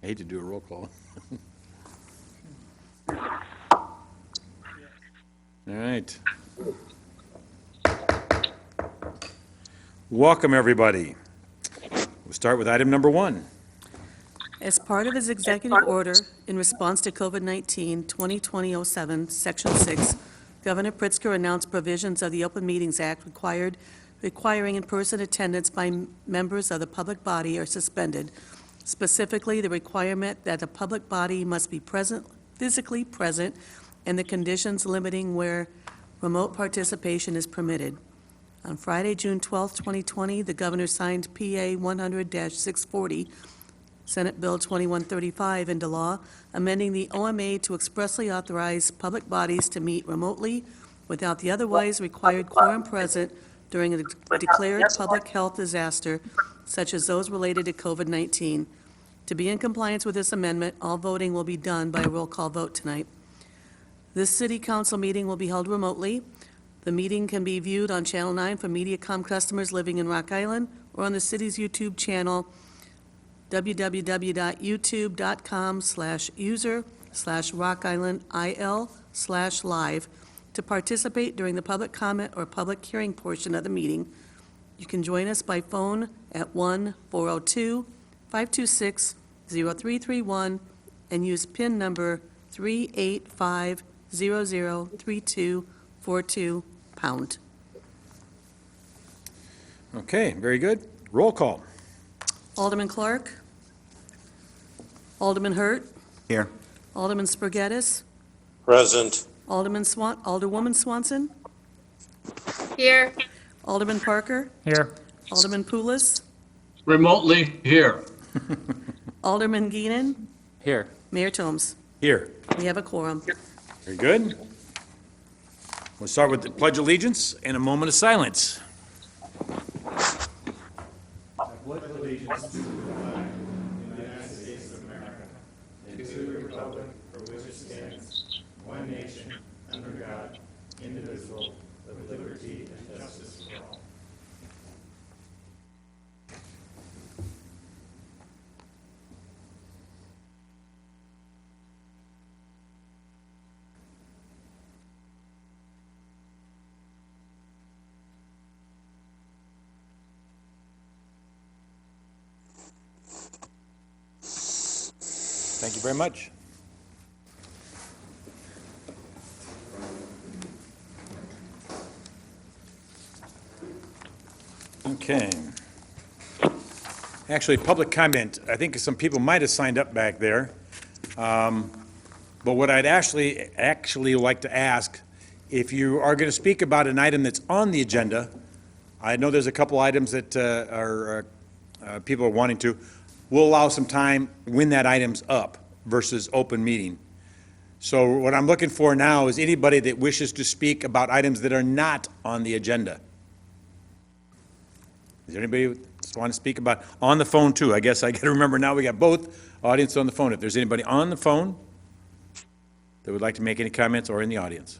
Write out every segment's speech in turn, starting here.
hate to do a roll call. All right. Welcome, everybody. We'll start with item number 1. As part of his executive order in response to COVID-19 2020-07, Section 6, Governor Pritzker announced provisions of the Open Meetings Act requiring in-person attendance by members of the public body are suspended. Specifically, the requirement that the public body must be physically present, and the conditions limiting where remote participation is permitted. On Friday, June 12, 2020, the governor signed PA 100-640, Senate Bill 2135, into law, amending the OMA to expressly authorize public bodies to meet remotely without the otherwise required quorum present during a declared public health disaster, such as those related to COVID-19. To be in compliance with this amendment, all voting will be done by a roll call vote tonight. This city council meeting will be held remotely. The meeting can be viewed on Channel 9 for MediaCom customers living in Rock Island, or on the city's YouTube channel, www.youtube.com/user/rockislandil/live. To participate during the public comment or public hearing portion of the meeting, you can join us by phone at 1-402-526-0331 and use PIN number 385003242#. Okay, very good. Roll call. Alderman Clark. Alderman Hurt. Here. Alderman Spaghettis. Present. Alderwoman Swanson. Here. Alderman Parker. Here. Alderman Poulos. Remotely here. Alderman Geenan. Here. Mayor Tomes. Here. We have a quorum. Very good. We'll start with the Pledge of Allegiance and a moment of silence. Thank you very much. Okay. Actually, public comment, I think some people might have signed up back there. But what I'd actually like to ask, if you are going to speak about an item that's on the agenda, I know there's a couple items that people are wanting to. We'll allow some time when that item's up versus open meeting. So what I'm looking for now is anybody that wishes to speak about items that are not on the agenda. Is there anybody that want to speak about, on the phone too? I guess I got to remember now we got both audience on the phone. If there's anybody on the phone that would like to make any comments, or in the audience.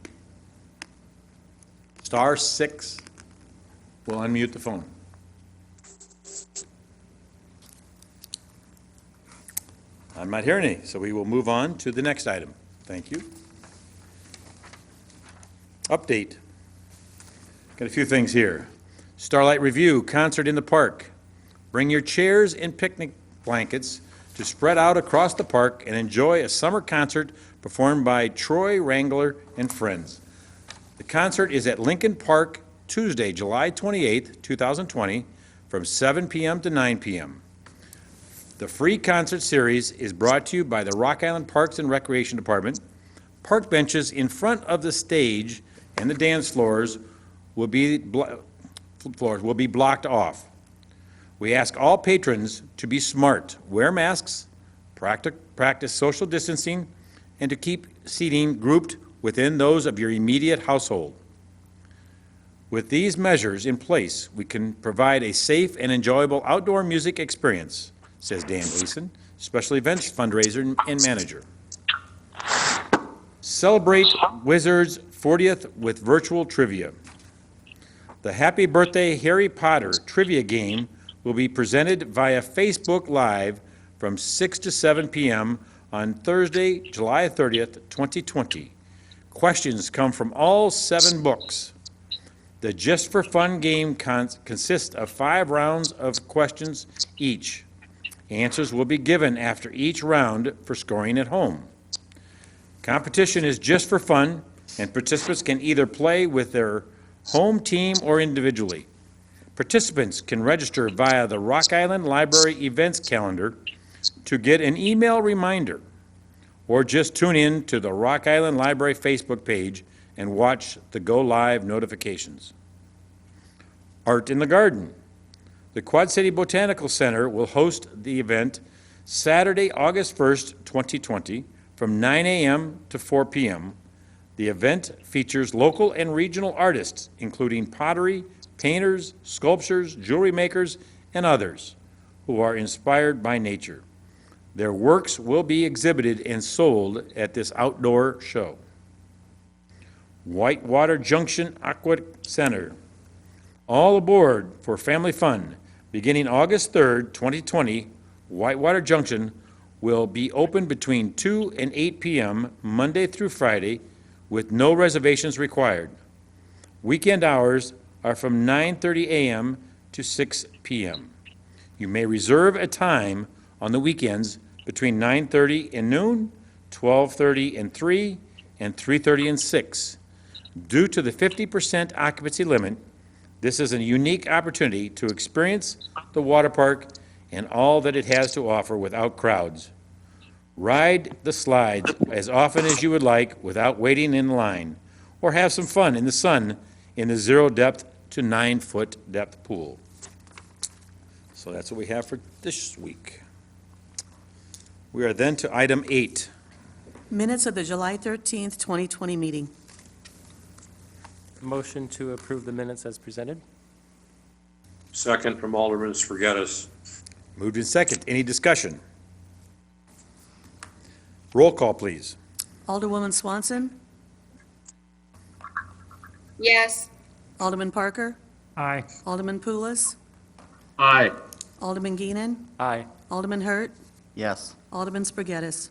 *6 will unmute the phone. I'm not hearing any, so we will move on to the next item. Thank you. Update. Got a few things here. Starlight Review, concert in the park. Bring your chairs and picnic blankets to spread out across the park and enjoy a summer concert performed by Troy Wrangler and friends. The concert is at Lincoln Park Tuesday, July 28th, 2020, from 7 p.m. to 9 p.m. The free concert series is brought to you by the Rock Island Parks and Recreation Department. Park benches in front of the stage and the dance floors will be blocked off. We ask all patrons to be smart, wear masks, practice social distancing, and to keep seating grouped within those of your immediate household. With these measures in place, we can provide a safe and enjoyable outdoor music experience, says Dan Gleason, Special Events Fundraiser and Manager. Celebrate Wizards 40th with virtual trivia. The Happy Birthday Harry Potter trivia game will be presented via Facebook Live from 6 to 7 p.m. on Thursday, July 30th, 2020. Questions come from all 7 books. The Just for Fun game consists of 5 rounds of questions each. Answers will be given after each round for scoring at home. Competition is just for fun, and participants can either play with their home team or individually. Participants can register via the Rock Island Library events calendar to get an email reminder, or just tune in to the Rock Island Library Facebook page and watch the Go Live notifications. Art in the Garden. The Quad City Botanical Center will host the event Saturday, August 1st, 2020, from 9 a.m. to 4 p.m. The event features local and regional artists, including pottery, painters, sculptors, jewelry makers, and others who are inspired by nature. Their works will be exhibited and sold at this outdoor show. Whitewater Junction Aquatic Center. All aboard for family fun. Beginning August 3rd, 2020, Whitewater Junction will be open between 2 and 8 p.m. Monday through Friday with no reservations required. Weekend hours are from 9:30 a.m. to 6 p.m. You may reserve a time on the weekends between 9:30 and noon, 12:30 and 3, and 3:30 and 6. Due to the 50% occupancy limit, this is a unique opportunity to experience the water park and all that it has to offer without crowds. Ride the slides as often as you would like without waiting in line, or have some fun in the sun in the 0 depth to 9 foot depth pool. So that's what we have for this week. We are then to item 8. Minutes of the July 13th, 2020 meeting. Motion to approve the minutes as presented? Second from Alderman Sforgettis. Moved in second. Any discussion? Roll call, please. Alderwoman Swanson, Yes. Alderman Parker, Aye. Alderman Poulos, Aye. Alderman Geenan, Aye. Alderman Hurt, Yes. Alderman Sforgettis.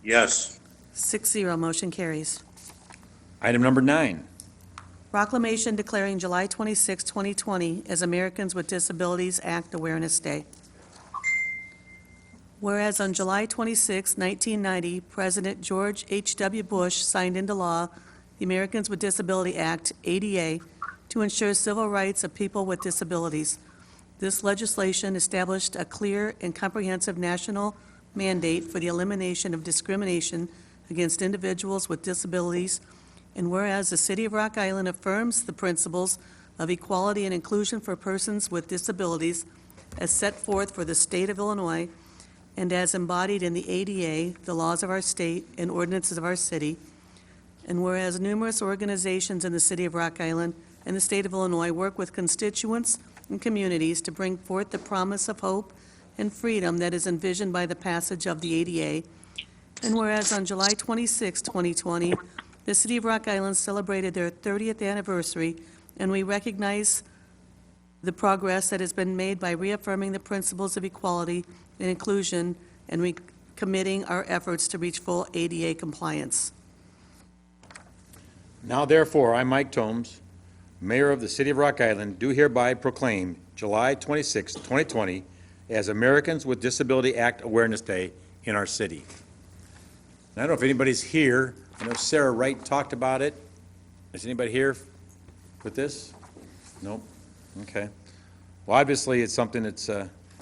Yes. 6-0, motion carries. Item number 9. Proclamation declaring July 26, 2020 as Americans with Disabilities Act Awareness Day. Whereas on July 26, 1990, President George H.W. Bush signed into law the Americans with Disability Act, ADA, to ensure civil rights of people with disabilities. This legislation established a clear and comprehensive national mandate for the elimination of discrimination against individuals with disabilities, and whereas the City of Rock Island affirms the principles of equality and inclusion for persons with disabilities as set forth for the state of Illinois and as embodied in the ADA, the laws of our state, and ordinances of our city, and whereas numerous organizations in the City of Rock Island and the state of Illinois work with constituents and communities to bring forth the promise of hope and freedom that is envisioned by the passage of the ADA, and whereas on July 26, 2020, the City of Rock Island celebrated their 30th anniversary, and we recognize the progress that has been made by reaffirming the principles of equality and inclusion and recommitting our efforts to reach full ADA compliance. Now therefore, I, Mike Tomes, Mayor of the City of Rock Island, do hereby proclaim July 26, 2020 as Americans with Disability Act Awareness Day in our city. And I don't know if anybody's here. I know Sarah Wright talked about it. Is anybody here with this? Nope. Okay. Well, obviously, it's something that's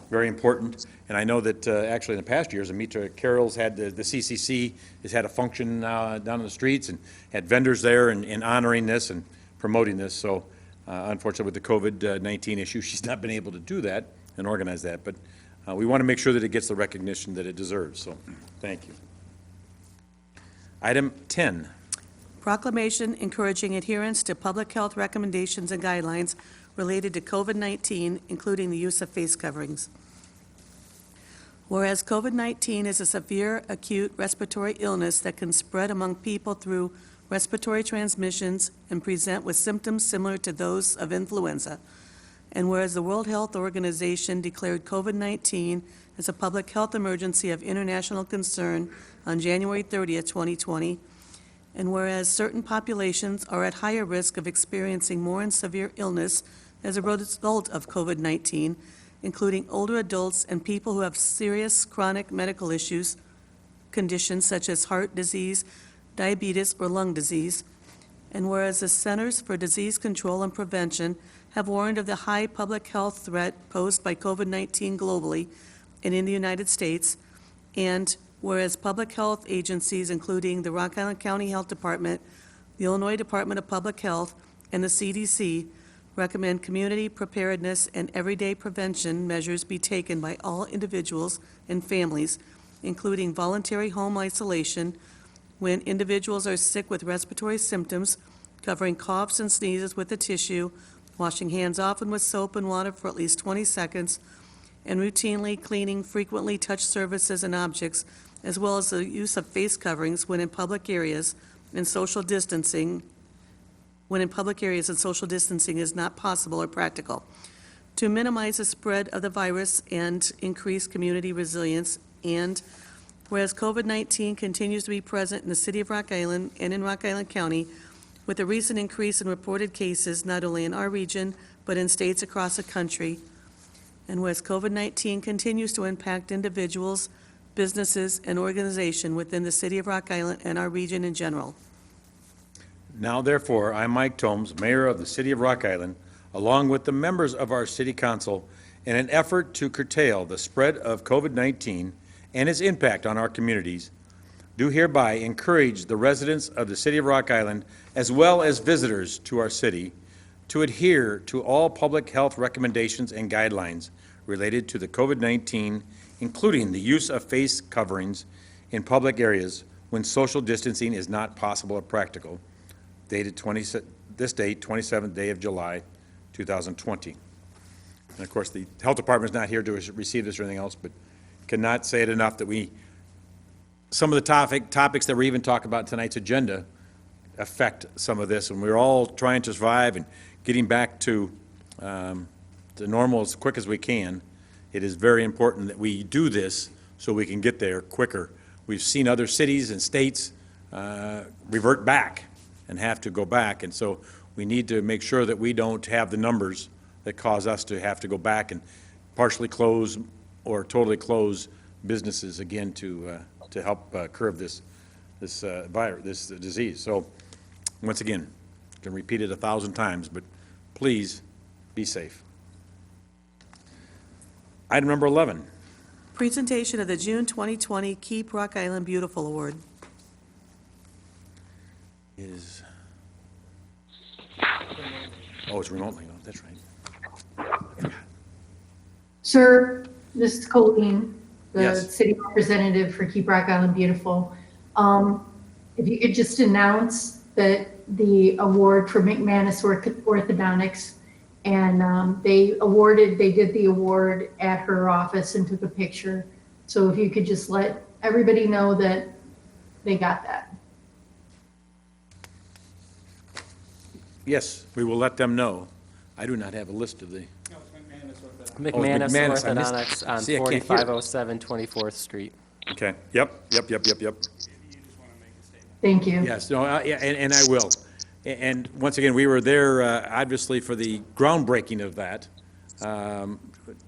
very important, and I know that actually in the past years, Amitra Carroll's had the CCC has had a function down in the streets and had vendors there and honoring this and promoting this. So unfortunately, with the COVID-19 issue, she's not been able to do that and organize that, but we want to make sure that it gets the recognition that it deserves, so thank you. Item 10. Proclamation encouraging adherence to public health recommendations and guidelines related to COVID-19, including the use of face coverings. Whereas COVID-19 is a severe acute respiratory illness that can spread among people through respiratory transmissions and present with symptoms similar to those of influenza. And whereas the World Health Organization declared COVID-19 as a public health emergency of international concern on January 30th, 2020, and whereas certain populations are at higher risk of experiencing more and severe illness as a result of COVID-19, including older adults and people who have serious chronic medical conditions such as heart disease, diabetes, or lung disease, and whereas the Centers for Disease Control and Prevention have warned of the high public health threat posed by COVID-19 globally and in the United States, and whereas public health agencies, including the Rock Island County Health Department, the Illinois Department of Public Health, and the CDC, recommend community preparedness and everyday prevention measures be taken by all individuals and families, including voluntary home isolation when individuals are sick with respiratory symptoms, covering coughs and sneezes with a tissue, washing hands often with soap and water for at least 20 seconds, and routinely cleaning frequently touched surfaces and objects, as well as the use of face coverings when in public areas and social distancing is not possible or practical. To minimize the spread of the virus and increase community resilience, and whereas COVID-19 continues to be present in the city of Rock Island and in Rock Island County, with a recent increase in reported cases not only in our region, but in states across the country, and whereas COVID-19 continues to impact individuals, businesses, and organizations within the city of Rock Island and our region in general. Now therefore, I, Mike Tomes, Mayor of the City of Rock Island, along with the members of our City Council, in an effort to curtail the spread of COVID-19 and its impact on our communities, do hereby encourage the residents of the City of Rock Island, as well as visitors to our city, to adhere to all public health recommendations and guidelines related to the COVID-19, including the use of face coverings in public areas when social distancing is not possible or practical, dated 27th day of July, 2020. And of course, the Health Department is not here to receive this or anything else, but cannot say it enough that some of the topics that we're even talking about in tonight's agenda affect some of this, and we're all trying to survive and getting back to normal as quick as we can. It is very important that we do this so we can get there quicker. We've seen other cities and states revert back and have to go back, and so we need to make sure that we don't have the numbers that cause us to have to go back and partially close or totally close businesses again to help curb this disease. So once again, I can repeat it 1,000 times, but please be safe. Item number 11. Presentation of the June 2020 Keep Rock Island Beautiful Award. It's remotely, oh, that's right. Sir, this is Colleen, the Yes. city representative for Keep Rock Island Beautiful. If you could just announce that the award for McManus Orthodontics, and they did the award at her office and took a picture. So if you could just let everybody know that they got that. Yes, we will let them know. I do not have a list of the, McManus McManus, I missed- Orthodontics on See, I can't hear it. 4507 24th Street. okay, yep. Thank you. Yes, no, yeah, and I will. And once again, we were there, obviously, for the groundbreaking of that,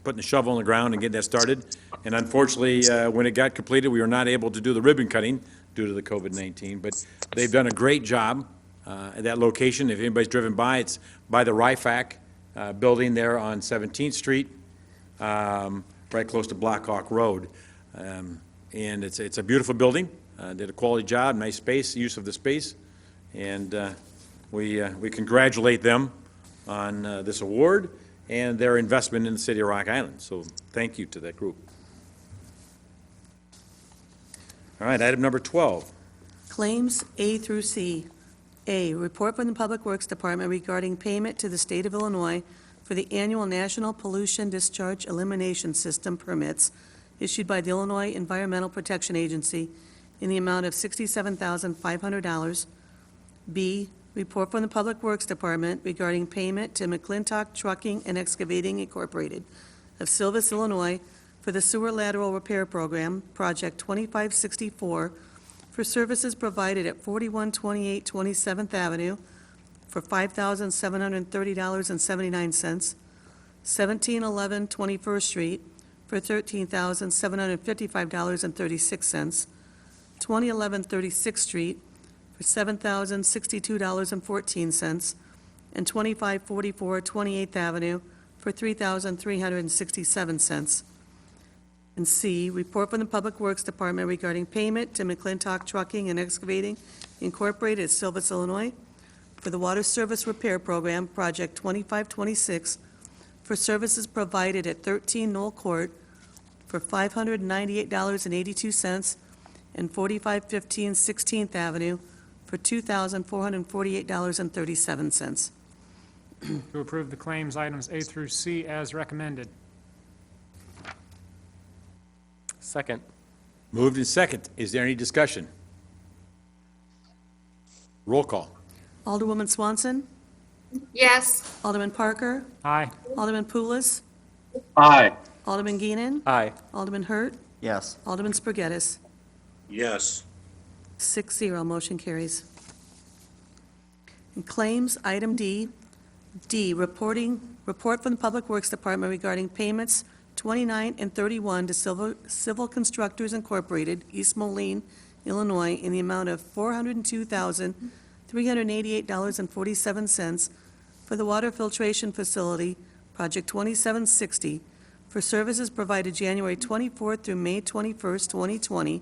putting the shovel in the ground and getting that started. And unfortunately, when it got completed, we were not able to do the ribbon cutting due to the COVID-19. But they've done a great job at that location. If anybody's driven by, it's by the RIFAC building there on 17th Street, right close to Blackhawk Road. And it's a beautiful building. Did a quality job, nice space, use of the space. And we congratulate them on this award and their investment in the city of Rock Island. So thank you to that group. All right, item number 12. Claims A through C. A, report from the Public Works Department regarding payment to the State of Illinois for the annual National Pollution Discharge Elimination System permits issued by the Illinois Environmental Protection Agency in the amount of $67,500. B, report from the Public Works Department regarding payment to McClintock Trucking and Excavating Incorporated of Silvis, Illinois, for the Sewer Lateral Repair Program, Project 2564, for services provided at 4128 27th Avenue for $5,730.79, 1711 21st Street for $13,755.36, 2011 36th Street for $7,062.14, and 2544 28th Avenue for $3,367. And C, report from the Public Works Department regarding payment to McClintock Trucking and Excavating Incorporated at Silvis, Illinois, for the Water Service Repair Program, Project 2526, for services provided at 13 Knoll Court for $598.82, and 4515 16th Avenue for $2,448.37. To approve the claims items A through C as recommended. Second. Moved and second. Is there any discussion? Roll call. Alderwoman Swanson, Yes. Alderman Parker, Aye. Alderman Pulis, Aye. Alderman Geenan, Aye. Alderman Hurt, Yes. Alderman Spargettis. Yes. 6-0, motion carries. And claims, item D. D, report from the Public Works Department regarding payments 29 and 31 to Civil Constructors Incorporated, East Moline, Illinois, in the amount of $402,388.47 for the water filtration facility, Project 2760, for services provided January 24th through May 21st, 2020.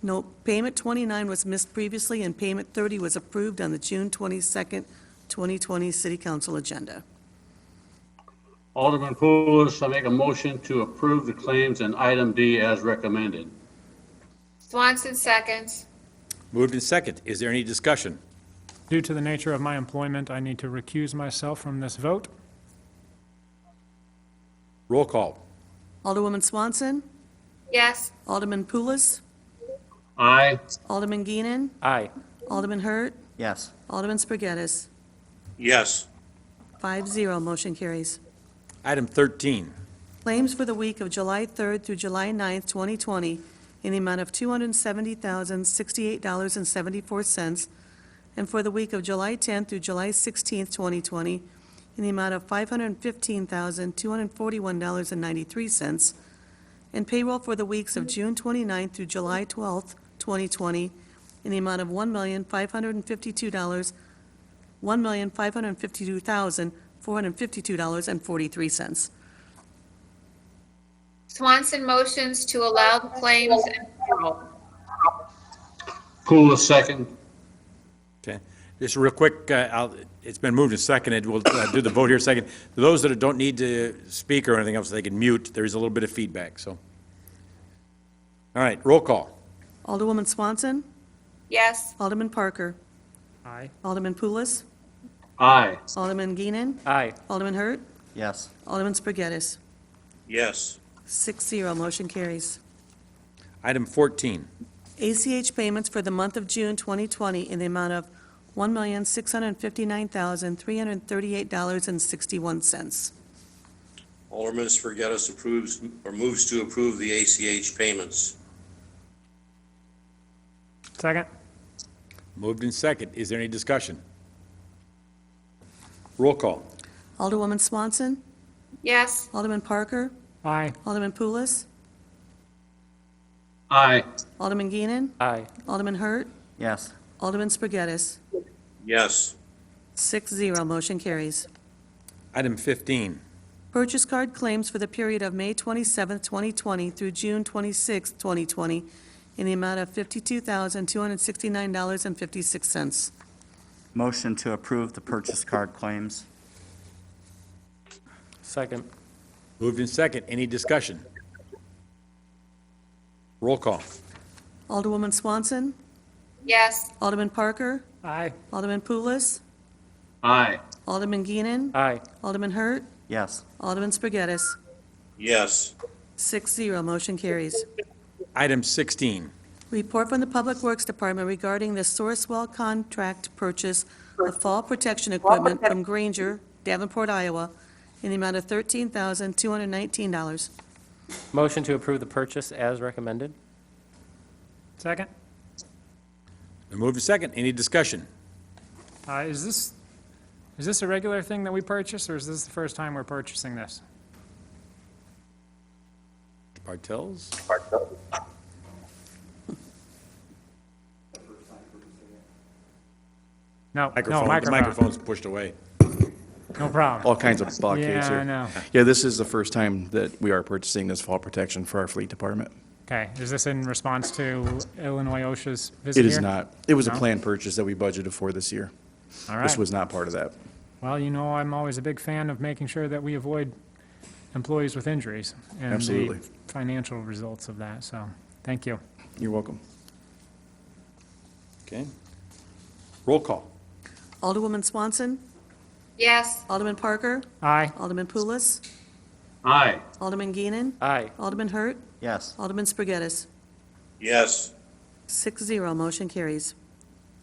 Note, payment 29 was missed previously, and payment 30 was approved on the June 22nd, 2020 City Council agenda. Alderman Pulis, I make a motion to approve the claims in item D as recommended. Swanson seconds. Moved and second. Is there any discussion? Due to the nature of my employment, I need to recuse myself from this vote. Roll call. Alderwoman Swanson, Yes. Alderman Pulis, Aye. Alderman Geenan, Aye. Alderman Hurt, Yes. Alderman Spargettis. Yes. 5-0, motion carries. Item 13. Claims for the week of July 3rd through July 9th, 2020, in the amount of $270,068.74, and for the week of July 10th through July 16th, 2020, in the amount of $515,241.93, and payroll for the weeks of June 29th through July 12th, 2020, in the amount of $1,552,452.43. Swanson motions to allow the claims and payroll. Pulis, second. Okay. Just real quick, it's been moved and seconded. We'll do the vote here second. For those that don't need to speak or anything else, they can mute. There's a little bit of feedback, so. All right, roll call. Alderwoman Swanson, Yes. Alderman Parker, Aye. Alderman Pulis, Aye. Alderman Geenan, Aye. Alderman Hurt, Yes. Alderman Spargettis. Yes. 6-0, motion carries. Item 14. ACH payments for the month of June 2020 in the amount of $1,659,338.61. Alderman Spargettis approves or moves to approve the ACH payments. Second. Moved and second. Is there any discussion? Roll call. Alderwoman Swanson, Yes. Alderman Parker, Aye. Alderman Pulis, Aye. Alderman Geenan, Aye. Alderman Hurt, Yes. Alderman Spargettis. Yes. 6-0, motion carries. Item 15. Purchase card claims for the period of May 27th, 2020 through June 26th, 2020, in the amount of $52,269.56. Motion to approve the purchase card claims. Second. Moved and second. Any discussion? Roll call. Alderwoman Swanson, Yes. Alderman Parker, Aye. Alderman Pulis, Aye. Alderman Geenan, Aye. Alderman Hurt, Yes. Alderman Spargettis. Yes. 6-0, motion carries. Item 16. Report from the Public Works Department regarding the Sourcewell contract purchase of fall protection equipment from Granger, Davenport, Iowa, in the amount of $13,219. Motion to approve the purchase as recommended. Second? Been moved to second. Any discussion? Is this a regular thing that we purchase, or is this the first time we're purchasing this? Bartels? No, no, The microphone. microphone's pushed away. No problem. All kinds of block caves Yeah, here. I know. Yeah, this is the first time that we are purchasing this fall protection for our fleet department. Okay, is this in response to Illinois OSHA's visit It here? is not. It was a No? planned purchase that we budgeted for this year. All This right. was not part of that. Well, you know, I'm always a big fan of making sure that we avoid employees with injuries and Absolutely. the financial results of that, so, thank you. You're welcome. Okay. Roll call. Alderwoman Swanson, Yes. Alderman Parker, Aye. Alderman Pulis, Aye. Alderman Geenan, Aye. Alderman Hurt, Yes. Alderman Spargettis. Yes. 6-0, motion carries.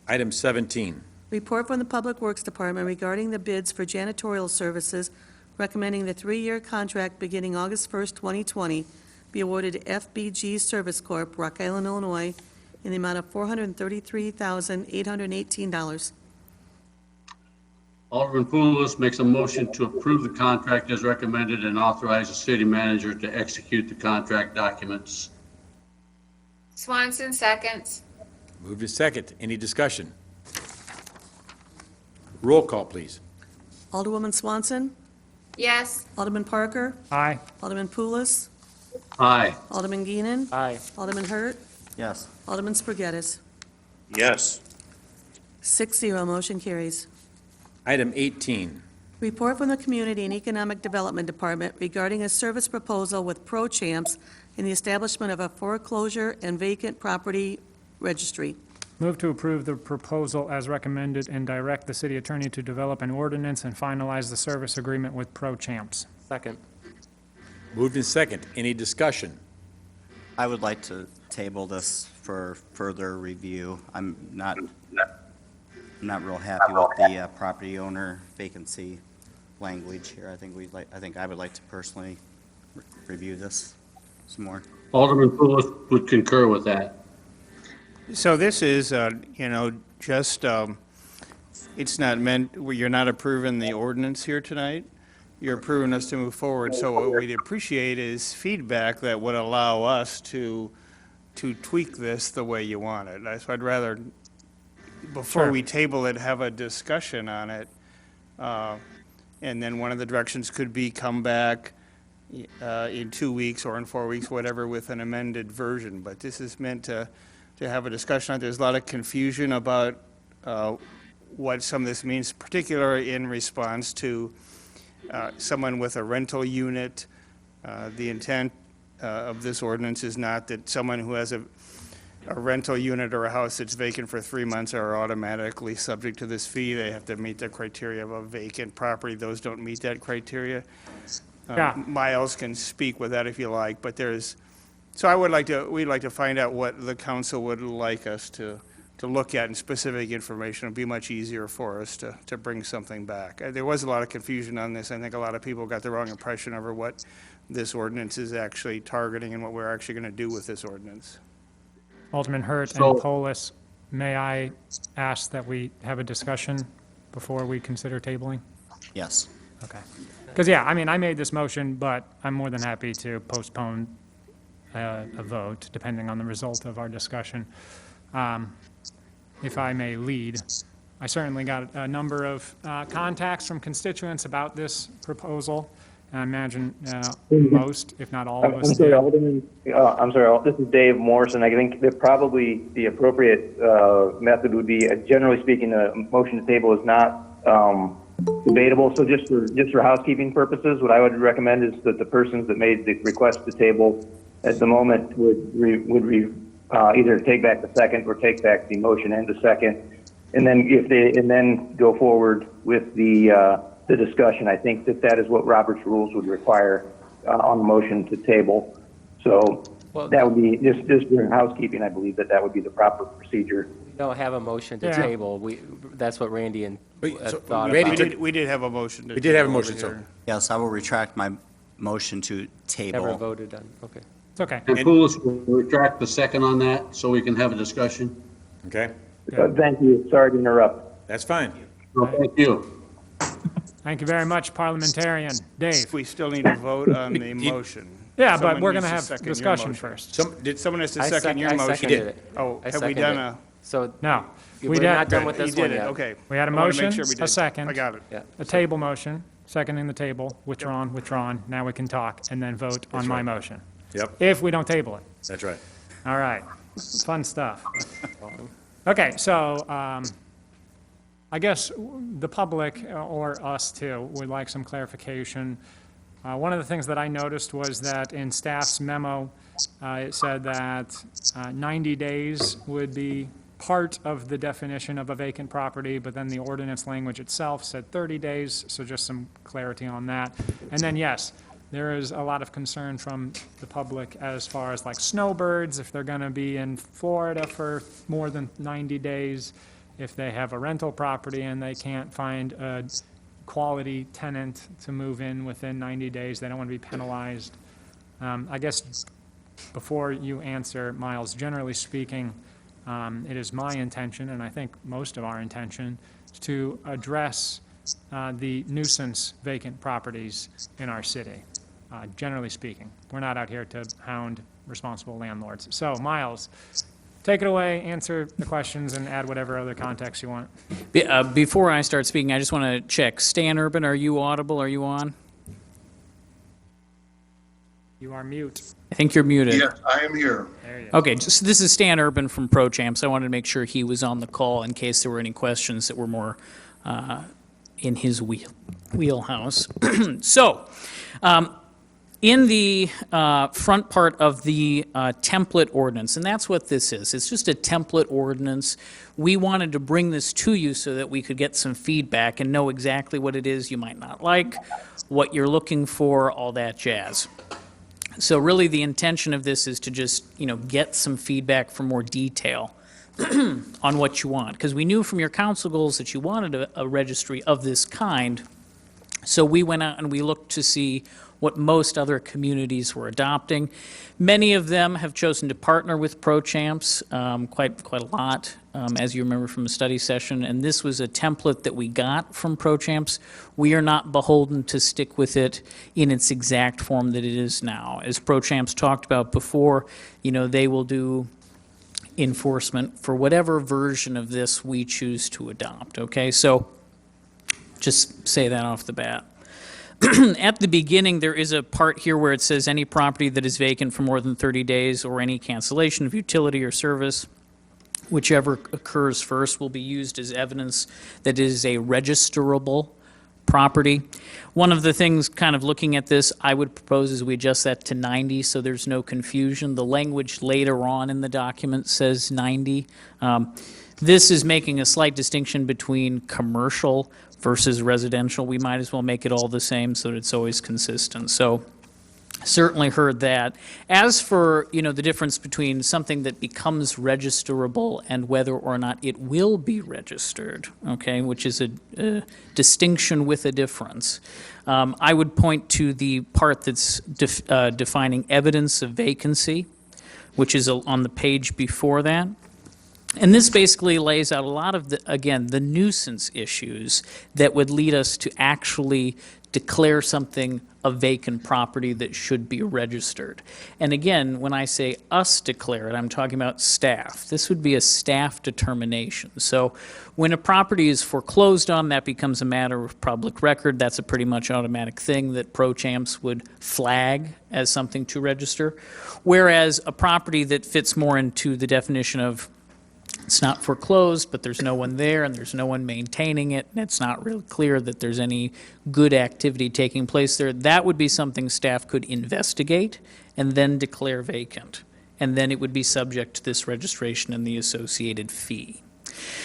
Item 17. Report from the Public Works Department regarding the bids for janitorial services, recommending the 3-year contract beginning August 1st, 2020, be awarded to FBG Service Corp., Rock Island, Illinois, in the amount of $433,818. Alderman Poulos makes a motion to approve the contract as recommended and authorize the city manager to execute the contract documents. Swanson seconds. Moved to second. Any discussion? Roll call, please. Alderwoman Swanson, Yes. Alderman Parker, Aye. Alderman Pulis, Aye. Alderman Geenan, Aye. Alderman Hurt, Yes. Alderman Spargettis. Yes. 6-0, motion carries. Item 18. Report from the Community and Economic Development Department regarding a service proposal with Pro Champs in the establishment of a foreclosure and vacant property registry. Move to approve the proposal as recommended and direct the city attorney to develop an ordinance and finalize the service agreement with Pro Champs. Second. Moved in second. Any discussion? I would like to table this for further review. I'm not real happy with the property owner vacancy language here. I think I would like to personally review this some more. Alderman Poulos would concur with that. So this is, just, it's not meant, you're not approving the ordinance here tonight. You're approving us to move forward. So what we'd appreciate is feedback that would allow us to tweak this the way you want it. So I'd rather, before Sure. we table it, have a discussion on it. And then one of the directions could be come back in 2 weeks or in 4 weeks, whatever, with an amended version. But this is meant to have a discussion on it. There's a lot of confusion about what some of this means, particularly in response to someone with a rental unit. The intent of this ordinance is not that someone who has a rental unit or a house that's vacant for 3 months are automatically subject to this fee. They have to meet the criteria of a vacant property. Those don't meet that criteria. Yeah. Miles can speak with that if you like, but so we'd like to find out what the council would like us to look at in specific information. It'd be much easier for us to bring something back. There was a lot of confusion on this. I think a lot of people got the wrong impression over what this ordinance is actually targeting and what we're actually going to do with this ordinance. Alderman Hurt So- and Polis, may I ask that we have a discussion before we consider tabling? Yes. Okay. Because, yeah, I mean, I made this motion, but I'm more than happy to postpone a vote, depending on the result of our discussion. If I may lead, I certainly got a number of contacts from constituents about this proposal, and I imagine most, if not all of us I'm sorry, did. Alderman. I'm sorry, this is Dave Morrison. I think that probably the appropriate method would be, generally speaking, a motion to table is not debatable. So just for housekeeping purposes, what I would recommend is that the persons that made the request to table at the moment would either take back the second or take back the motion and the second, and then go forward with the discussion. I think that is what Robert's rules would require on the motion to table. So that would be just for housekeeping. I believe that would be the proper procedure. We don't have a motion to Yeah. table. That's what Randy and Wait, so thought Randy about. took- We did have a motion. We did have a table motion, over so here. Yes, I will retract my motion to Never table. voted on, okay. It's okay. And Poulos will retract the second on that, so we can have a discussion. Okay, Thank you. Sorry to interrupt. that's fine. No, thank you. Thank you very much, parliamentarian. Dave? We still need to vote on the motion. Yeah, but Someone we're needs going to to have second your discussion motion. first. Someone has to I second your motion. seconded it. Oh, I have we seconded done it. a? So No. we're We not did. done with You this did one it, yet. okay. We had a I wanna make motion, sure we a did. second. I got it. Yeah. A table motion, seconding the table, withdrawn. Now we can talk and then vote on my motion. Yep, If we don't table it. that's right. All right, fun stuff. Okay, so I guess the public, or us too, would like some clarification. One of the things that I noticed was that in staff's memo, it said that 90 days would be part of the definition of a vacant property, but then the ordinance language itself said 30 days, so just some clarity on that. And then, yes, there is a lot of concern from the public as far as like snowbirds, if they're going to be in Florida for more than 90 days, if they have a rental property and they can't find a quality tenant to move in within 90 days, they don't want to be penalized. I guess before you answer, Miles, generally speaking, it is my intention, and I think most of our intention, to address the nuisance vacant properties in our city. Generally speaking, we're not out here to hound responsible landlords. So, Miles, take it away, answer the questions, and add whatever other context you want. Before I start speaking, I just want to check. Stan Urban, are you audible? Are you on? You are mute. I think you're muted. Yes, I am here. There you go. Okay, so this is Stan Urban from ProChamps. I wanted to make sure he was on the call in case there were any questions that were more in his wheelhouse. So, in the front part of the template ordinance, and that's what this is. It's just a template ordinance. We wanted to bring this to you so that we could get some feedback and know exactly what it is you might not like, what you're looking for, all that jazz. So really the intention of this is to just, get some feedback for more detail on what you want. Because we knew from your council goals that you wanted a registry of this kind. So we went out and we looked to see what most other communities were adopting. Many of them have chosen to partner with ProChamps, quite a lot, as you remember from the study session. And this was a template that we got from ProChamps. We are not beholden to stick with it in its exact form that it is now. As ProChamps talked about before, they will do enforcement for whatever version of this we choose to adopt, okay? So just say that off the bat. At the beginning, there is a part here where it says any property that is vacant for more than 30 days or any cancellation of utility or service, whichever occurs first, will be used as evidence that it is a registerable property. One of the things kind of looking at this, I would propose is we adjust that to 90 so there's no confusion. The language later on in the document says 90. This is making a slight distinction between commercial versus residential. We might as well make it all the same so that it's always consistent. So certainly heard that. As for, the difference between something that becomes registerable and whether or not it will be registered, okay, which is a distinction with a difference. I would point to the part that's defining evidence of vacancy, which is on the page before that. And this basically lays out a lot of the nuisance issues that would lead us to actually declare something a vacant property that should be registered. And again, when I say us declare it, I'm talking about staff. This would be a staff determination. So when a property is foreclosed on, that becomes a matter of public record. That's a pretty much automatic thing that ProChamps would flag as something to register. Whereas a property that fits more into the definition of it's not foreclosed, but there's no one there and there's no one maintaining it, and it's not really clear that there's any good activity taking place there, that would be something staff could investigate and then declare vacant. And then it would be subject to this registration and the associated fee.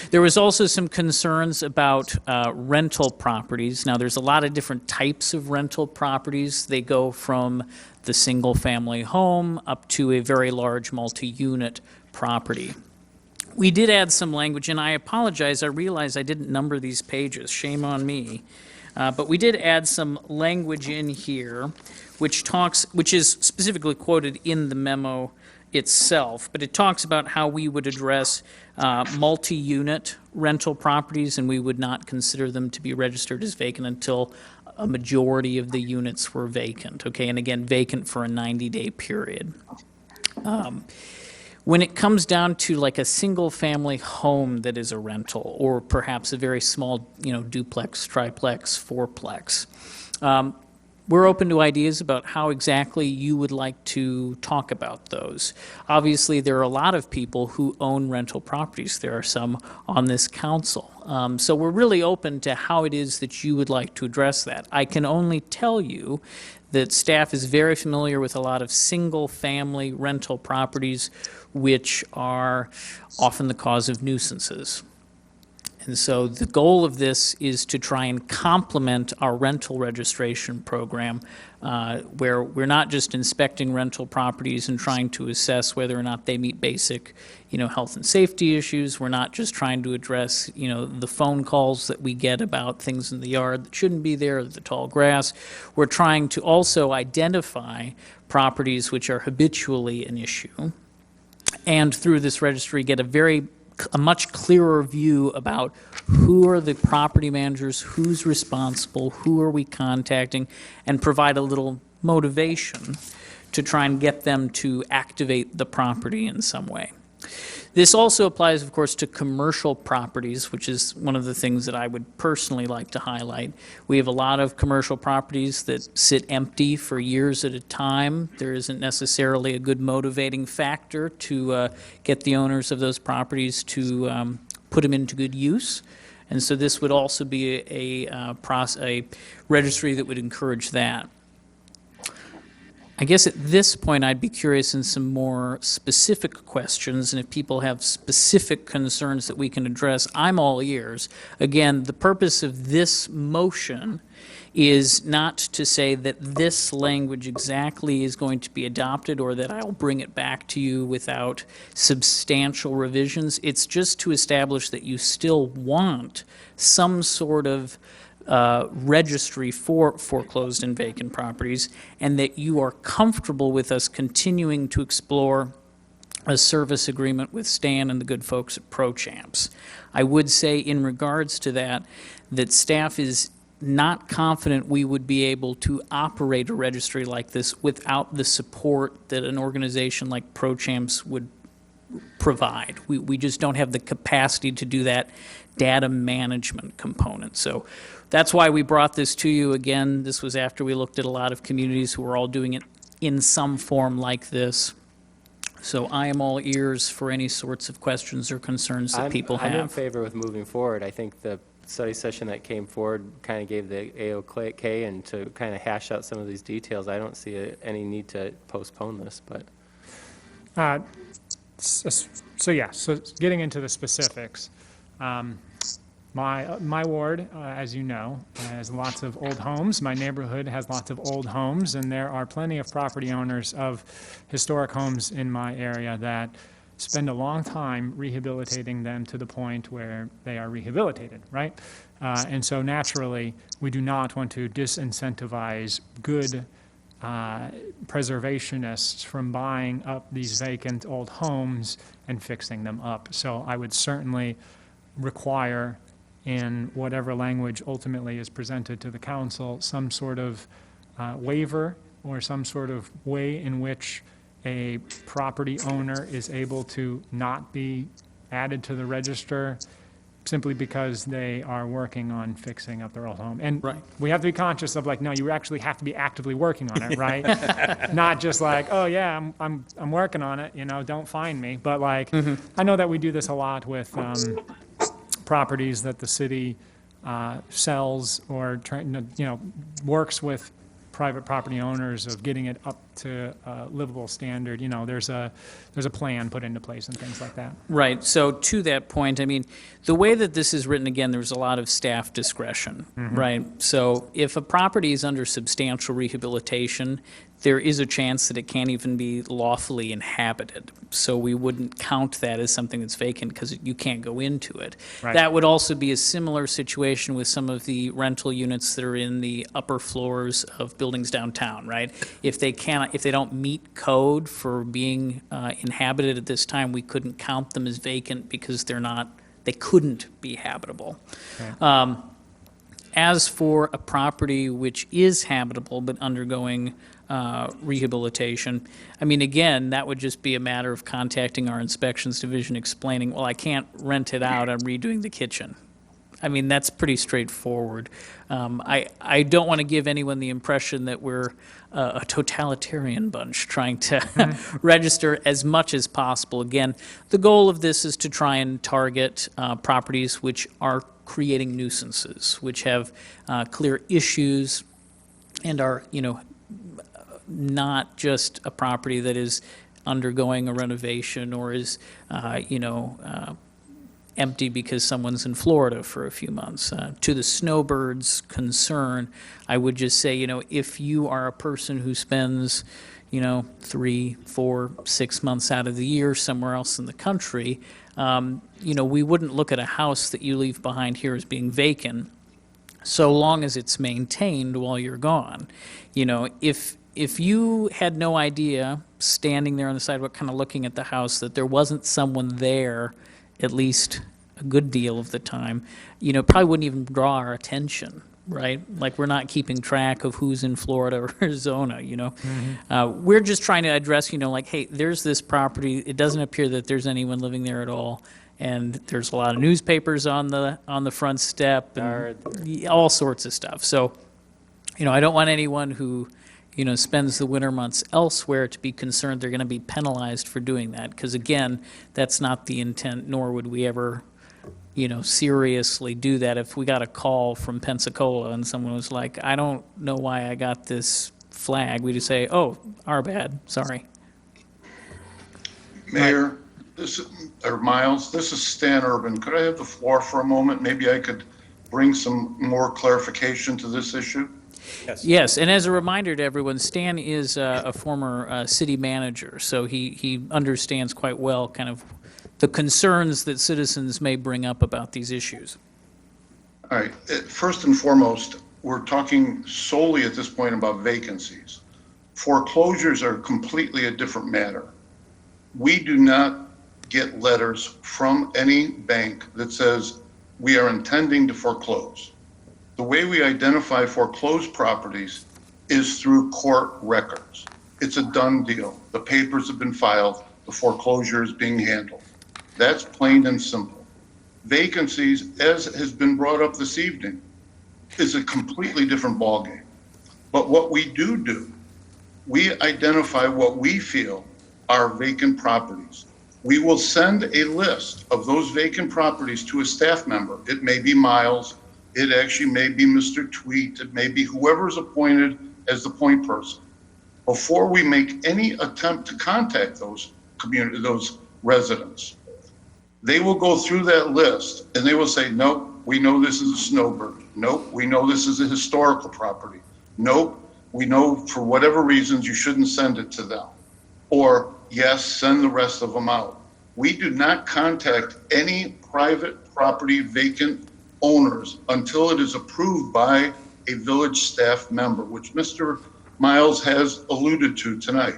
There was also some concerns about rental properties. Now, there's a lot of different types of rental properties. They go from the single-family home up to a very large multi-unit property. We did add some language, and I apologize. I realize I didn't number these pages. Shame on me. But we did add some language in here which is specifically quoted in the memo itself, but it talks about how we would address multi-unit rental properties, and we would not consider them to be registered as vacant until a majority of the units were vacant, okay? And again, vacant for a 90-day period. When it comes down to like a single-family home that is a rental, or perhaps a very small, duplex, triplex, fourplex, we're open to ideas about how exactly you would like to talk about those. Obviously, there are a lot of people who own rental properties. There are some on this council. So we're really open to how it is that you would like to address that. I can only tell you that staff is very familiar with a lot of single-family rental properties, which are often the cause of nuisances. And so the goal of this is to try and complement our rental registration program, where we're not just inspecting rental properties and trying to assess whether or not they meet basic, health and safety issues. We're not just trying to address, the phone calls that we get about things in the yard that shouldn't be there, the tall grass. We're trying to also identify properties which are habitually an issue, and through this registry get a much clearer view about who are the property managers, who's responsible, who are we contacting, and provide a little motivation to try and get them to activate the property in some way. This also applies, of course, to commercial properties, which is one of the things that I would personally like to highlight. We have a lot of commercial properties that sit empty for years at a time. There isn't necessarily a good motivating factor to get the owners of those properties to put them into good use. And so this would also be a registry that would encourage that. I guess at this point, I'd be curious in some more specific questions, and if people have specific concerns that we can address, I'm all ears. Again, the purpose of this motion is not to say that this language exactly is going to be adopted or that I'll bring it back to you without substantial revisions. It's just to establish that you still want some sort of registry for foreclosed and vacant properties, and that you are comfortable with us continuing to explore a service agreement with Stan and the good folks at ProChamps. I would say in regards to that staff is not confident we would be able to operate a registry like this without the support that an organization like ProChamps would provide. We just don't have the capacity to do that data management component. So that's why we brought this to you. Again, this was after we looked at a lot of communities who were all doing it in some form like this. So I am all ears for any sorts of questions or concerns that people have. I'm in favor with moving forward. I think the study session that came forward kind of gave the AOK and to kind of hash out some of these details. I don't see any need to postpone this, but. So getting into the specifics. My ward, as you know, has lots of old homes. My neighborhood has lots of old homes, and there are plenty of property owners of historic homes in my area that spend a long time rehabilitating them to the point where they are rehabilitated, right? And so naturally, we do not want to disincentivize good preservationists from buying up these vacant old homes and fixing them up. So I would certainly require, in whatever language ultimately is presented to the council, some sort of waiver or some sort of way in which a property owner is able to not be added to the register simply because they are working on fixing up their old home. And we have to be conscious of, like, no, you actually have to be actively working on it, right? Not just like, oh yeah, I'm working on it, don't find me. But like, I know that we do this a lot with properties that the city sells or works with private property owners of getting it up to a livable standard. There's a plan put into place and things like that. Right. So to that point, I mean, the way that this is written, again, there's a lot of staff discretion, right? So if a property is under substantial rehabilitation, there is a chance that it can't even be lawfully inhabited. So we wouldn't count that as something that's vacant because you can't go into it. Right. That would also be a similar situation with some of the rental units that are in the upper floors of buildings downtown, right? If they don't meet code for being inhabited at this time, we couldn't count them as vacant because they couldn't be habitable. As for a property which is habitable but undergoing rehabilitation, I mean, again, that would just be a matter of contacting our inspections division, explaining, well, I can't rent it out, I'm redoing the kitchen. I mean, that's pretty straightforward. I don't want to give anyone the impression that we're a totalitarian bunch trying to register as much as possible. Again, the goal of this is to try and target properties which are creating nuisances, which have clear issues and are, not just a property that is undergoing a renovation or is, empty because someone's in Florida for a few months. To the snowbird's concern, I would just say, if you are a person who spends, 3, 4, 6 months out of the year somewhere else in the country, we wouldn't look at a house that you leave behind here as being vacant so long as it's maintained while you're gone. If you had no idea, standing there on the sidewalk kind of looking at the house, that there wasn't someone there at least a good deal of the time, probably wouldn't even draw our attention, right? Like, we're not keeping track of who's in Florida or Arizona, We're just trying to address, hey, there's this property, it doesn't appear that there's anyone living there at all, and there's a lot of newspapers on the front step, and all sorts of stuff. So, I don't want anyone who spends the winter months elsewhere to be concerned they're going to be penalized for doing that. Because again, that's not the intent, nor would we ever, seriously do that. If we got a call from Pensacola and someone was like, I don't know why I got this flag, we'd just say, oh, our bad, sorry. Mayor, Miles, this is Stan Urban. Could I have the floor for a moment? Maybe I could bring some more clarification to this issue. Yes, and as a reminder to everyone, Stan is a former city manager, so he understands quite well kind of the concerns that citizens may bring up about these issues. All right. First and foremost, we're talking solely at this point about vacancies. Foreclosures are completely a different matter. We do not get letters from any bank that says we are intending to foreclose. The way we identify foreclosed properties is through court records. It's a done deal. The papers have been filed. The foreclosure is being handled. That's plain and simple. Vacancies, as has been brought up this evening, is a completely different ballgame. But what we do, we identify what we feel are vacant properties. We will send a list of those vacant properties to a staff member. It may be Miles. It actually may be Mr. Tweet. It may be whoever's appointed as the point person. Before we make any attempt to contact those residents, they will go through that list and they will say, nope, we know this is a snowbird. Nope, we know this is a historical property. Nope, we know for whatever reasons you shouldn't send it to them. Or yes, send the rest of them out. We do not contact any private property vacant owners until it is approved by a village staff member, which Mr. Miles has alluded to tonight.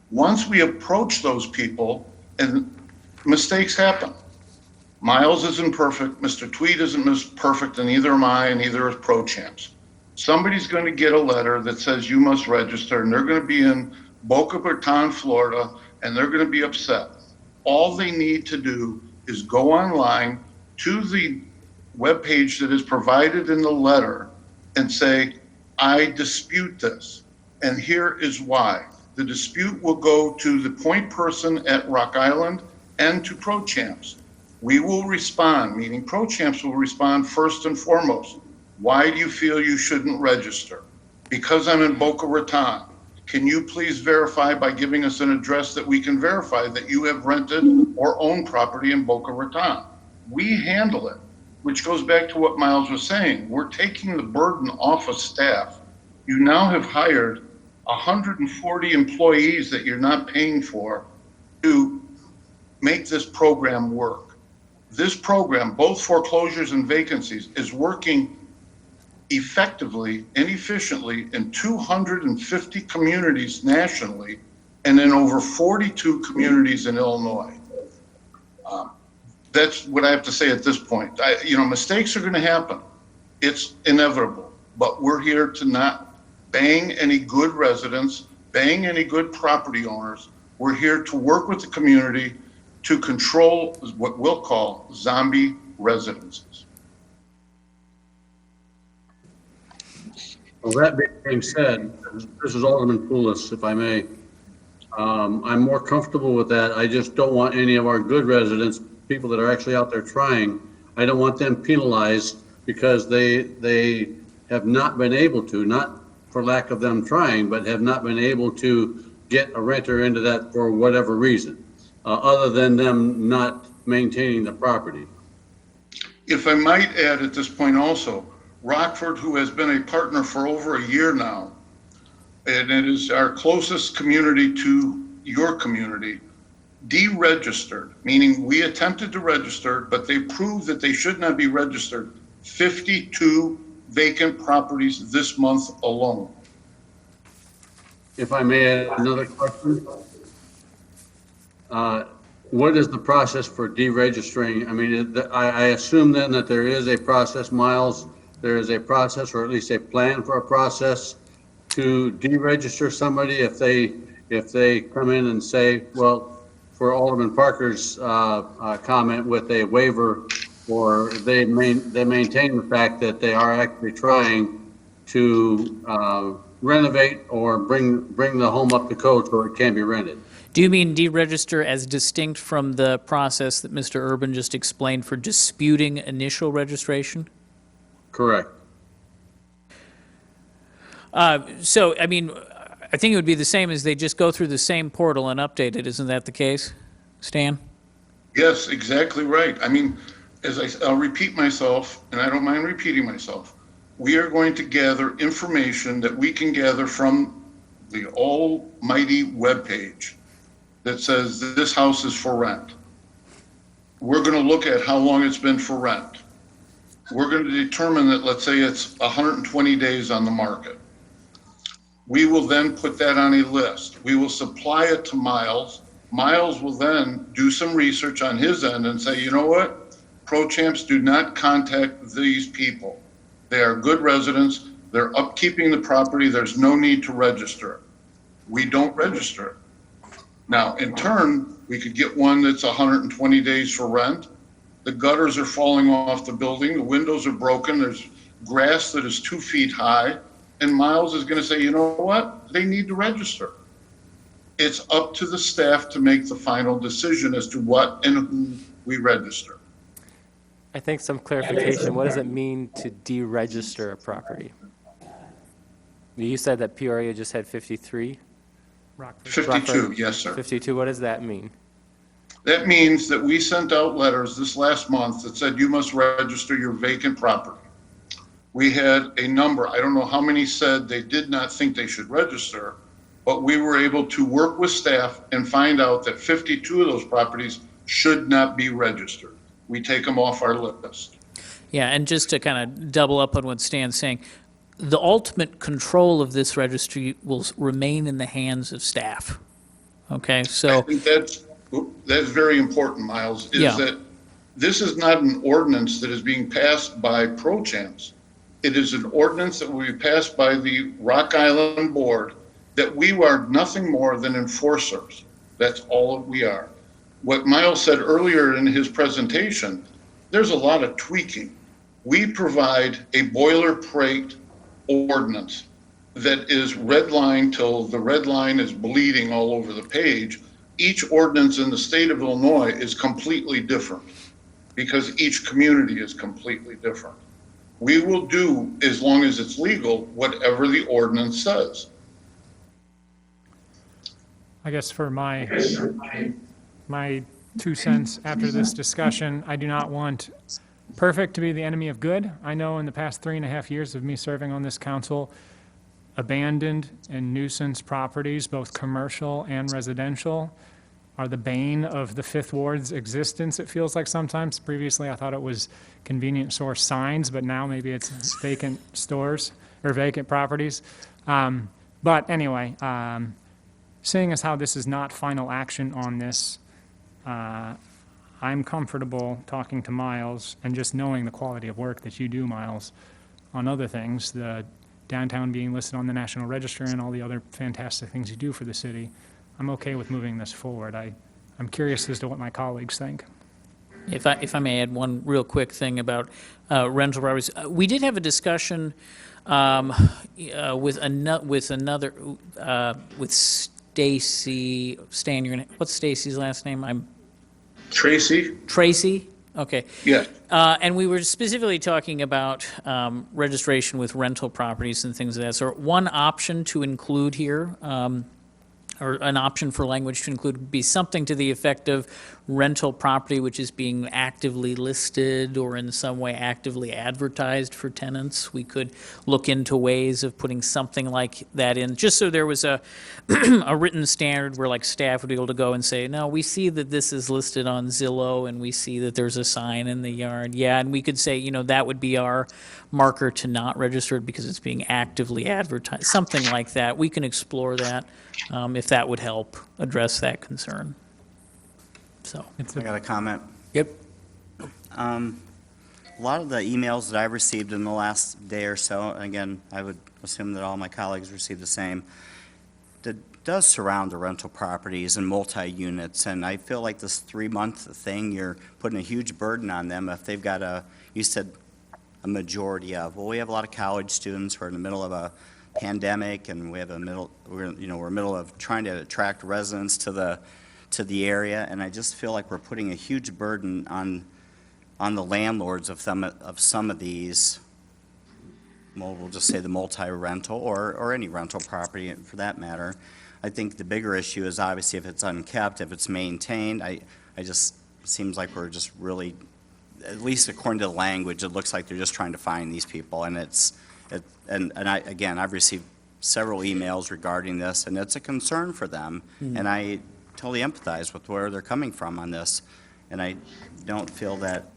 Once we approach those people, and mistakes happen. Miles isn't perfect, Mr. Tweed isn't perfect, and neither am I, and neither is Pro Champs. Somebody's going to get a letter that says you must register, and they're going to be in Boca Raton, Florida, and they're going to be upset. All they need to do is go online to the webpage that is provided in the letter and say, I dispute this, and here is why. The dispute will go to the point person at Rock Island and to Pro Champs. We will respond, meaning Pro Champs will respond first and foremost. Why do you feel you shouldn't register? Because I'm in Boca Raton. Can you please verify by giving us an address that we can verify that you have rented or own property in Boca Raton? We handle it, which goes back to what Miles was saying. We're taking the burden off of staff. You now have hired 140 employees that you're not paying for to make this program work. This program, both foreclosures and vacancies, is working effectively and efficiently in 250 communities nationally and in over 42 communities in Illinois. That's what I have to say at this point. Mistakes are going to happen. It's inevitable, but we're here to not bang any good residents, bang any good property owners. We're here to work with the community to control what we'll call zombie residences. Well, that being said, this is Alderman Poulos, if I may. I'm more comfortable with that. I just don't want any of our good residents, people that are actually out there trying, I don't want them penalized because they have not been able to, not for lack of them trying, but have not been able to get a renter into that for whatever reason, other than them not maintaining the property. If I might add at this point also, Rockford, who has been a partner for over a year now, and it is our closest community to your community, deregistered, meaning we attempted to register, but they proved that they should not be registered, 52 vacant properties this month alone. If I may add another question. What is the process for deregistering? I mean, I assume then that there is a process, Miles, there is a process, or at least a plan for a process to deregister somebody if they come in and say, well, for Alderman Parker's comment with a waiver, or they maintain the fact that they are actually trying to renovate or bring the home up to code so it can be rented. Do you mean deregister as distinct from the process that Mr. Urban just explained for disputing initial registration? Correct. So, I mean, I think it would be the same as they just go through the same portal and update it. Isn't that the case, Stan? Yes, exactly right. I mean, I'll repeat myself, and I don't mind repeating myself. We are going to gather information that we can gather from the almighty webpage that says this house is for rent. We're going to look at how long it's been for rent. We're going to determine that, let's say it's 120 days on the market. We will then put that on a list. We will supply it to Miles. Miles will then do some research on his end and say, you know what? Pro-champs, do not contact these people. They are good residents. They're upkeeping the property. There's no need to register. We don't register. Now, in turn, we could get one that's 120 days for rent. The gutters are falling off the building. The windows are broken. There's grass that is 2 feet high. And Miles is going to say, you know what? They need to register. It's up to the staff to make the final decision as to what and who we register. I think some clarification. What does it mean to deregister a property? You said that Peoria just had 53? 52, yes, sir. 52, what does that mean? That means that we sent out letters this last month that said you must register your vacant property. We had a number, I don't know how many said they did not think they should register, but we were able to work with staff and find out that 52 of those properties should not be registered. We take them off our list. Yeah, and just to kind of double up on what Stan's saying, the ultimate control of this registry will remain in the hands of staff. Okay, so I think that's very important, Miles, is Yeah. that this is not an ordinance that is being passed by pro-champs. It is an ordinance that will be passed by the Rock Island Board, that we are nothing more than enforcers. That's all that we are. What Miles said earlier in his presentation, there's a lot of tweaking. We provide a boilerplate ordinance that is redlined till the red line is bleeding all over the page. Each ordinance in the state of Illinois is completely different because each community is completely different. We will do, as long as it's legal, whatever the ordinance says. I guess for my 2 cents after this discussion, I do not want perfect to be the enemy of good. I know in the past 3.5 years of me serving on this council, abandoned and nuisance properties, both commercial and residential, are the bane of the Fifth Ward's existence, it feels like sometimes. Previously, I thought it was convenience store signs, but now maybe it's vacant stores or vacant properties. But anyway, seeing as how this is not final action on this, I'm comfortable talking to Miles and just knowing the quality of work that you do, Miles, on other things, the downtown being listed on the National Register and all the other fantastic things you do for the city. I'm okay with moving this forward. I'm curious as to what my colleagues think. If I may add one real quick thing about rental properties, we did have a discussion with Stacy. Stan, what's Stacy's last name? Tracy. Okay. Yes. And we were specifically talking about registration with rental properties and things of that sort. One option to include here, or an option for language to include, would be something to the effect of rental property which is being actively listed or in some way actively advertised for tenants. We could look into ways of putting something like that in, just so there was a a written standard where like staff would be able to go and say, no, we see that this is listed on Zillow and we see that there's a sign in the yard. Yeah, and we could say, you know, that would be our marker to not register it because it's being actively advertised, something like that. We can explore that if that would help address that concern. So. I got a comment. Yep. A lot of the emails that I've received in the last day or so, and again, I would assume that all my colleagues received the same, that does surround the rental properties and multi-units, and I feel like this 3-month thing, you're putting a huge burden on them if they've got you said a majority of, well, we have a lot of college students who are in the middle of a pandemic, and we're middle of trying to attract residents to the area, and I just feel like we're putting a huge burden on the landlords of some of these, well, we'll just say the multi-rental or any rental property for that matter. I think the bigger issue is obviously if it's unkept, if it's maintained. I just, seems like we're just really, at least according to the language, it looks like they're just trying to find these people, and I've received several emails regarding this, and it's a concern for them, and I totally empathize with where they're coming from on this, and I don't feel that,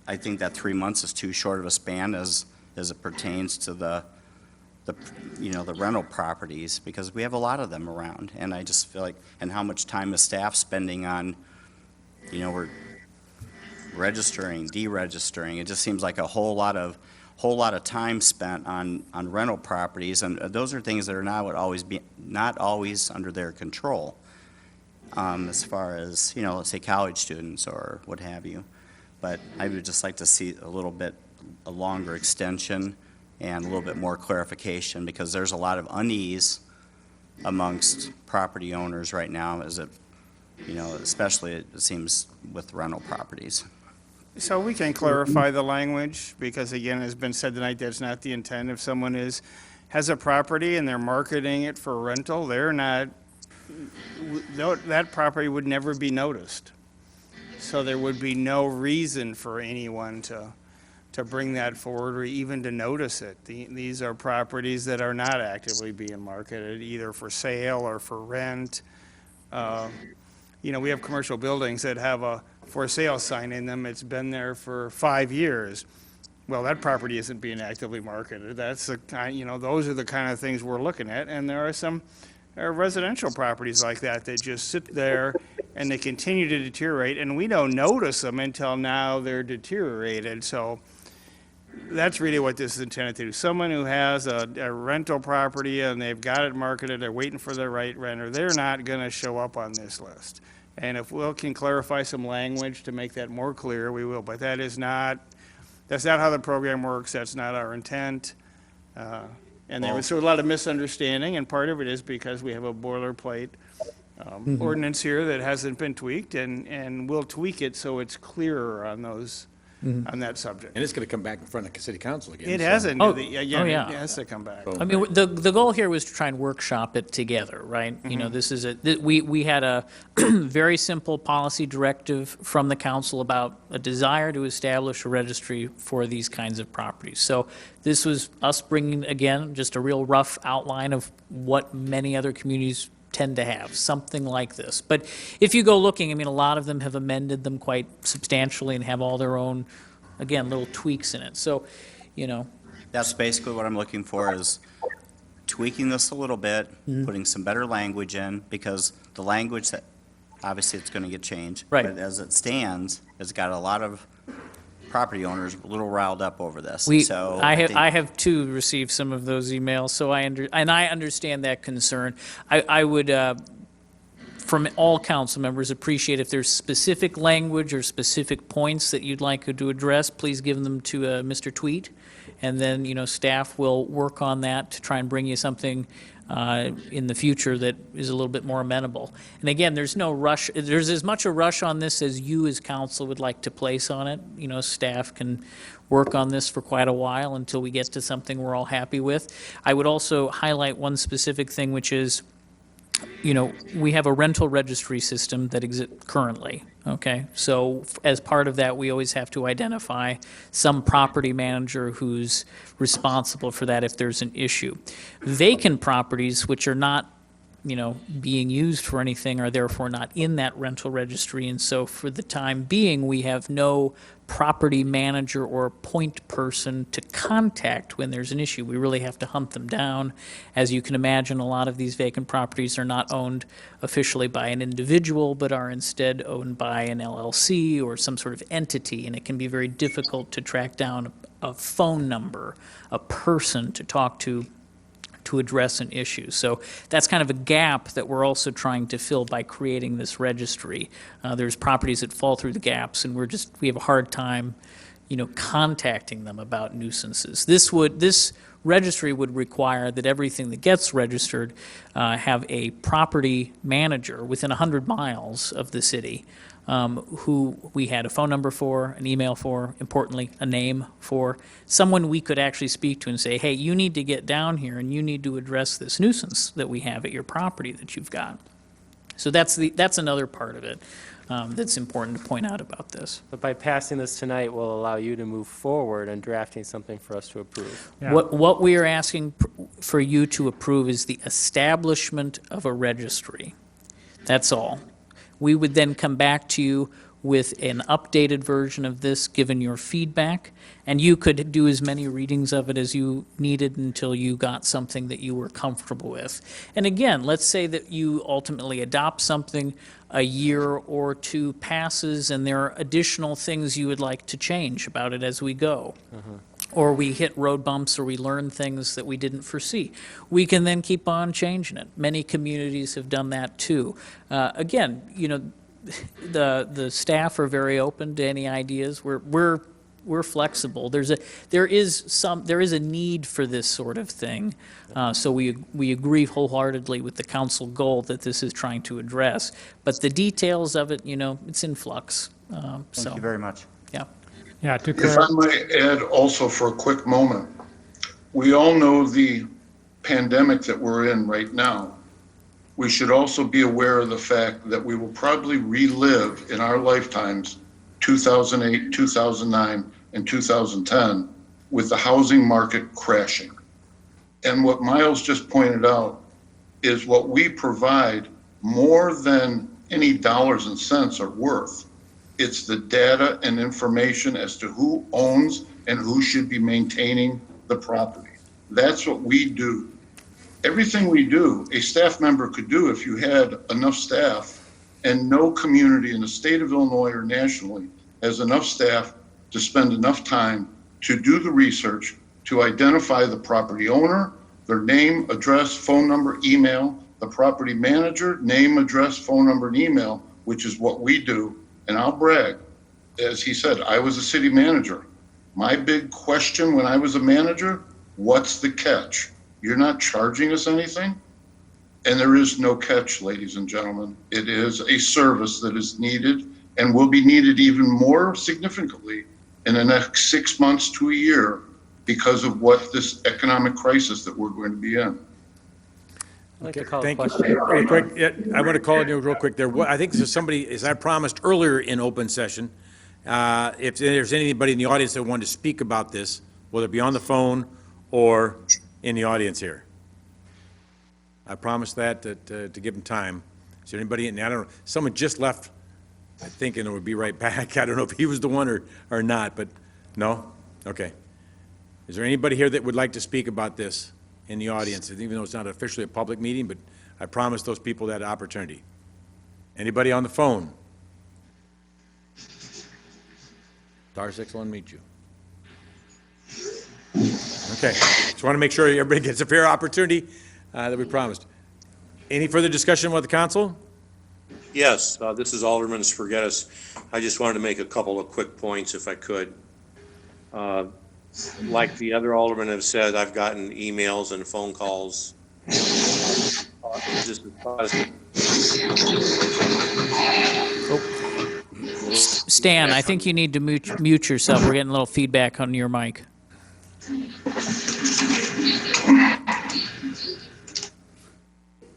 I think that 3 months is too short of a span as it pertains to the rental properties, because we have a lot of them around, and I just feel like, and how much time is staff spending on, we're registering, deregistering. It just seems like a whole lot of time spent on rental properties, and those are things that are not always under their control. As far as, let's say college students or what have you. But I would just like to see a longer extension and a little bit more clarification, because there's a lot of unease amongst property owners right now, especially it seems with rental properties. So we can clarify the language, because again, as been said tonight, that's not the intent. If someone has a property and they're marketing it for rental, that property would never be noticed. So there would be no reason for anyone to bring that forward or even to notice it. These are properties that are not actively being marketed, either for sale or for rent. We have commercial buildings that have a for sale sign in them. It's been there for 5 years. Well, that property isn't being actively marketed. That's the kind, those are the kind of things we're looking at. And there are some residential properties like that just sit there and they continue to deteriorate, and we don't notice them until now they're deteriorated. So that's really what this is intended to do. Someone who has a rental property and they've got it marketed, they're waiting for the right renter, they're not going to show up on this list. And if we can clarify some language to make that more clear, we will. But that's not how the program works. That's not our intent. And there was a lot of misunderstanding, and part of it is because we have a boilerplate ordinance here that hasn't been tweaked, and we'll tweak it so it's clearer on those on that subject. And it's going to come back in front of city council again. It so- hasn't, Oh, again, oh, it yeah. has to come back. I mean, the goal here was to try and workshop it together, right? You know, this is we had a very simple policy directive from the council about a desire to establish a registry for these kinds of properties. So this was us bringing, again, just a real rough outline of what many other communities tend to have, something like this. But if you go looking, I mean, a lot of them have amended them quite substantially and have all their own, again, little tweaks in it. So, you know, That's basically what I'm looking for, is tweaking this a little bit, Mm-hmm. putting some better language in, because the language that, obviously it's gonna get changed. Right. But as it stands, it's got a lot of property owners a little riled up over this. So I have too received some of those emails, so I understand that concern. I would, from all council members, appreciate if there's specific language or specific points that you'd like to address, please give them to Mr. Tweet. And then, you know, staff will work on that to try and bring you something in the future that is a little bit more amenable. And again, there's no rush, there's as much a rush on this as you as council would like to place on it. You know, staff can work on this for quite a while until we get to something we're all happy with. I would also highlight one specific thing, which is, you know, we have a rental registry system that exists currently, okay? So as part of that, we always have to identify some property manager who's responsible for that if there's an issue. Vacant properties, which are not, you know, being used for anything, are therefore not in that rental registry. And so for the time being, we have no property manager or point person to contact when there's an issue. We really have to hunt them down. As you can imagine, a lot of these vacant properties are not owned officially by an individual, but are instead owned by an LLC or some sort of entity, and it can be very difficult to track down a phone number, a person to talk to address an issue. So that's kind of a gap that we're also trying to fill by creating this registry. There's properties that fall through the gaps, and we have a hard time, you know, contacting them about nuisances. This registry would require that everything that gets registered have a property manager within 100 miles of the city, who we had a phone number for, an email for, importantly, a name for, someone we could actually speak to and say, hey, you need to get down here and you need to address this nuisance that we have at your property that you've got. So that's another part of it that's important to point out about this. But by passing this tonight will allow you to move forward and drafting something for us to approve. Yeah. What we are asking for you to approve is the establishment of a registry. That's all. We would then come back to you with an updated version of this, given your feedback, and you could do as many readings of it as you needed until you got something that you were comfortable with. And again, let's say that you ultimately adopt something, a year or two passes, and there are additional things you would like to change about it as we go. Or we hit road bumps, or we learn things that we didn't foresee. We can then keep on changing it. Many communities have done that too. Again, you know, the staff are very open to any ideas. We're flexible. There is a need for this sort of thing. So we agree wholeheartedly with the council goal that this is trying to address. But the details of it, you know, it's in flux. Thank you very much. Yeah. Yeah, to If I might add also for a quick moment, we all know the pandemic that we're in right now. We should also be aware of the fact that we will probably relive in our lifetimes 2008, 2009, and 2010 with the housing market crashing. And what Miles just pointed out is what we provide more than any dollars and cents are worth. It's the data and information as to who owns and who should be maintaining the property. That's what we do. Everything we do, a staff member could do if you had enough staff, and no community in the state of Illinois or nationally has enough staff to spend enough time to do the research, to identify the property owner, their name, address, phone number, email, the property manager, name, address, phone number, and email, which is what we do. And I'll brag, as he said, I was a city manager. My big question when I was a manager, what's the catch? You're not charging us anything? And there is no catch, ladies and gentlemen. It is a service that is needed and will be needed even more significantly in the next 6 months to a year because of what this economic crisis that we're going to be in. I'd like to call a Thank you. question. Real quick, yeah, I want to call on you real quick there. I think there's somebody, as I promised earlier in open session, if there's anybody in the audience that wanted to speak about this, whether it be on the phone or in the audience here. I promised that, to give them time. Is there anybody, and I don't know, someone just left, I think, and it would be right back. I don't know if he was the one or not, but, no? Okay. Is there anybody here that would like to speak about this in the audience, even though it's not officially a public meeting, but I promised those people that opportunity? Anybody on the phone? Star 6 meet you. Okay, just want to make sure everybody gets a fair opportunity that we promised. Any further discussion with the council? Yes, this is Alderman Spargettis. I just wanted to make a couple of quick points if I could. Like the other aldermen have said, I've gotten emails and phone calls. Stan, I think you need to mute yourself. We're getting a little feedback on your mic.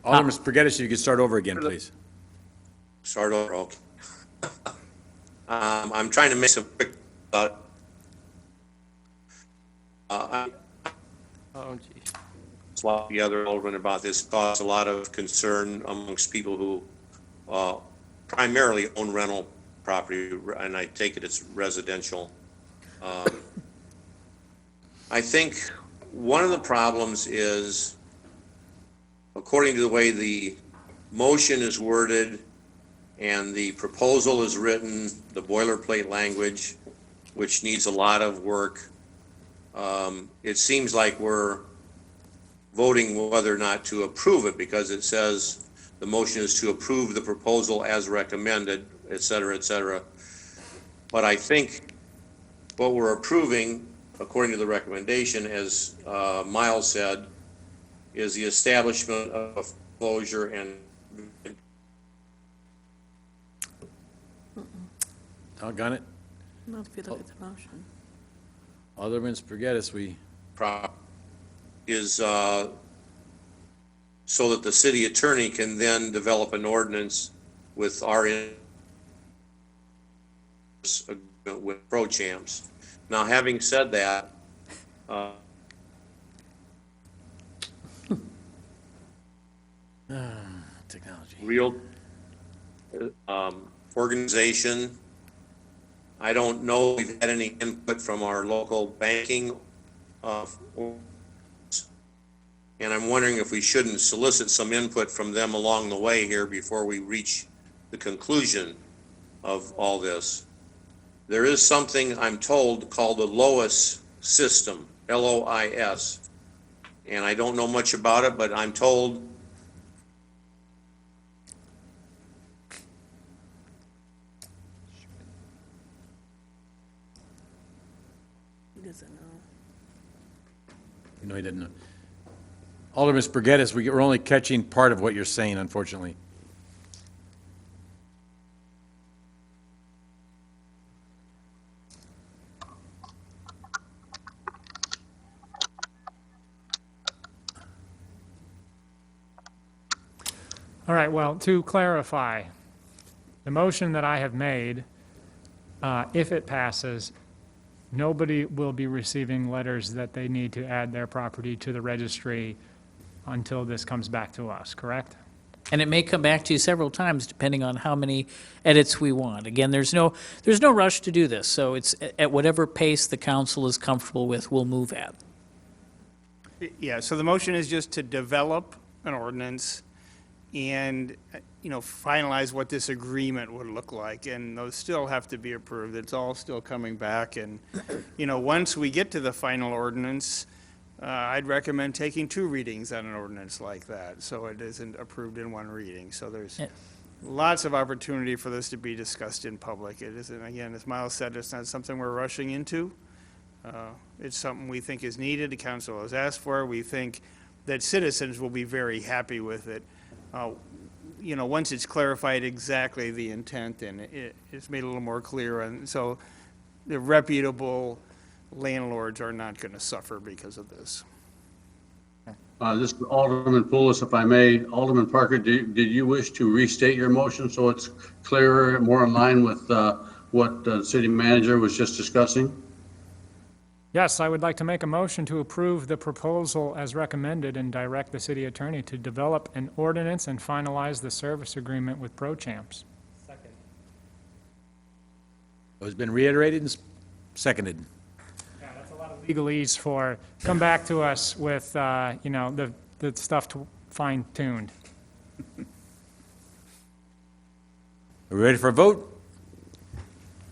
Alderman Spargettis, you could start over again, please. Start over, okay. I'm trying to make some quick, Oh, gee. swap the other alderman about this, caused a lot of concern amongst people who primarily own rental property, and I take it it's residential. I think one of the problems is, according to the way the motion is worded and the proposal is written, the boilerplate language, which needs a lot of work, it seems like we're voting whether or not to approve it, because it says the motion is to approve the proposal as recommended, et cetera, et cetera. But I think what we're approving, according to the recommendation, as Miles said, is the establishment of closure and. Doggone it. Not if you look at the motion. Alderman Spargettis, Is so that the city attorney can then develop an ordinance with our with pro champs. Now, having said that, technology. real organization. I don't know if we've had any input from our local banking, and I'm wondering if we shouldn't solicit some input from them along the way here before we reach the conclusion of all this. There is something, I'm told, called the LOIS system, LOIS, and I don't know much about it, but I'm told He doesn't know. No, he didn't know. Alderman Spargettis, we're only catching part of what you're saying, unfortunately. All right, well, to clarify, the motion that I have made, if it passes, nobody will be receiving letters that they need to add their property to the registry until this comes back to us, correct? And it may come back to you several times, depending on how many edits we want. Again, there's no rush to do this, so it's at whatever pace the council is comfortable with, we'll move at. Yeah, so the motion is just to develop an ordinance and, finalize what this agreement would look like, and those still have to be approved. It's all still coming back, and, once we get to the final ordinance, I'd recommend taking 2 readings on an ordinance like that, so it isn't approved in 1 reading. So there's lots of opportunity for this to be discussed in public. It isn't, again, as Miles said, it's not something we're rushing into. It's something we think is needed, the council has asked for. We think that citizens will be very happy with it. Once it's clarified exactly the intent and it's made a little more clear. And so the reputable landlords are not going to suffer because of this. This is Alderman Poulos, if I may. Alderman Parker, did you wish to restate your motion so it's clearer and more in line with what the city manager was just discussing? Yes, I would like to make a motion to approve the proposal as recommended and direct the city attorney to develop an ordinance and finalize the service agreement with ProChamps. It's been reiterated and seconded. Yeah, that's a lot of legalese for, come back to us with, you know, the stuff fine-tuned. Are we ready for a vote?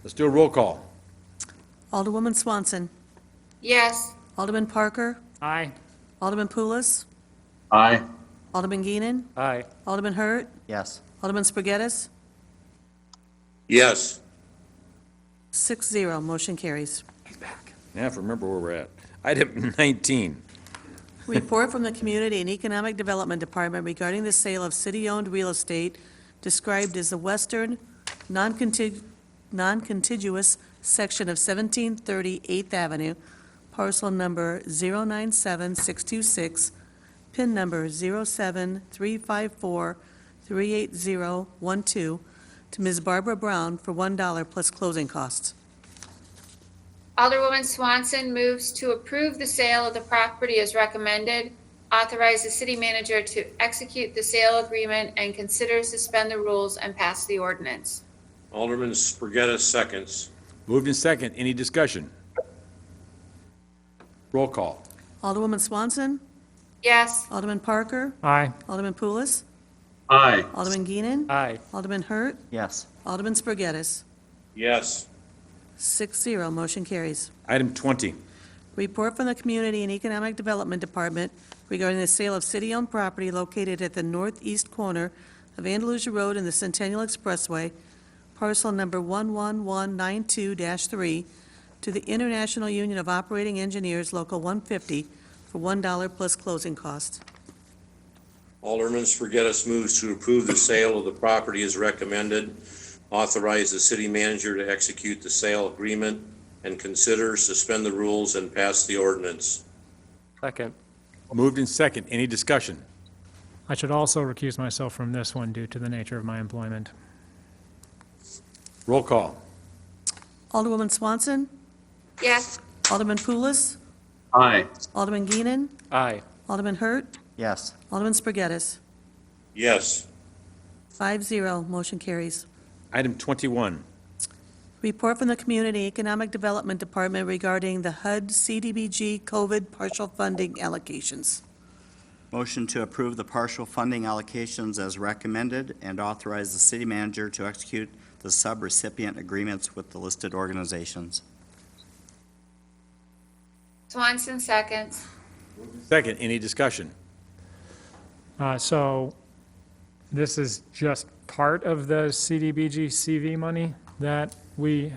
Let's do a roll call. Alderwoman Swanson. Yes. Alderman Parker. Aye. Alderman Poulos. Aye. Alderman Geenan. Aye. Alderman Hurt. Yes. Alderman Spargettis. Yes. 6-0, motion carries. Now, if I remember where we're at. Item 19. Report from the Community and Economic Development Department regarding the sale of city-owned real estate described as the western non-contiguous section of 1730 8th Avenue, parcel number 097626, PIN number 07354380012, to Ms. Barbara Brown for $1 plus closing costs. Alderwoman Swanson moves to approve the sale of the property as recommended, authorize the city manager to execute the sale agreement, and consider suspend the rules and pass the ordinance. Alderman Spargettis seconds. Moved in second. Any discussion? Roll call. Alderwoman Swanson. Yes. Alderman Parker. Aye. Alderman Poulos. Aye. Alderman Geenan. Aye. Alderman Hurt. Yes. Alderman Spargettis. Yes. 6-0, motion carries. Item 20. Report from the Community and Economic Development Department regarding the sale of city-owned property located at the northeast corner of Andalusia Road and the Centennial Expressway, parcel number 11192-3, to the International Union of Operating Engineers, Local 150, for $1 plus closing costs. Alderman Spargettis moves to approve the sale of the property as recommended, authorize the city manager to execute the sale agreement, and consider suspend the rules and pass the ordinance. Second. Moved in second. Any discussion? I should also recuse myself from this one due to the nature of my employment. Roll call. Alderwoman Swanson. Yes. Alderman Poulos. Aye. Alderman Geenan. Aye. Alderman Hurt. Yes. Alderman Spargettis. Yes. 5-0, motion carries. Item 21. Report from the Community Economic Development Department regarding the HUD CDBG COVID partial funding allocations. Motion to approve the partial funding allocations as recommended and authorize the city manager to execute the sub-recipient agreements with the listed organizations. Swanson seconds. Second. Any discussion? So this is just part of the CDBG CV money that we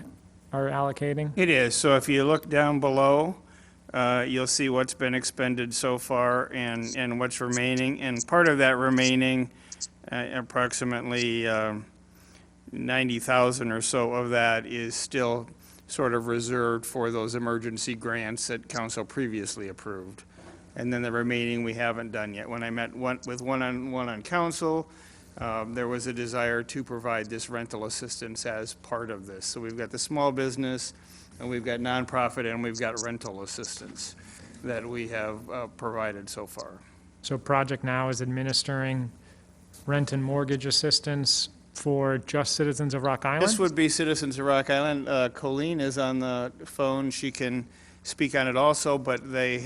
are allocating? It is. So if you look down below, you'll see what's been expended so far and what's remaining. And part of that remaining, approximately 90,000 or so of that is still sort of reserved for those emergency grants that council previously approved. And then the remaining we haven't done yet. When I met with one-on-one on council, there was a desire to provide this rental assistance as part of this. So we've got the small business, and we've got nonprofit, and we've got rental assistance that we have provided so far. So Project Now is administering rent and mortgage assistance for just citizens of Rock Island? This would be citizens of Rock Island. Colleen is on the phone. She can speak on it also, but they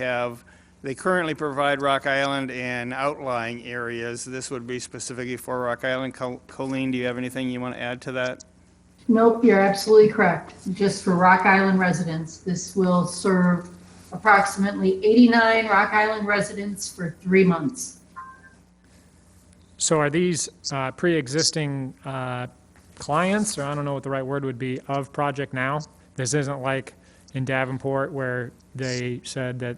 currently provide Rock Island and outlying areas. This would be specifically for Rock Island. Colleen, do you have anything you want to add to that? Nope, you're absolutely correct. Just for Rock Island residents. This will serve approximately 89 Rock Island residents for 3 months. So are these pre-existing clients, or I don't know what the right word would be, of Project Now? This isn't like in Davenport where they said that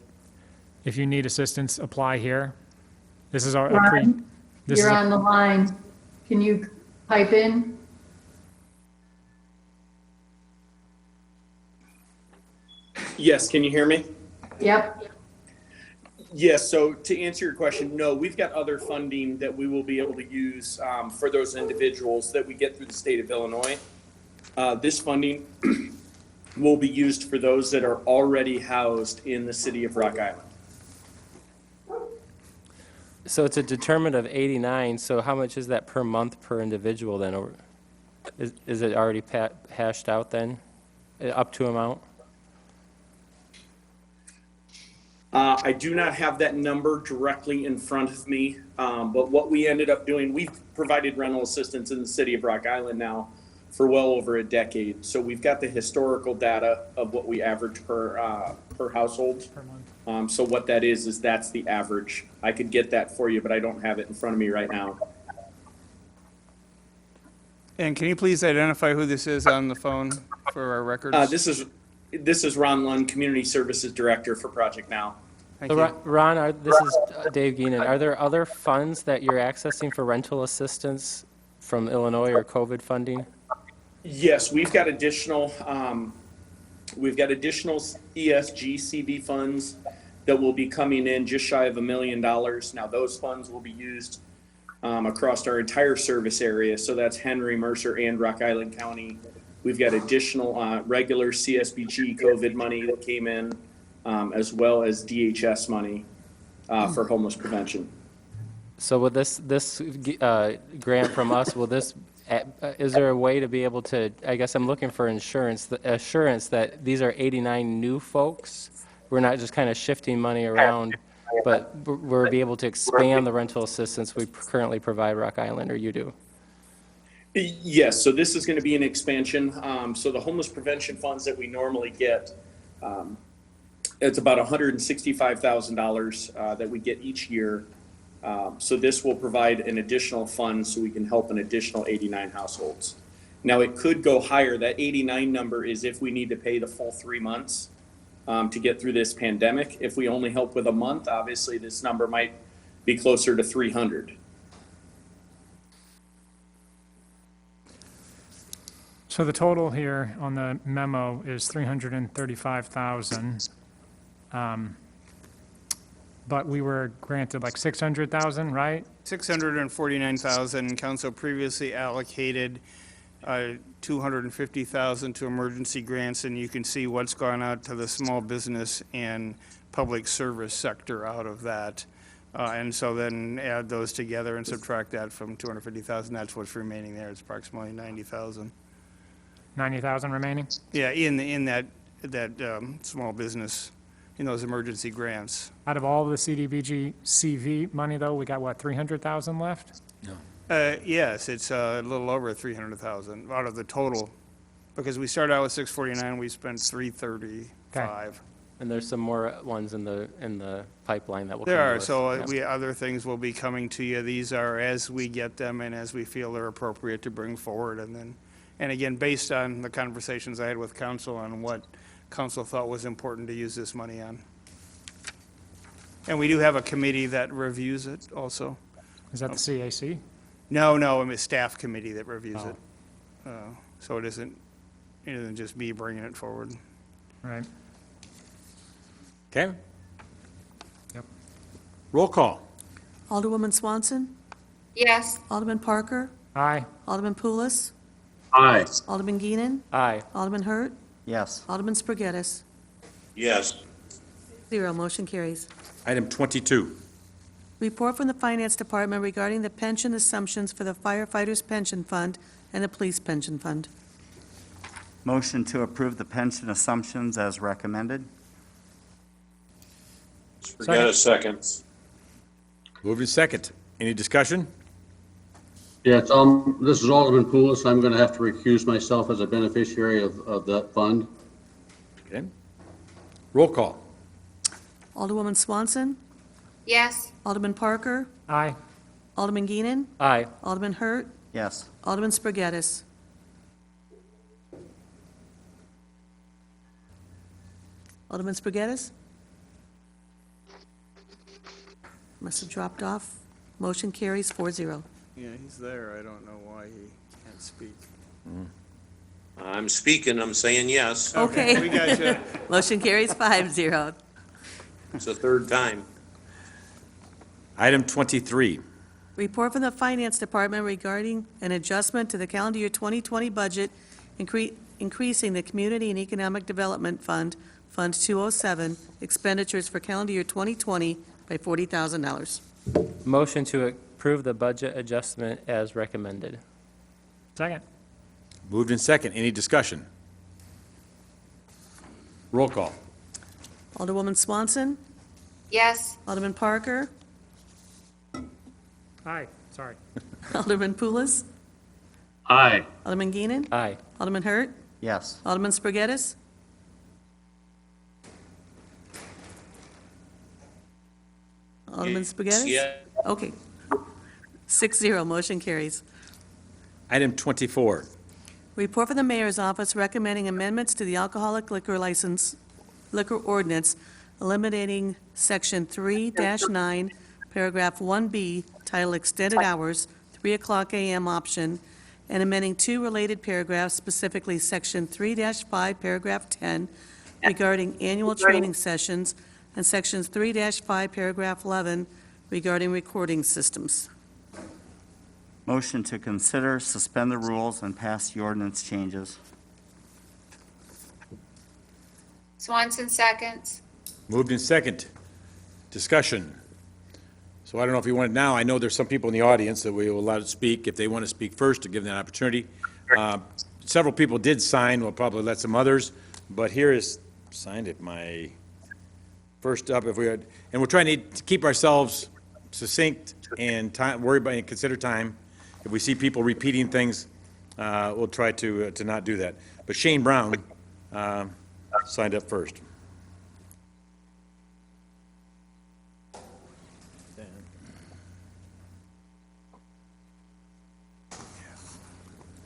if you need assistance, apply here? This is our Ron, you're on the line. Can you pipe in? Yes, can you hear me? Yep. Yes, so to answer your question, no, we've got other funding that we will be able to use for those individuals that we get through the state of Illinois. This funding will be used for those that are already housed in the city of Rock Island. So it's a determinant of 89, so how much is that per month per individual then? Or is it already hashed out then, up to amount? I do not have that number directly in front of me, but what we ended up doing, we've provided rental assistance in the city of Rock Island now for well over a decade. So we've got the historical data of what we average per household. Per month. So what that is that's the average. I could get that for you, but I don't have it in front of me right now. And can you please identify who this is on the phone for our records? This is Ron Lund, Community Services Director for Project Now. Thank So you. Ron, this is Dave Geenan. Are there other funds that you're accessing for rental assistance from Illinois or COVID funding? Yes, we've got additional ESG CV funds that will be coming in just shy of $1 million. Now those funds will be used across our entire service area. So that's Henry, Mercer, and Rock Island County. We've got additional regular CSBG COVID money that came in, as well as DHS money for homeless prevention. So with this grant from us, is there a way to be able to, I guess I'm looking for assurance that these are 89 new folks? We're not just kind of shifting money around, but we'll be able to expand the rental assistance we currently provide Rock Island, or you do? Yes, so this is going to be an expansion. So the homeless prevention funds that we normally get, it's about $165,000 that we get each year. So this will provide an additional fund so we can help an additional 89 households. Now it could go higher. That 89 number is if we need to pay the full 3 months to get through this pandemic. If we only help with a month, obviously this number might be closer to 300. So the total here on the memo is 335,000. But we were granted like 600,000, right? 649,000. Council previously allocated 250,000 to emergency grants, and you can see what's gone out to the small business and public service sector out of that. And so then add those together and subtract that from 250,000. That's what's remaining there. It's approximately 90,000. 90,000 remaining? Yeah, in that small business, in those emergency grants. Out of all the CDBG CV money, though, we got, what, 300,000 left? Yes, it's a little over 300,000 out of the total, because we started out with 649, we spent 335. And there's some more ones in the pipeline that will come There to are, us. so Yeah. other things will be coming to you. These are as we get them and as we feel they're appropriate to bring forward. And again, based on the conversations I had with council on what council thought was important to use this money on. And we do have a committee that reviews it also. Is that the CAC? No, I mean, a staff committee that reviews it. So it isn't just me bringing it forward. Right. Okay? Yep. Roll call. Alderwoman Swanson, Yes. Alderman Parker, Aye. Alderman Poulos, Aye. Alderman Geenan, Aye. Alderman Hurt, Yes. Alderman Spargettis. Yes. 0, motion carries. Item 22. Report from the Finance Department regarding the pension assumptions for the firefighters' pension fund and the police pension fund. Motion to approve the pension assumptions as recommended. Forget a second. Moved and second. Any discussion? Yeah, this is Alderman Poulos. I'm going to have to recuse myself as a beneficiary of that fund. Okay. Roll call. Alderwoman Swanson, Yes. Alderman Parker, Aye. Alderman Geenan, Aye. Alderman Hurt, Yes. Alderman Spargettis. Alderman Spargettis? Must have dropped off. Motion carries 4-0. Yeah, he's there. I don't know why he can't speak. I'm speaking, I'm saying yes. Okay. We got you. Motion carries 5-0. It's the third time. Item 23. Report from the Finance Department regarding an adjustment to the calendar year 2020 budget, increasing the Community and Economic Development Fund, Fund 207, expenditures for calendar year 2020 by $40,000. Motion to approve the budget adjustment as recommended. Second. Moved in second. Any discussion? Roll call. Alderwoman Swanson, Yes. Alderman Parker, Aye, sorry. Alderman Pulis, Aye. Alderman Geenan, Aye. Alderman Hurt, Yes. Alderman Spargettis. Alderman Spargettis? Yeah. Okay. 6-0, motion carries. Item 24. Report from the Mayor's Office recommending amendments to the alcoholic liquor ordinance, eliminating Section 3-9, Paragraph 1B, titled Extended Hours, 3 o'clock a.m. option, and amending two related paragraphs, specifically Section 3-5, Paragraph 10, regarding annual training sessions, and Sections 3-5, Paragraph 11, regarding recording systems. Motion to consider, suspend the rules, and pass the ordinance changes. Swanson seconds. Moved in second. Discussion. So I don't know if you want it now. I know there's some people in the audience that we will allow to speak. If they want to speak first, to give them an opportunity. Several people did sign. We'll probably let some others. But here is signed it. My first up, if we had, and we're trying to keep ourselves succinct and time, worry about and consider time. If we see people repeating things, we'll try to not do that. But Shane Brown signed up first.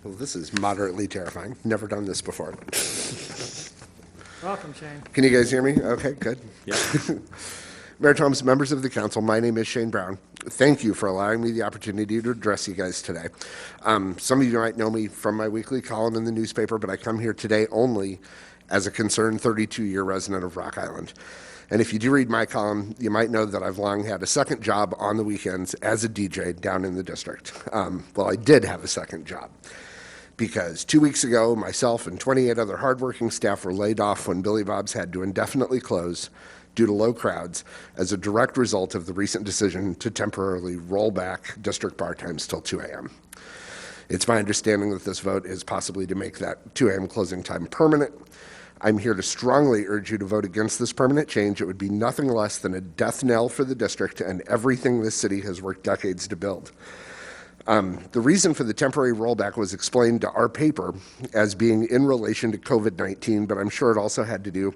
Well, this is moderately terrifying. Never done this before. Welcome, Shane. Can you guys hear me? Okay, good. Yeah. Mayor Thomas, members of the council, my name is Shane Brown. Thank you for allowing me the opportunity to address you guys today. Some of you might know me from my weekly column in the newspaper, but I come here today only as a concerned 32-year resident of Rock Island. And if you do read my column, you might know that I've long had a second job on the weekends as a DJ down in the district. Well, I did have a second job, because 2 weeks ago, myself and 28 other hardworking staff were laid off when Billy Bob's had to indefinitely close due to low crowds as a direct result of the recent decision to temporarily roll back district bar times till 2 a.m. It's my understanding that this vote is possibly to make that 2 a.m. closing time permanent. I'm here to strongly urge you to vote against this permanent change. It would be nothing less than a death knell for the district and everything this city has worked decades to build. The reason for the temporary rollback was explained to our paper as being in relation to COVID-19, but I'm sure it also had to do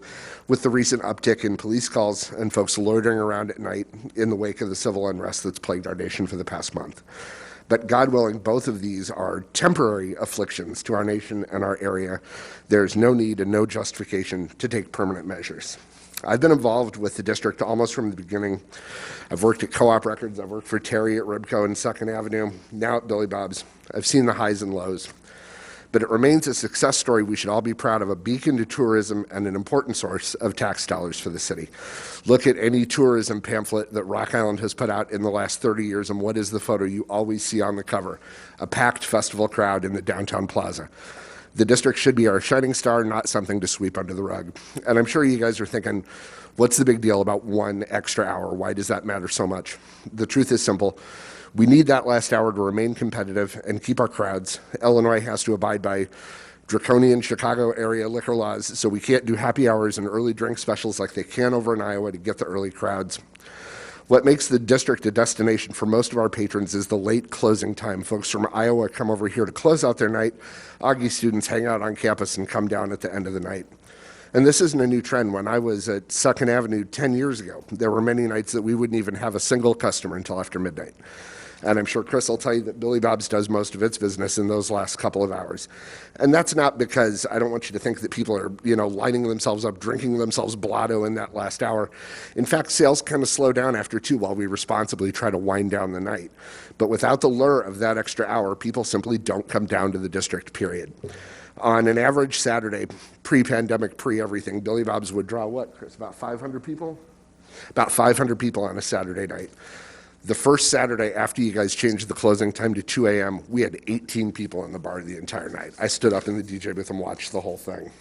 with the recent uptick in police calls and folks loitering around at night in the wake of the civil unrest that's plagued our nation for the past month. But God willing, both of these are temporary afflictions to our nation and our area. There's no need and no justification to take permanent measures. I've been involved with the district almost from the beginning. I've worked at Co-op Records. I've worked for Terry at Ribco and 2nd Avenue, now at Billy Bob's. I've seen the highs and lows. But it remains a success story we should all be proud of, a beacon to tourism and an important source of tax dollars for the city. Look at any tourism pamphlet that Rock Island has put out in the last 30 years, and what is the photo you always see on the cover? A packed festival crowd in the downtown plaza. The district should be our shining star, not something to sweep under the rug. And I'm sure you guys are thinking, what's the big deal about 1 extra hour? Why does that matter so much? The truth is simple. We need that last hour to remain competitive and keep our crowds. Illinois has to abide by draconian Chicago area liquor laws, so we can't do happy hours and early drink specials like they can over in Iowa to get the early crowds. What makes the district a destination for most of our patrons is the late closing time. Folks from Iowa come over here to close out their night. Augie students hang out on campus and come down at the end of the night. And this isn't a new trend. When I was at 2nd Avenue 10 years ago, there were many nights that we wouldn't even have a single customer until after midnight. And I'm sure Chris will tell you that Billy Bob's does most of its business in those last couple of hours. And that's not because I don't want you to think that people are, lining themselves up, drinking themselves blotto in that last hour. In fact, sales kind of slow down after 2 while we responsibly try to wind down the night. But without the lure of that extra hour, people simply don't come down to the district, period. On an average Saturday, pre-pandemic, pre-everything, Billy Bob's would draw what, Chris, about 500 people? About 500 people on a Saturday night. The first Saturday after you guys changed the closing time to 2 a.m., we had 18 people in the bar the entire night. I stood up in the DJ booth and watched the whole thing.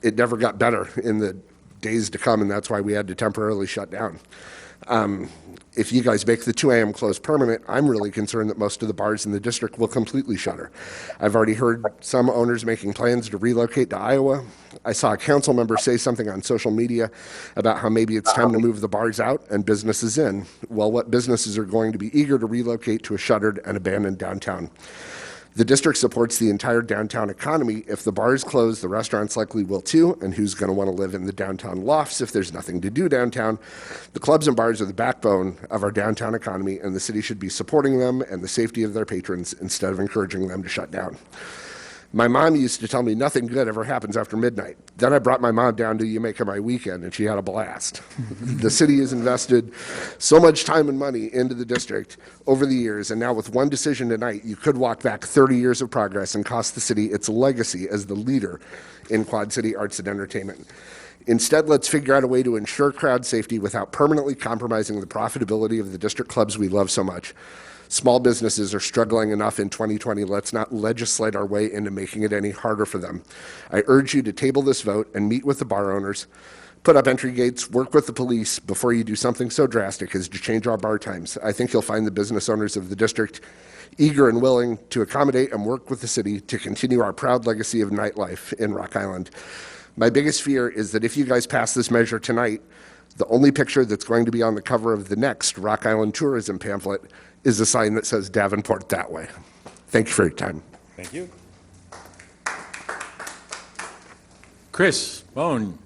It never got better in the days to come, and that's why we had to temporarily shut down. If you guys make the 2 a.m. close permanent, I'm really concerned that most of the bars in the district will completely shutter. I've already heard some owners making plans to relocate to Iowa. I saw a council member say something on social media about how maybe it's time to move the bars out and businesses in. Well, what businesses are going to be eager to relocate to a shuttered and abandoned downtown? The district supports the entire downtown economy. If the bars close, the restaurants likely will too, and who's going to want to live in the downtown lofts if there's nothing to do downtown? The clubs and bars are the backbone of our downtown economy, and the city should be supporting them and the safety of their patrons instead of encouraging them to shut down. My mom used to tell me nothing good ever happens after midnight. Then I brought my mom down to Jamaica my weekend, and she had a blast. The city has invested so much time and money into the district over the years, and now with one decision tonight, you could walk back 30 years of progress and cost the city its legacy as the leader in Quad City arts and entertainment. Instead, let's figure out a way to ensure crowd safety without permanently compromising the profitability of the district clubs we love so much. Small businesses are struggling enough in 2020. Let's not legislate our way into making it any harder for them. I urge you to table this vote and meet with the bar owners, put up entry gates, work with the police before you do something so drastic as to change our bar times. I think you'll find the business owners of the district eager and willing to accommodate and work with the city to continue our proud legacy of nightlife in Rock Island. My biggest fear is that if you guys pass this measure tonight, the only picture that's going to be on the cover of the next Rock Island tourism pamphlet is a sign that says Davenport that way. Thank you for your time. Thank you. Chris Bone.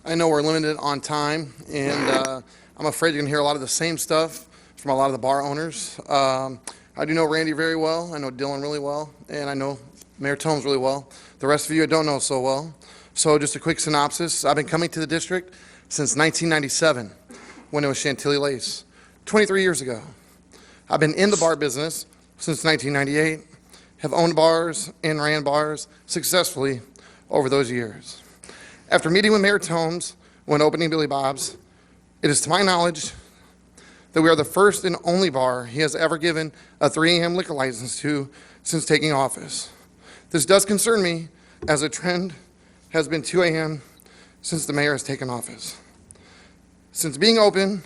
I know we're limited on time, and I'm afraid you're going to hear a lot of the same stuff from a lot of the bar owners. I do know Randy very well. I know Dylan really well, and I know Mayor Tomes really well. The rest of you I don't know so well. So just a quick synopsis. I've been coming to the district since 1997 when it was Chantilly Lace, 23 years ago. I've been in the bar business since 1998, have owned bars and ran bars successfully over those years. After meeting with Mayor Tomes when opening Billy Bob's, it is to my knowledge that we are the first and only bar he has ever given a 3 a.m. liquor license to since taking office. This does concern me as a trend has been 2 a.m. since the mayor has taken office. Since being open,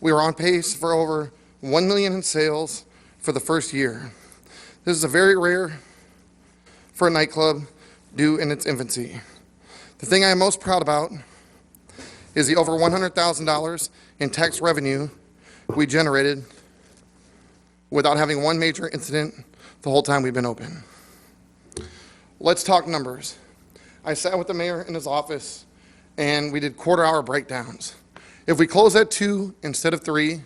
we were on pace for over $1 million in sales for the first year. This is a very rare for a nightclub due in its infancy. The thing I am most proud about is the over $100,000 in tax revenue we generated without having one major incident the whole time we've been open. Let's talk numbers. I sat with the mayor in his office and we did quarter-hour breakdowns. If we close at 2 instead of 3,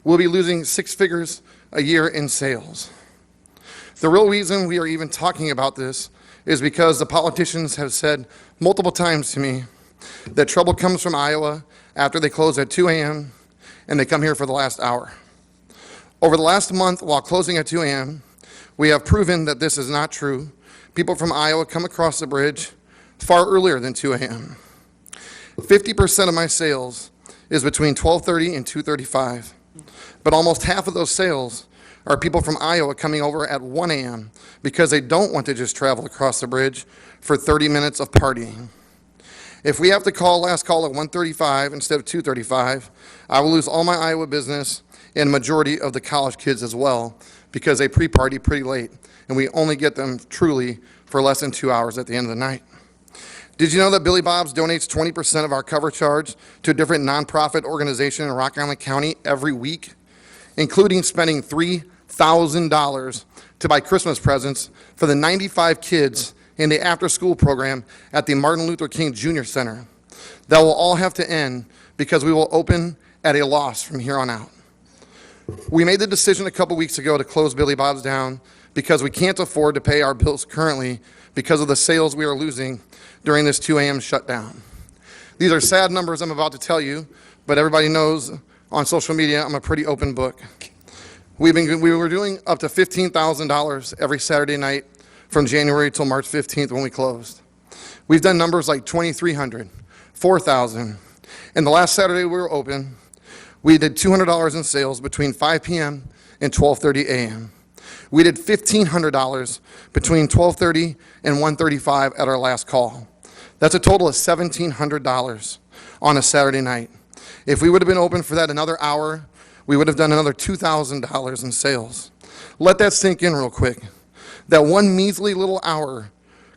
we'll be losing 6 figures a year in sales. The real reason we are even talking about this is because the politicians have said multiple times to me that trouble comes from Iowa after they close at 2 a.m. and they come here for the last hour. Over the last month, while closing at 2 a.m., we have proven that this is not true. People from Iowa come across the bridge far earlier than 2 a.m. 50% of my sales is between 12:30 and 2:35, but almost half of those sales are people from Iowa coming over at 1 a.m. because they don't want to just travel across the bridge for 30 minutes of partying. If we have to call last call at 1:35 instead of 2:35, I will lose all my Iowa business and majority of the college kids as well because they pre-party pretty late, and we only get them truly for less than 2 hours at the end of the night. Did you know that Billy Bob's donates 20% of our cover charge to a different nonprofit organization in Rock Island County every week, including spending $3,000 to buy Christmas presents for the 95 kids in the after-school program at the Martin Luther King Jr. Center? That will all have to end because we will open at a loss from here on out. We made the decision a couple weeks ago to close Billy Bob's down because we can't afford to pay our bills currently because of the sales we are losing during this 2 a.m. shutdown. These are sad numbers I'm about to tell you, but everybody knows On social media, I'm a pretty open book. We were doing up to $15,000 every Saturday night from January till March 15th when we closed. We've done numbers like 2,300, 4,000. And the last Saturday we were open, we did $200 in sales between 5 p.m. and 12:30 a.m. We did $1,500 between 12:30 and 1:35 at our last call. That's a total of $1,700 on a Saturday night. If we would have been open for that another hour, we would have done another $2,000 in sales. Let that sink in real quick. That one measly little hour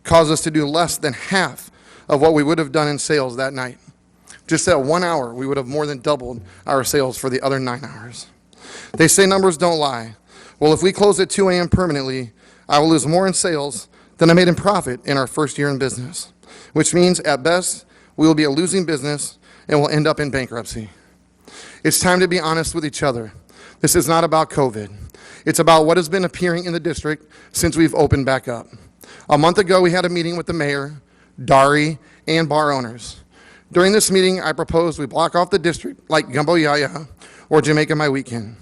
caused us to do less than half of what we would have done in sales that night. Just that 1 hour, we would have more than doubled our sales for the other 9 hours. They say numbers don't lie. Well, if we close at 2 a.m. permanently, I will lose more in sales than I made in profit in our first year in business, which means at best, we will be a losing business and will end up in bankruptcy. It's time to be honest with each other. This is not about COVID. It's about what has been appearing in the district since we've opened back up. A month ago, we had a meeting with the mayor, Dari, and bar owners. During this meeting, I proposed we block off the district like Gumbo Yaya or Jamaica My Weekend,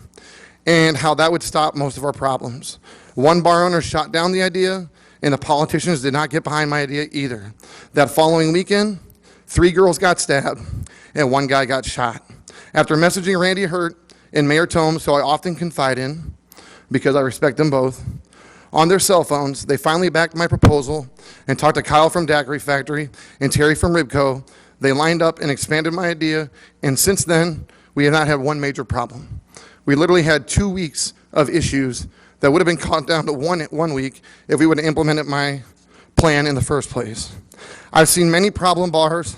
and how that would stop most of our problems. One bar owner shot down the idea, and the politicians did not get behind my idea either. That following weekend, 3 girls got stabbed, and 1 guy got shot. After messaging Randy Hurt and Mayor Tomes, who I often confide in, because I respect them both, on their cell phones, they finally backed my proposal and talked to Kyle from Daiquiri Factory and Terry from Ribco. They lined up and expanded my idea, and since then, we have not had one major problem. We literally had 2 weeks of issues that would have been cut down to one week if we would have implemented my plan in the first place. I've seen many problem bars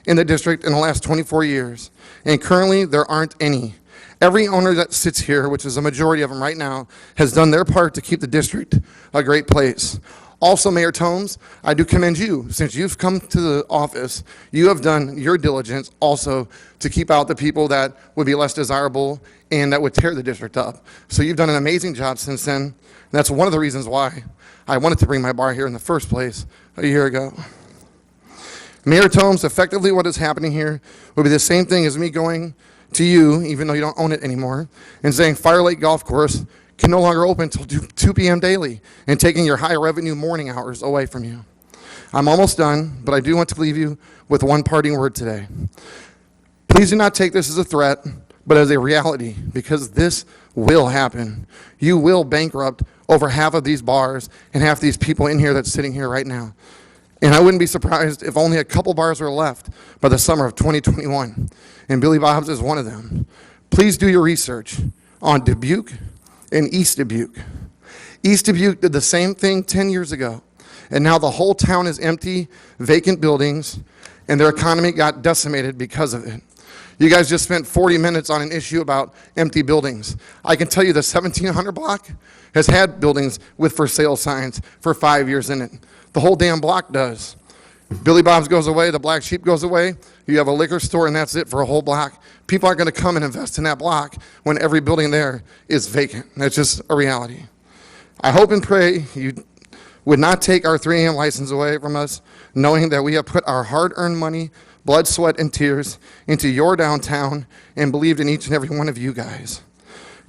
in the district in the last 24 years, and currently there aren't any. Every owner that sits here, which is a majority of them right now, has done their part to keep the district a great place. Also, Mayor Tomes, I do commend you. Since you've come to the office, you have done your diligence also to keep out the people that would be less desirable and that would tear the district up. So you've done an amazing job since then. And that's one of the reasons why I wanted to bring my bar here in the first place a year ago. Mayor Tomes, effectively what is happening here would be the same thing as me going to you, even though you don't own it anymore, and saying Fire Lake Golf Course can no longer open until 2 p.m. daily and taking your high revenue morning hours away from you. I'm almost done, but I do want to leave you with one parting word today. Please do not take this as a threat, but as a reality, because this will happen. You will bankrupt over half of these bars and half these people in here that's sitting here right now. And I wouldn't be surprised if only a couple bars are left by the summer of 2021, and Billy Bob's is one of them. Please do your research on Dubuque and East Dubuque. East Dubuque did the same thing 10 years ago, and now the whole town is empty, vacant buildings, and their economy got decimated because of it. You guys just spent 40 minutes on an issue about empty buildings. I can tell you the 1700 block has had buildings with for sale signs for 5 years in it. The whole damn block does. Billy Bob's goes away, the Black Sheep goes away, you have a liquor store, and that's it for a whole block. People aren't going to come and invest in that block when every building there is vacant. That's just a reality. I hope and pray you would not take our 3 a.m. license away from us, knowing that we have put our hard-earned money, blood, sweat, and tears into your downtown and believed in each and every one of you guys.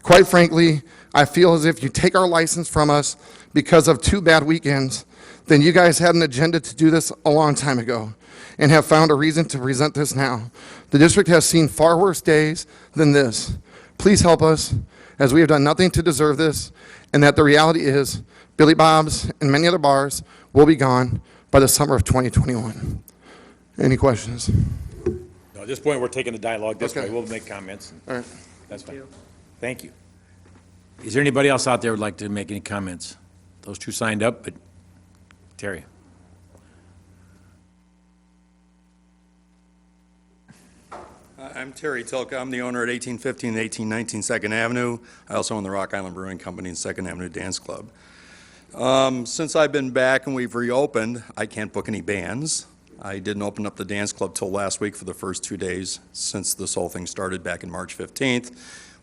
Quite frankly, I feel as if you take our license from us because of 2 bad weekends, then you guys had an agenda to do this a long time ago and have found a reason to present this now. The district has seen far worse days than this. Please help us, as we have done nothing to deserve this, and that the reality is Billy Bob's and many other bars will be gone by the summer of 2021. Any questions? No, at this point, we're taking the dialogue this Okay. way. We'll make comments. All right. That's fine. Thank you. Is there anybody else out there who'd like to make any comments? Those 2 signed up, but Terry. I'm Terry Tilka. I'm the owner at 1815 and 1819 Second Avenue. I also own the Rock Island Brewing Company and Second Avenue Dance Club. Since I've been back and we've reopened, I can't book any bands. I didn't open up the dance club till last week for the first 2 days since this whole thing started back in March 15th.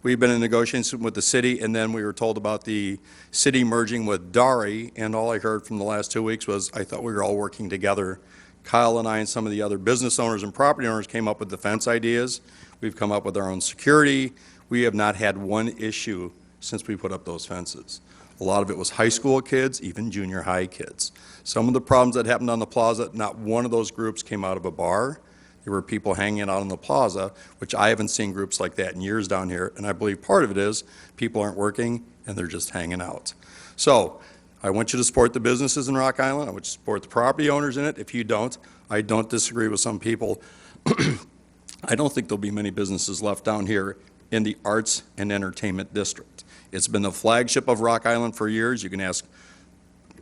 We've been in negotiations with the city, and then we were told about the city merging with Dari, and all I heard from the last 2 weeks was I thought we were all working together. Kyle and I and some of the other business owners and property owners came up with the fence ideas. We've come up with our own security. We have not had one issue since we put up those fences. A lot of it was high school kids, even junior high kids. Some of the problems that happened on the plaza, not one of those groups came out of a bar. There were people hanging out on the plaza, which I haven't seen groups like that in years down here, and I believe part of it is people aren't working and they're just hanging out. So I want you to support the businesses in Rock Island. I want you to support the property owners in it. If you don't, I don't disagree with some people. I don't think there'll be many businesses left down here in the arts and entertainment district. It's been the flagship of Rock Island for years. You can ask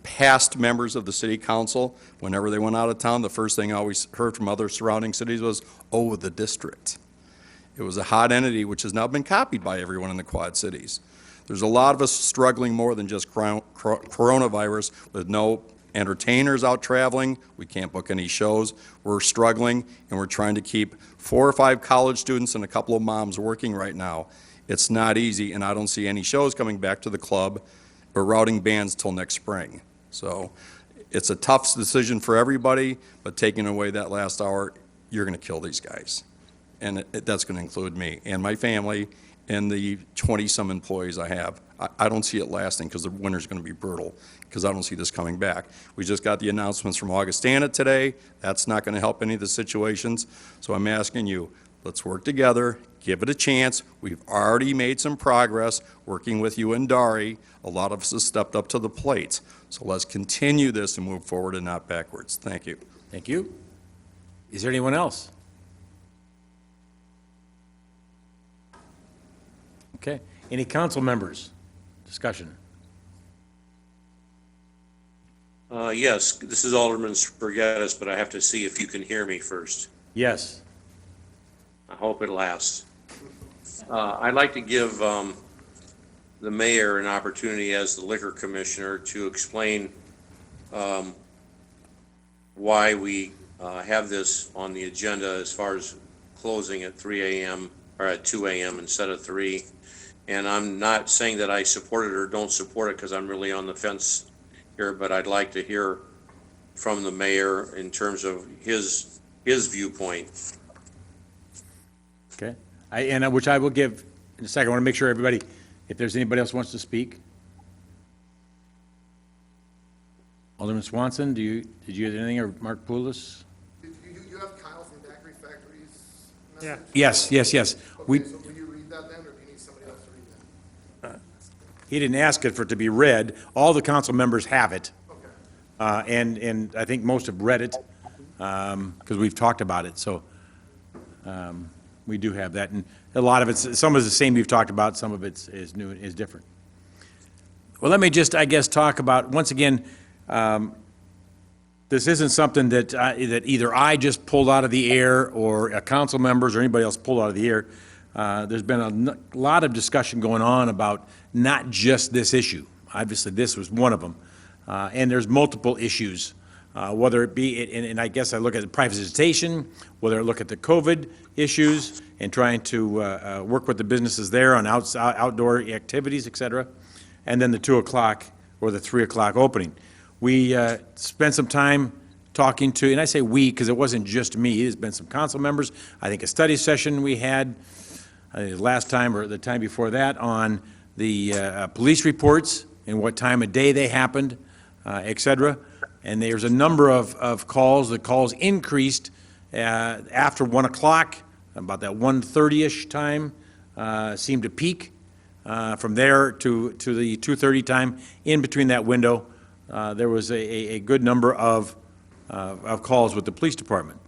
past members of the city council, whenever they went out of town, the first thing I always heard from other surrounding cities was, oh, the district. It was a hot entity which has now been copied by everyone in the Quad Cities. There's a lot of us struggling more than just coronavirus with no entertainers out traveling. We can't book any shows. We're struggling, and we're trying to keep 4 or 5 college students and a couple of moms working right now. It's not easy, and I don't see any shows coming back to the club or routing bands till next spring. So it's a tough decision for everybody, but taking away that last hour, you're going to kill these guys. And that's going to include me and my family and the 20-some employees I have. I don't see it lasting because the winter's going to be brutal, because I don't see this coming back. We just got the announcements from Augustana today. That's not going to help any of the situations. So I'm asking you, let's work together, give it a chance. We've already made some progress working with you and Dari. A lot of us have stepped up to the plate. So let's continue this and move forward and not backwards. Thank you. Thank you. Is there anyone else? Okay. Any council members? Discussion. Yes, this is Alderman Spurgettis, but I have to see if you can hear me first. Yes. I hope it lasts. I'd like to give the mayor an opportunity as the liquor commissioner to explain why we have this on the agenda as far as closing at 3 a.m. or at 2 a.m. instead of 3. And I'm not saying that I support it or don't support it because I'm really on the fence here, but I'd like to hear from the mayor in terms of his viewpoint. Okay. Which I will give in a second. I want to make sure everybody, if there's anybody else who wants to speak. Alderman Swanson, did you have anything, or Mark Poulos? You have Kyle from Daiquiri Factory's message? Yes. Okay, so will you read that then, or do you need somebody else to read that? He didn't ask it for it to be read. All the council members have it. Okay. And I think most have read it, because we've talked about it, so we do have that. And a lot of it's, some is the same we've talked about, some of it is new, is different. Well, let me just, I guess, talk about, once again, this isn't something that either I just pulled out of the air, or council members or anybody else pulled out of the air. There's been a lot of discussion going on about not just this issue. Obviously, this was one of them. And there's multiple issues, whether it be, and I guess I look at the privatization, whether I look at the COVID issues and trying to work with the businesses there on outdoor activities, et cetera, and then the 2 o'clock or the 3 o'clock opening. We spent some time talking to, and I say we because it wasn't just me, there's been some council members. I think a study session we had last time or the time before that on the police reports and what time of day they happened, et cetera. And there's a number of calls. The calls increased after 1 o'clock, about that 1:30-ish time seemed to peak. From there to the 2:30 time, in between that window, there was a good number of calls with the police department.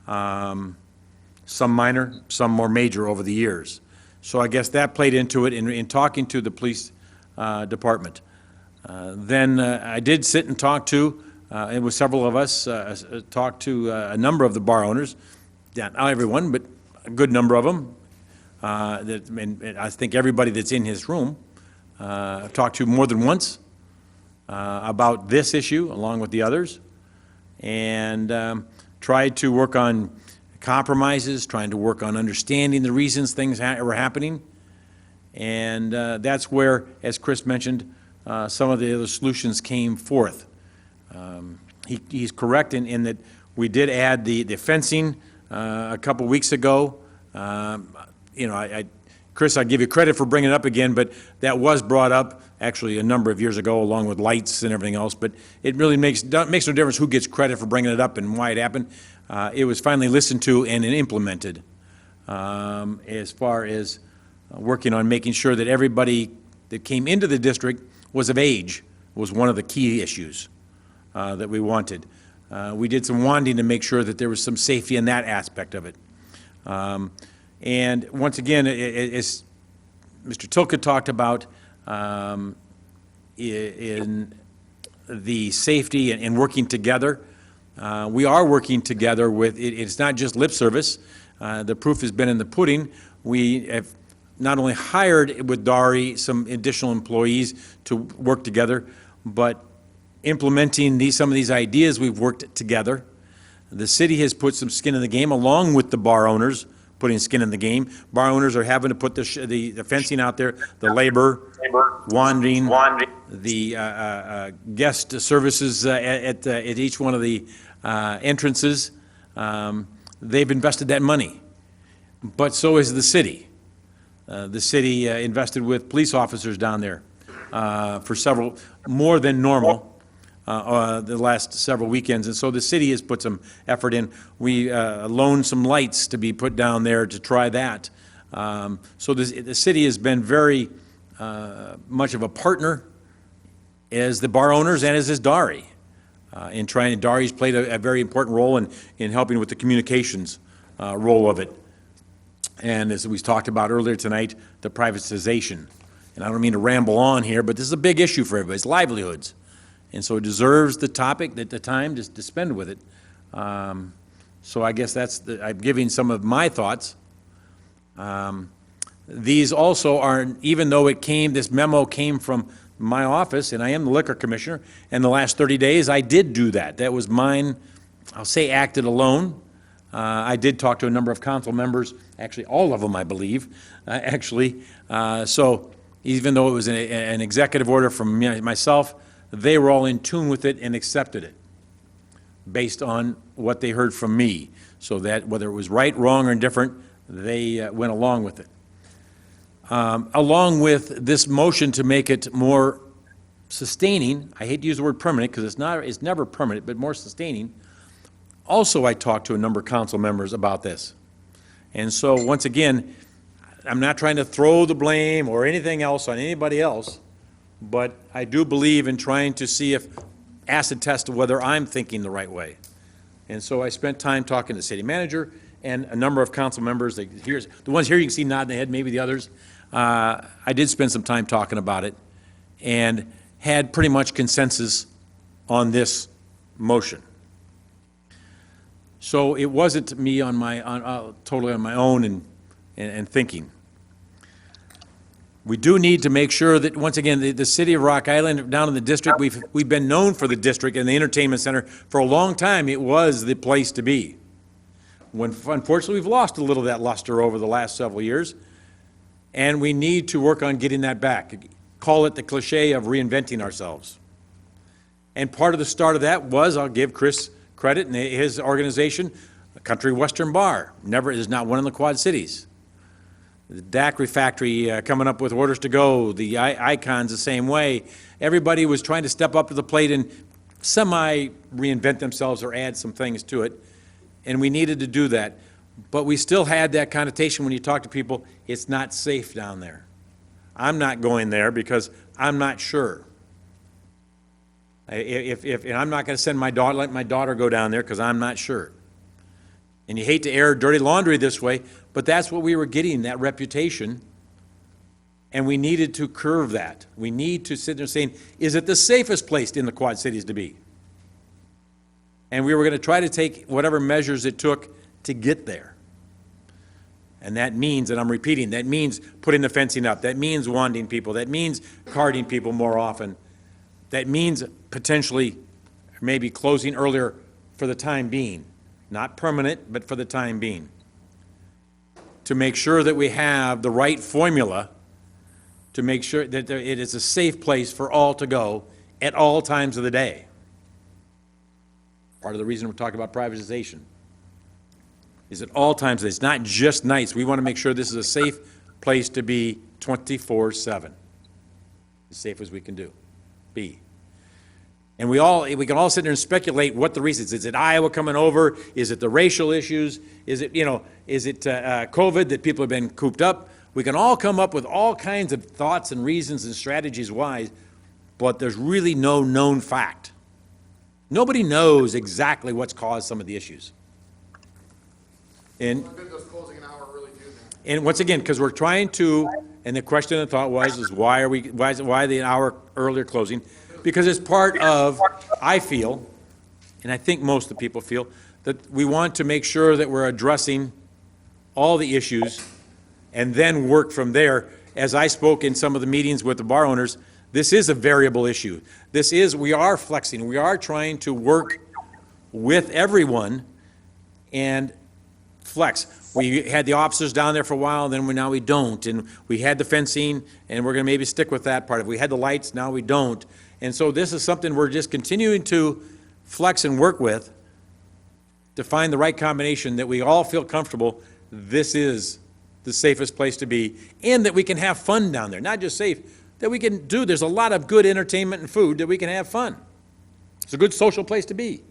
Some minor, some more major over the years. So I guess that played into it in talking to the police department. Then I did sit and talk to, and with several of us, talked to a number of the bar owners, not everyone, but a good number of them. And I think everybody that's in his room, I've talked to more than once about this issue, along with the others, and tried to work on compromises, trying to work on understanding the reasons things were happening. And that's where, as Chris mentioned, some of the other solutions came forth. He's correct in that we did add the fencing a couple weeks ago You know, Chris, I give you credit for bringing it up again, but that was brought up actually a number of years ago, along with lights and everything else, but it really makes no difference who gets credit for bringing it up and why it happened. It was finally listened to and implemented, as far as working on making sure that everybody that came into the district was of age, was one of the key issues that we wanted. We did some wanding to make sure that there was some safety in that aspect of it. And once again, as Mr. Tilka talked about, in the safety and working together, we are working together with, it's not just lip service. The proof has been in the pudding. We have not only hired with Dari some additional employees to work together, but implementing some of these ideas, we've worked together. The city has put some skin in the game, along with the bar owners putting skin in the game. Bar owners are having to put the fencing out there, the labor, wandering, the guest services at each one of the entrances. They've invested that money, but so has the city. The city invested with police officers down there for several, more than normal, the last several weekends, and so the city has put some effort in. We loaned some lights to be put down there to try that. So the city has been very much of a partner as the bar owners and as Dari in trying. Dari's played a very important role in helping with the communications role of it. And as we talked about earlier tonight, the privatization. And I don't mean to ramble on here, but this is a big issue for everybody's livelihoods. And so it deserves the topic, the time to spend with it. So I guess I'm giving some of my thoughts. These also are, even though this memo came from my office, and I am the liquor commissioner, and the last 30 days, I did do that. That was mine, I'll say acted alone. I did talk to a number of council members, actually all of them, I believe, So even though it was an executive order from myself, they were all in tune with it and accepted it based on what they heard from me. So that whether it was right, wrong, or indifferent, they went along with it. Along with this motion to make it more sustaining, I hate to use the word permanent because it's never permanent, but more sustaining. Also, I talked to a number of council members about this. And so once again, I'm not trying to throw the blame or anything else on anybody else, but I do believe in trying to see if, acid test whether I'm thinking the right way. And so I spent time talking to the city manager and a number of council members. The ones here you can see nodding their head, maybe the others. I did spend some time talking about it and had pretty much consensus on this motion. So it wasn't me totally on my own and thinking. We do need to make sure that, once again, the city of Rock Island, down in the district, we've been known for the district and the entertainment center. For a long time, it was the place to be. Unfortunately, we've lost a little of that luster over the last several years, and we need to work on getting that back. Call it the cliche of reinventing ourselves. And part of the start of that was, I'll give Chris credit and his organization, Country Western Bar. There's not one in the Quad Cities. The Daiquiri Factory coming up with orders to go, the Icons the same way. Everybody was trying to step up to the plate and semi-reinvent themselves or add some things to it, and we needed to do that. But we still had that connotation when you talk to people, it's not safe down there. I'm not going there because I'm not sure. And I'm not going to let my daughter go down there because I'm not sure. And you hate to air dirty laundry this way, but that's what we were getting, that reputation. And we needed to curve that. We need to sit there saying, is it the safest place in the Quad Cities to be? And we were going to try to take whatever measures it took to get there. And that means, and I'm repeating, that means putting the fencing up. That means wanding people. That means carding people more often. That means potentially maybe closing earlier for the time being. Not permanent, but for the time being. To make sure that we have the right formula to make sure that it is a safe place for all to go at all times of the day. Part of the reason we're talking about privatization. is at all times. It's not just nights. We want to make sure this is a safe place to be 24/7. As safe as we can be. And we can all sit there and speculate what the reasons. Is it Iowa coming over? Is it the racial issues? Is it, COVID that people have been cooped up? We can all come up with all kinds of thoughts and reasons and strategies why, but there's really no known fact. Nobody knows exactly what's caused some of the issues. And once again, because we're trying to, and the question and thought is why the hour earlier closing? Because it's part of, I feel, and I think most of the people feel, that we want to make sure that we're addressing all the issues and then work from there. As I spoke in some of the meetings with the bar owners, this is a variable issue. We are flexing, we are trying to work with everyone and flex. We had the officers down there for a while, then now we don't, and we had the fencing, and we're gonna maybe stick with that part. If we had the lights, now we don't. And so this is something we're just continuing to flex and work with to find the right combination that we all feel comfortable, this is the safest place to be, and that we can have fun down there, not just safe, that we can do, there's a lot of good entertainment and food that we can have fun. It's a good social place to be.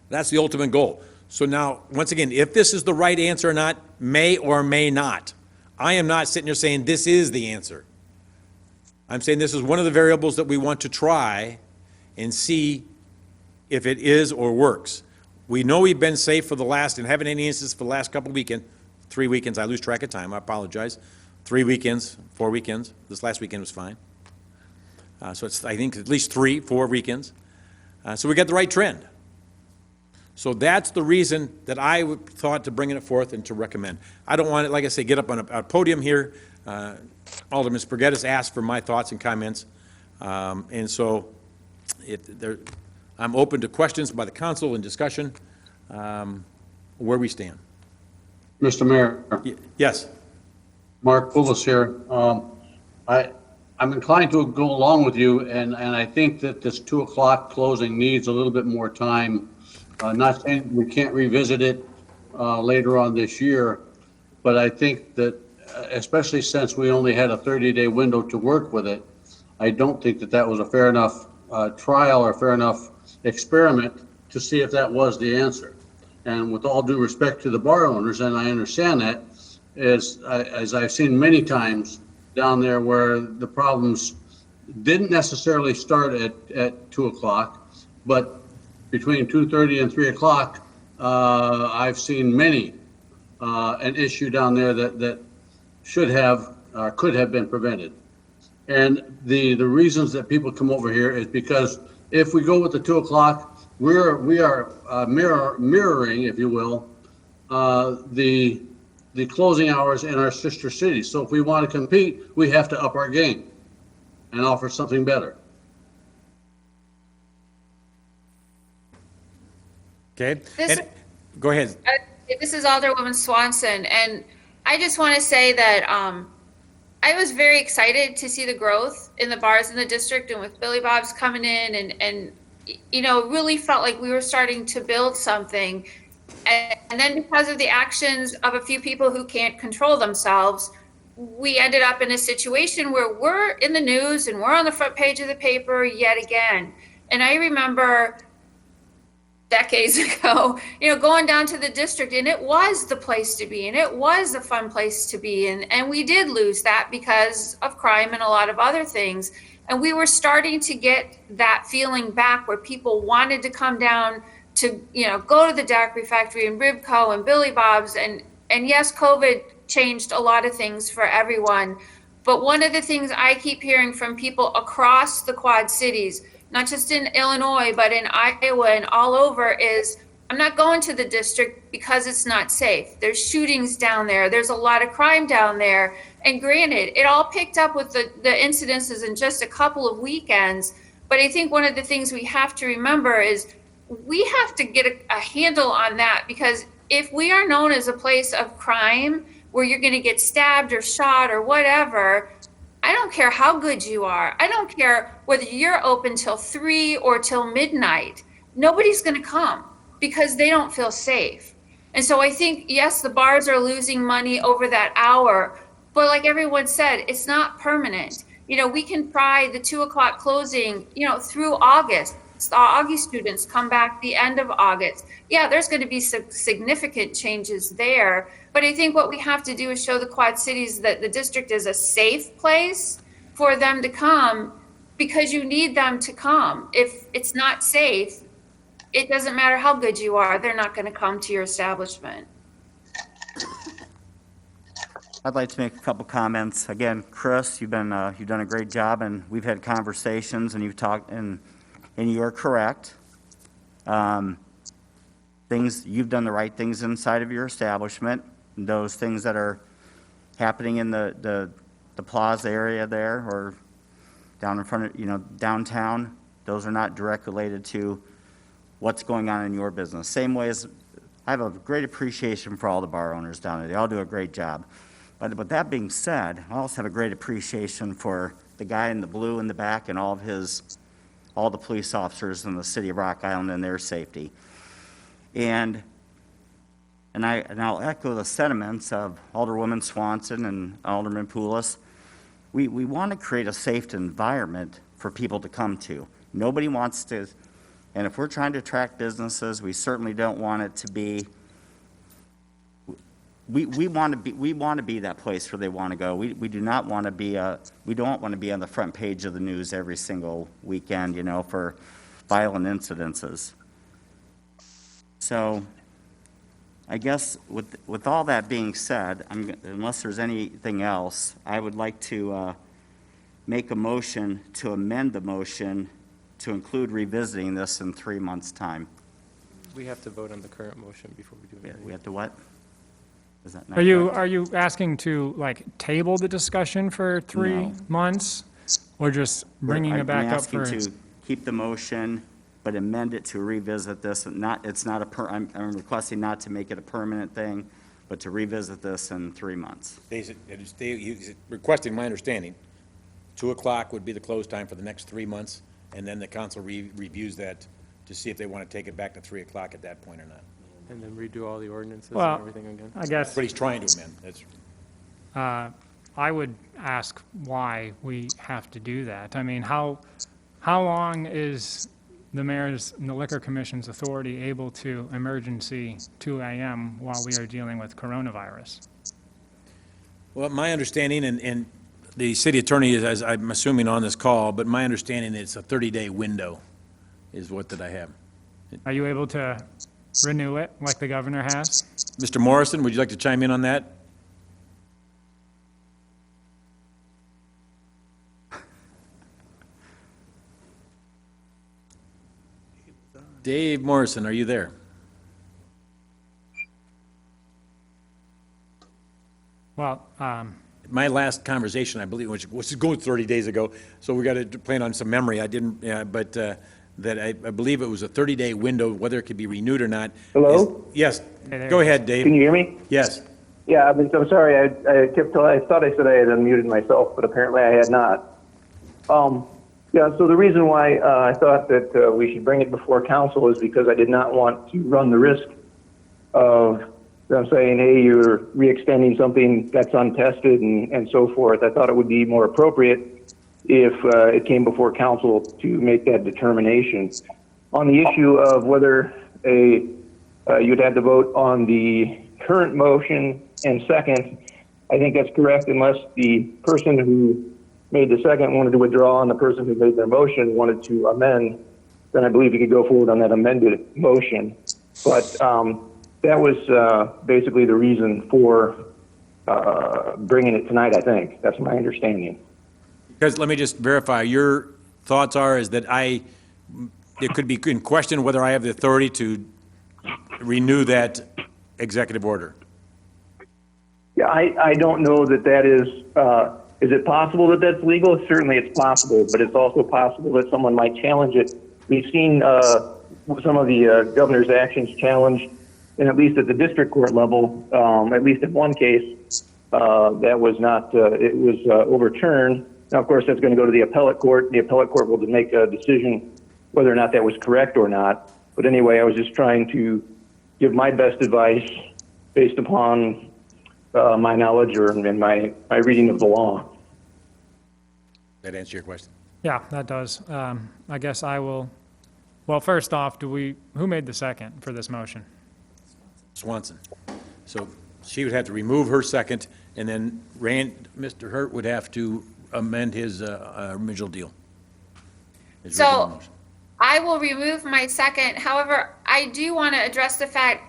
That's the ultimate goal. So now, once again, if this is the right answer or not, may or may not. I am not sitting here saying this is the answer. I'm saying this is one of the variables that we want to try and see if it is or works. We know we've been safe for the last, and haven't any instances for the last couple of weekends, 3 weekends, I lose track of time, I apologize. 3 weekends, 4 weekends, this last weekend was fine. So it's, I think, at least 3, 4 weekends. So we got the right trend. So that's the reason that I thought to bring it forth and to recommend. I don't want it, like I say, get up on a podium here. Alderman Spaghettis asked for my thoughts and comments. And so I'm open to questions by the council and discussion where we stand. Mr. Mayor. Yes. Mark Poulos here. I'm inclined to go along with you, and I think that this 2 o'clock closing needs a little bit more time. Not saying we can't revisit it later on this year, but I think that especially since we only had a 30-day window to work with it, I don't think that was a fair enough trial or fair enough experiment to see if that was the answer. And with all due respect to the bar owners, and I understand that, as I've seen many times down there where the problems didn't necessarily start at 2 o'clock, but between 2:30 and 3 o'clock, I've seen many an issue down there that should have could have been prevented. And the reasons that people come over here is because if we go with the 2 o'clock, we are mirroring, if you will, the closing hours in our sister cities. So if we want to compete, we have to up our game and offer something better. Okay. Go ahead. This is Alderwoman Swanson, and I just want to say that I was very excited to see the growth in the bars in the district, and with Billy Bob's coming in, and really felt like we were starting to build something. And then because of the actions of a few people who can't control themselves, we ended up in a situation where we're in the news and we're on the front page of the paper yet again. And I remember decades ago, going down to the district, and it was the place to be, and it was a fun place to be. And we did lose that because of crime and a lot of other things. And we were starting to get that feeling back where people wanted to come down to, go to the Daiquiri Factory and Ribco and Billy Bob's. And yes, COVID changed a lot of things for everyone. But one of the things I keep hearing from people across the Quad Cities, not just in Illinois, but in Iowa and all over, is I'm not going to the district because it's not safe. There's shootings down there. There's a lot of crime down there. And granted, it all picked up with the incidences in just a couple of weekends. But I think one of the things we have to remember is we have to get a handle on that, because if we are known as a place of crime where you're going to get stabbed or shot or whatever, I don't care how good you are. I don't care whether you're open till 3 or till midnight. Nobody's going to come. because they don't feel safe. And so I think, yes, the bars are losing money over that hour, but like everyone said, it's not permanent. You know, we can try the 2 o'clock closing, you know, through August. The August students come back the end of August. Yeah, there's going to be some significant changes there. But I think what we have to do is show the Quad Cities that the district is a safe place for them to come, because you need them to come. If it's not safe, it doesn't matter how good you are, they're not going to come to your establishment. I'd like to make a couple comments. Again, Chris, you've done a great job, and we've had conversations, and you've talked, and you are correct. You've done the right things inside of your establishment. Those things that are happening in the plaza area there, or down in front of, downtown, those are not direct related to what's going on in your business. Same way as I have a great appreciation for all the bar owners down there. They all do a great job. But with that being said, I also have a great appreciation for the guy in the blue in the back and all the police officers in the city of Rock Island and their safety. And I'll echo the sentiments of Alderwoman Swanson and Alderman Poulos. We want to create a safe environment for people to come to. Nobody wants to, and if we're trying to attract businesses, we certainly don't want it to be, we want to be that place where they want to go. We don't want to be on the front page of the news every single weekend, for violent incidences. So I guess with all that being said, unless there's anything else, I would like to make a motion to amend the motion to include revisiting this in 3 months' time. We have to vote on the current motion before we do anything. We have to what? Is that not Are correct? you asking to, table the discussion for 3 No. months? Or just bringing it back up for? I'm asking to keep the motion, but amend it to revisit this. I'm requesting not to make it a permanent thing, but to revisit this in 3 months. He's requesting, my understanding, 2 o'clock would be the close time for the next 3 months, and then the council reviews that to see if they want to take it back to 3 o'clock at that point or not. And then redo all the ordinances Well, and everything again? I guess That's what he's trying to amend. I would ask why we have to do that. I mean, how long is the mayor's and the liquor commission's authority able to emergency 2 a.m. while we are dealing with coronavirus? Well, my understanding, and the city attorney is, as I'm assuming, on this call, but my understanding it's a 30-day window is what that I have. Are you able to renew it like the governor has? Mr. Morrison, would you like to chime in on that? Dave Morrison, are you there? Well, My last conversation, I believe, which was going 30 days ago, so we got to plan on some memory. I didn't, but that I believe it was a 30-day window, whether it could be renewed or not. Hello? Yes, Hey there. go ahead, Dave. Can you hear me? Yes. Yeah, I'm sorry. I thought I said I had unmuted myself, but apparently I had not. Yeah, so the reason why I thought that we should bring it before council is because I did not want to run the risk of them saying, hey, you're re-extending something that's untested and so forth. I thought it would be more appropriate if it came before council to make that determination. On the issue of whether you'd have to vote on the current motion and second, I think that's correct unless the person who made the second wanted to withdraw and the person who made their motion wanted to amend, then I believe you could go forward on that amended motion. But that was basically the reason for bringing it tonight, I think. That's my understanding. Because, let me just verify, your thoughts are is that it could be in question whether I have the authority to renew that executive order. Yeah, I don't know that is it possible that that's legal? Certainly it's possible, but it's also possible that someone might challenge it. We've seen some of the governor's actions challenged, and at least at the district court level, at least in one case, that was not, it was overturned. Now, of course, that's going to go to the appellate court. The appellate court will make a decision whether or not that was correct or not. But anyway, I was just trying to give my best advice based upon my knowledge and my reading of the law. That answer your question? Yeah, that does. I guess I will, well, first off, who made the second for this motion? Swanson. So she would have to remove her second, and then Mr. Hurt would have to amend his original deal. His original So motion. I will remove my second. However, I do want to address the fact,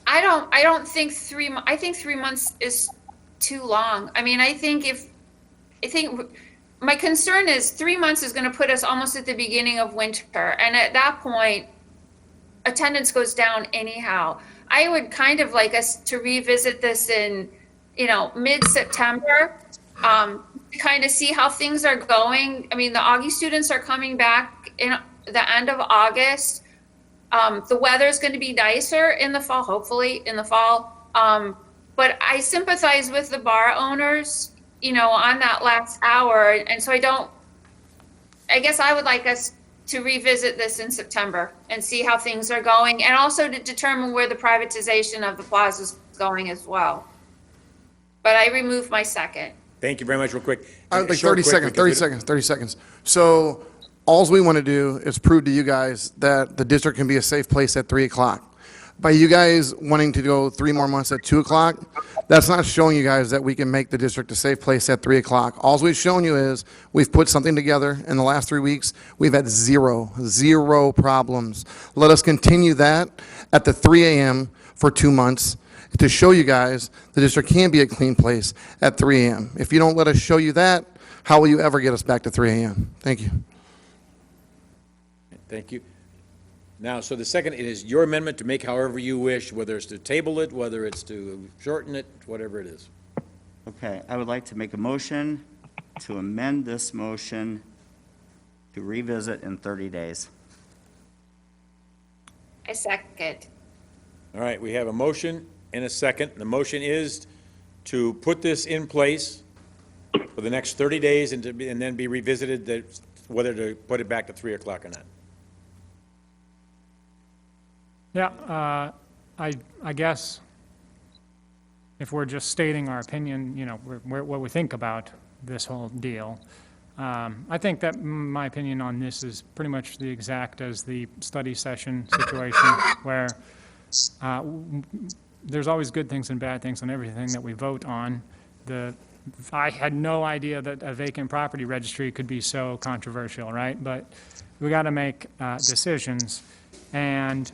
I don't think I think 3 months is too long. I mean, I think my concern is 3 months is going to put us almost at the beginning of winter. And at that point, attendance goes down anyhow. I would kind of like us to revisit this in, mid-September, to kind of see how things are going. I mean, the Augie students are coming back in the end of August. The weather's going to be nicer in the fall, hopefully in the fall. But I sympathize with the bar owners, on that last hour. And so I guess I would like us to revisit this in September and see how things are going, and also to determine where the privatization of the plaza is going as well. But I removed my second. Thank you very much, real quick. Like Short, 30 quick, seconds, because 30 seconds. So alls we want to do is prove to you guys that the district can be a safe place at 3 o'clock. By you guys wanting to go 3 more months at 2 o'clock, that's not showing you guys that we can make the district a safe place at 3 o'clock. Alls we've shown you is we've put something together in the last 3 weeks. We've had zero problems. Let us continue that at the 3 a.m. for 2 months to show you guys the district can be a clean place at 3 a.m. If you don't let us show you that, how will you ever get us back to 3 a.m.? Thank you. Thank you. Now, so the second, it is your amendment to make however you wish, whether it's to table it, whether it's to shorten it, whatever it is. Okay, I would like to make a motion to amend this motion to revisit in 30 days. I second. All right, we have a motion and a second. The motion is to put this in place for the next 30 days and then be revisited, whether to put it back to 3 o'clock or not. Yeah, I guess if we're just stating our opinion, what we think about this whole deal, I think that my opinion on this is pretty much the exact as the study session situation, where there's always good things and bad things on everything that we vote on. I had no idea that a vacant property registry could be so controversial, right? But we got to make decisions, and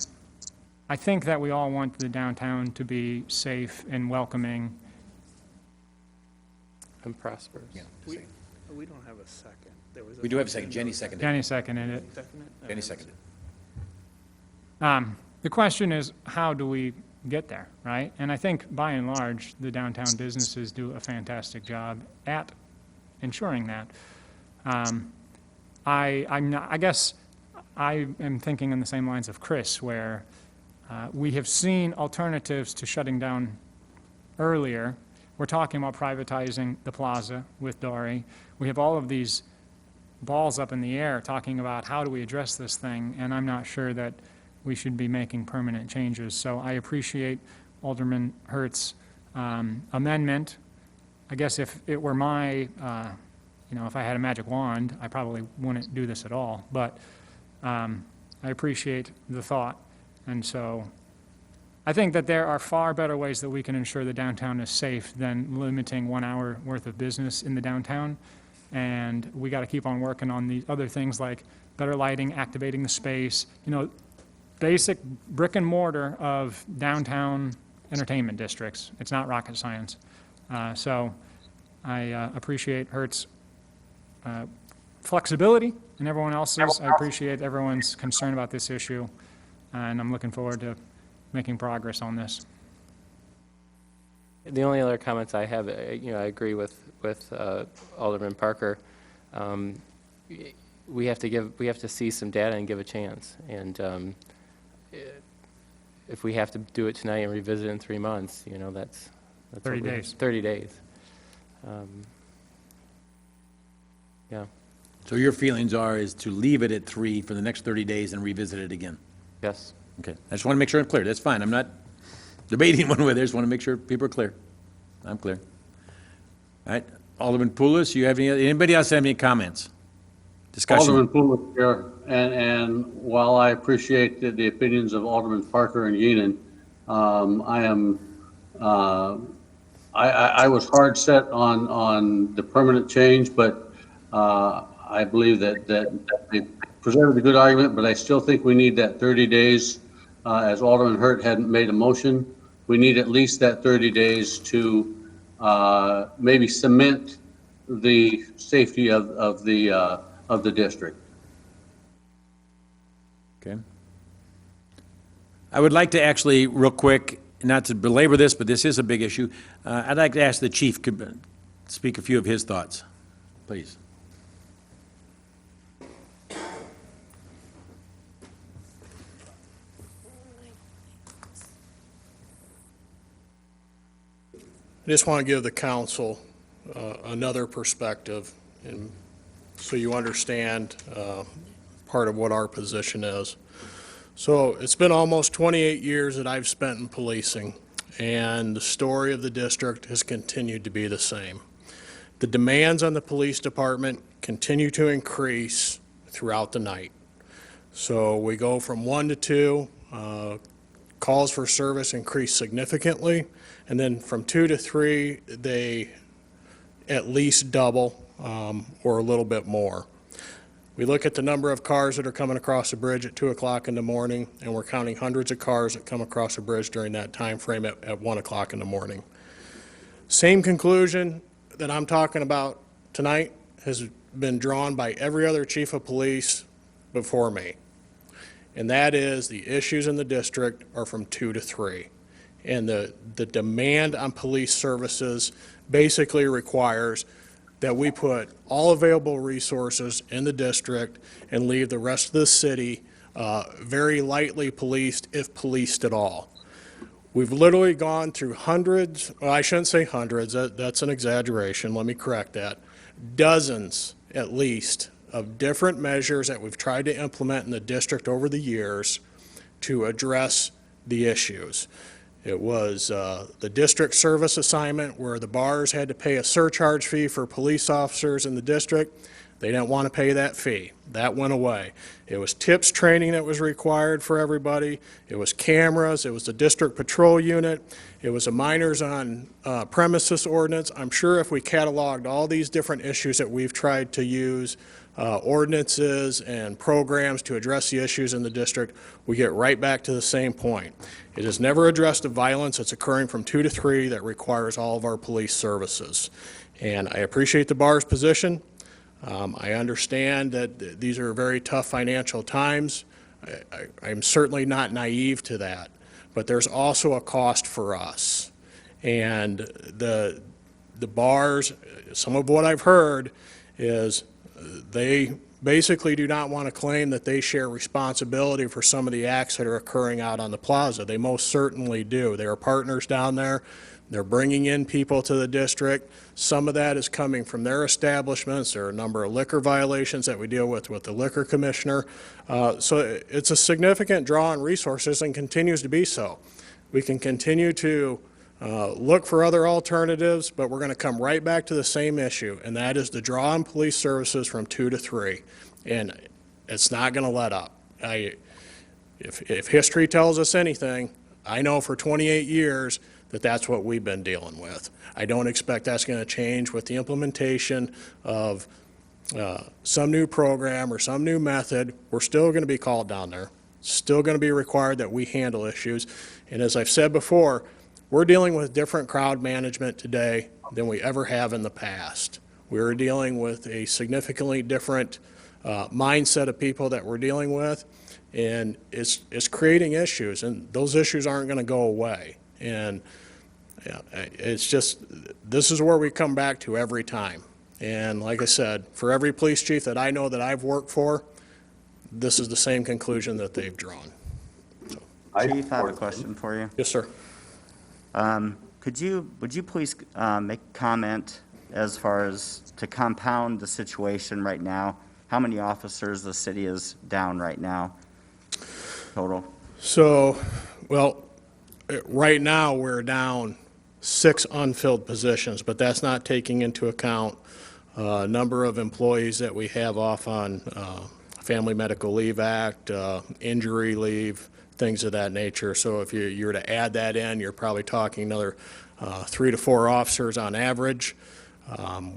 I think that we all want the downtown to be safe and welcoming. And prosperous. Yeah. We don't have a second. We do have a second. Jenny seconded. Jenny seconded it. Jenny seconded. The question is, how do we get there, right? And I think, by and large, the downtown businesses do a fantastic job at ensuring that. I guess I am thinking in the same lines of Chris, where we have seen alternatives to shutting down earlier. We're talking about privatizing the plaza with Dory. We have all of these balls up in the air talking about how do we address this thing, and I'm not sure that we should be making permanent changes. So I appreciate Alderman Hurt's amendment. I guess if it were my, if I had a magic wand, I probably wouldn't do this at all. But I appreciate the thought. And so I think that there are far better ways that we can ensure the downtown is safe than limiting 1 hour worth of business in the downtown. And we got to keep on working on the other things like better lighting, activating the space, basic brick and mortar of downtown entertainment districts. It's not rocket science. So I appreciate Hert's flexibility and everyone else's. I appreciate everyone's concern about this issue. And I'm looking forward to making progress on this. The only other comments I have, I agree with Alderman Parker. We have to see some data and give a chance. And if we have to do it tonight and revisit in 3 months, that's 30 days. 30 days. Yeah. So your feelings is to leave it at 3 for the next 30 days and revisit it again? Yes. Okay, I just want to make sure I'm clear. That's fine. I'm not debating one way. I just want to make sure people are clear. I'm clear. All right, Alderman Poulos, you have anybody else have any comments? Discussion? Alderman Poole here, and while I appreciate the opinions of Alderman Parker and Yeenan, I was hard set on the permanent change, but I believe that they presented a good argument, but I still think we need that 30 days. As Alderman Hurt hadn't made a motion, we need at least that 30 days to maybe cement the safety of the district. Okay. I would like to actually, real quick, not to belabor this, but this is a big issue. I'd like to ask the chief to speak a few of his thoughts, please. I just want to give the council another perspective, and so you understand part of what our position is. So it's been almost 28 years that I've spent in policing, and the story of the district has continued to be the same. The demands on the police department continue to increase throughout the night. So we go from 1 to 2, calls for service increase significantly, and then from 2 to 3, they at least double or a little bit more. We look at the number of cars that are coming across the bridge at 2 o'clock in the morning, and we're counting hundreds of cars that come across the bridge during that time frame at 1 o'clock in the morning. Same conclusion that I'm talking about tonight has been drawn by every other chief of police before me. And that is the issues in the district are from 2 to 3. And the demand on police services basically requires that we put all available resources in the district and leave the rest of the city very lightly policed, if policed at all. We've literally gone through hundreds, well, I shouldn't say hundreds, that's an exaggeration, let me correct that, dozens at least of different measures that we've tried to implement in the district over the years to address the issues. It was the district service assignment where the bars had to pay a surcharge fee for police officers in the district. They didn't want to pay that fee. That went away. It was TIPS training that was required for everybody. It was cameras. It was the district patrol unit. It was a minors on premises ordinance. I'm sure if we cataloged all these different issues that we've tried to use, ordinances and programs to address the issues in the district, we get right back to the same point. It has never addressed the violence that's occurring from 2 to 3 that requires all of our police services. And I appreciate the bar's position. I understand that these are very tough financial times. I'm certainly not naive to that, but there's also a cost for us. And the bars, some of what I've heard is they basically do not want to claim that they share responsibility for some of the acts that are occurring out on the plaza. They most certainly do. They are partners down there. They're bringing in people to the district. Some of that is coming from their establishments. There are a number of liquor violations that we deal with the liquor commissioner. So it's a significant draw on resources and continues to be so. We can continue to look for other alternatives, but we're going to come right back to the same issue, and that is the draw on police services from 2 to 3. And it's not going to let up. If history tells us anything, I know for 28 years that that's what we've been dealing with. I don't expect that's going to change with the implementation of some new program or some new method. We're still going to be called down there. Still going to be required that we handle issues. And as I've said before, we're dealing with different crowd management today than we ever have in the past. We're dealing with a significantly different mindset of people that we're dealing with, and it's creating issues, and those issues aren't going to go away. And it's just, this is where we come back to every time. And like I said, for every police chief that I know that I've worked for, this is the same conclusion that they've drawn. Chief, I have a question for you. Yes, sir. Would you please make a comment as far as to compound the situation right now? How many officers the city is down right now? total? So, well, right now, we're down 6 unfilled positions, but that's not taking into account number of employees that we have off on Family Medical Leave Act, injury leave, things of that nature. So if you were to add that in, you're probably talking another 3 to 4 officers on average.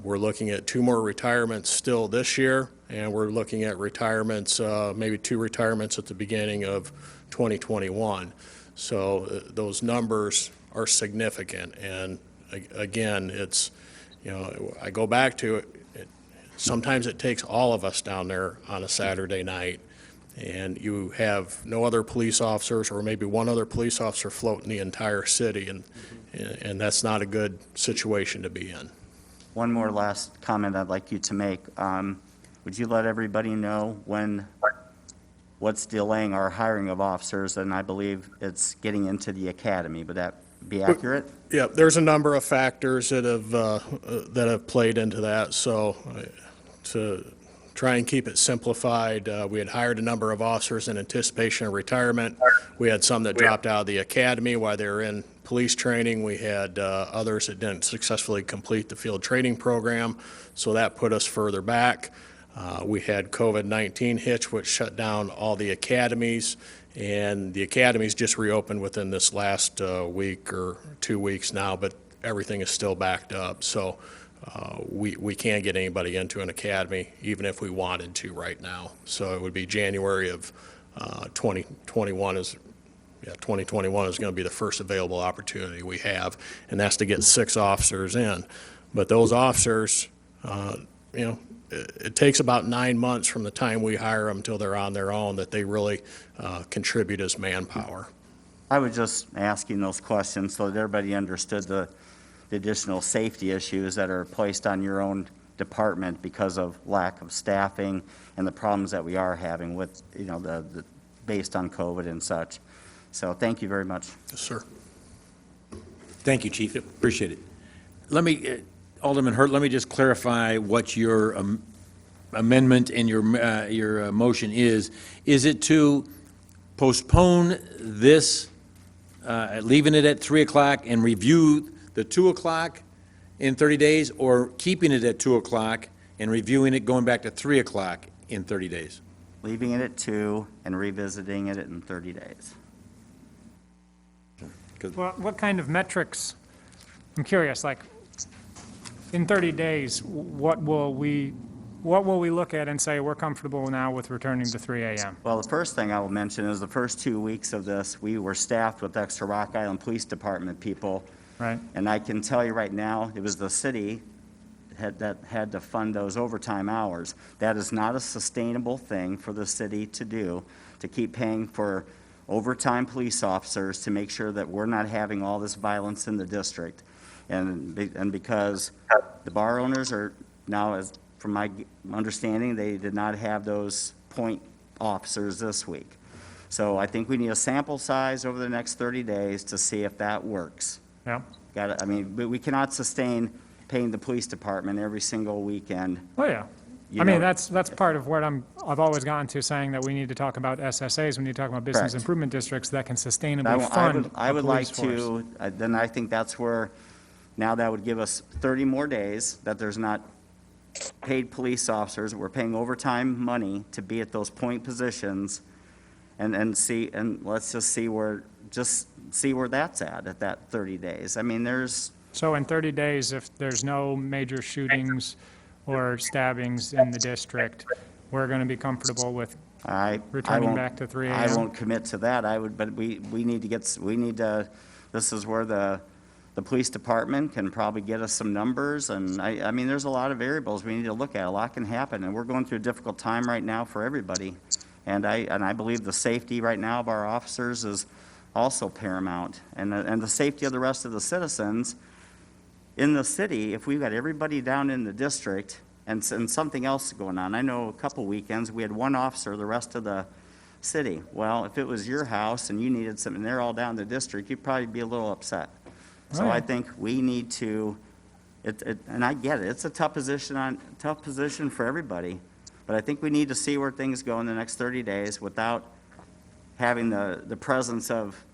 We're looking at 2 more retirements still this year, and we're looking at retirements, maybe 2 retirements at the beginning of 2021. So those numbers are significant. And again, it's, you know, I go back to it, sometimes it takes all of us down there on a Saturday night, and you have no other police officers or maybe one other police officer floating the entire city, and that's not a good situation to be in. One more last comment I'd like you to make. Would you let everybody know what's delaying our hiring of officers? And I believe it's getting into the academy. Would that be accurate? Yeah, there's a number of factors that have played into that. So to try and keep it simplified, we had hired a number of officers in anticipation of retirement. We had some that dropped out of the academy while they were in police training. We had others that didn't successfully complete the field training program, so that put us further back. We had COVID-19 hitch, which shut down all the academies, and the academies just reopened within this last week or 2 weeks now, but everything is still backed up. So we can't get anybody into an academy, even if we wanted to right now. So it would be January of 2021 is 2021 is going to be the first available opportunity we have, and that's to get 6 officers in. But those officers, you know, it takes about 9 months from the time we hire them until they're on their own that they really contribute as manpower. I was just asking those questions so that everybody understood the additional safety issues that are placed on your own department because of lack of staffing and the problems that we are having with, you know, the based on COVID and such. So thank you very much. Yes, sir. Thank you, Chief. Appreciate it. Let me, Alderman Hurt, let me just clarify what your amendment and your motion is. Is it to postpone this, leaving it at 3 o'clock and review the 2 o'clock in 30 days, or keeping it at 2 o'clock and reviewing it going back to 3 o'clock in 30 days? Leaving it at 2 and revisiting it in 30 days. Well, what kind of metrics, I'm curious, like, in 30 days, what will we look at and say we're comfortable now with returning to 3 a.m.? Well, the first thing I will mention is the first 2 weeks of this, we were staffed with extra Rock Island Police Department people. Right. And I can tell you right now, it was the city that had to fund those overtime hours. That is not a sustainable thing for the city to do, to keep paying for overtime police officers to make sure that we're not having all this violence in the district. And because the bar owners are now, as from my understanding, they did not have those point officers this week. So I think we need a sample size over the next 30 days to see if that works. Yeah. I mean, we cannot sustain paying the police department every single weekend. Oh, yeah. I mean, that's part of what I've always gotten to, saying that we need to talk about SSAs, we need to talk about business Correct. improvement districts that can sustainably fund I would a like police to, force. then I think that's where, now that would give us 30 more days that there's not paid police officers. We're paying overtime money to be at those point positions, and let's just see where that's at that 30 days. I mean, there's. So in 30 days, if there's no major shootings or stabbings in the district, we're going to be comfortable with returning back to 3 a.m.? I won't commit to that. But we need to, this is where the police department can probably get us some numbers, and I mean, there's a lot of variables we need to look at. A lot can happen, and we're going through a difficult time right now for everybody. And I believe the safety right now of our officers is also paramount, and the safety of the rest of the citizens in the city. If we've got everybody down in the district and something else going on. I know a couple weekends we had one officer, the rest of the city. Well, if it was your house and you needed something, they're all down in the district, you'd probably be a little upset. So I think we need to, and I get it, it's a tough position for everybody, but I think we need to see where things go in the next 30 days without having the presence of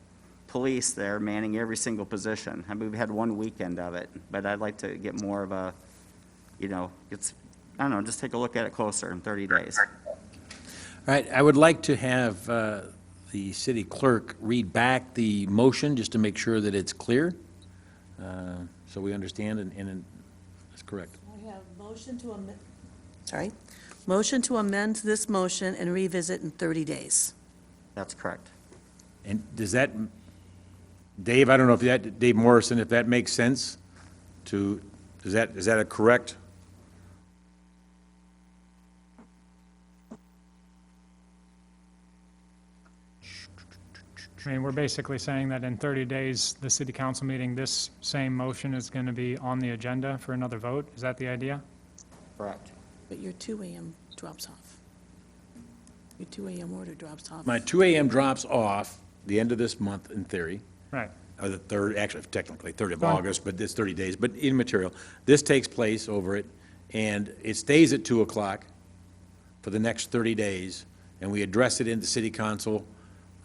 police there manning every single position. I mean, we've had one weekend of it, but I'd like to get more of a, I don't know, just take a look at it closer in 30 days. All right, I would like to have the city clerk read back the motion, just to make sure that it's clear, so we understand, and it's correct. I have motion to amend, motion to amend this motion and revisit in 30 days. That's correct. And does that, Dave, I don't know if that, Dave Morrison, if that makes sense to, is that a correct? I mean, we're basically saying that in 30 days, the city council meeting, this same motion is going to be on the agenda for another vote? Is that the idea? Correct. But your 2 a.m. drops off. Your 2 a.m. order drops off. My 2 a.m. drops off the end of this month, in theory. Right. Or the 3rd, actually technically 3rd of Fine. August, but it's 30 days, but immaterial. This takes place over it, and it stays at 2 o'clock for the next 30 days, and we address it in the city council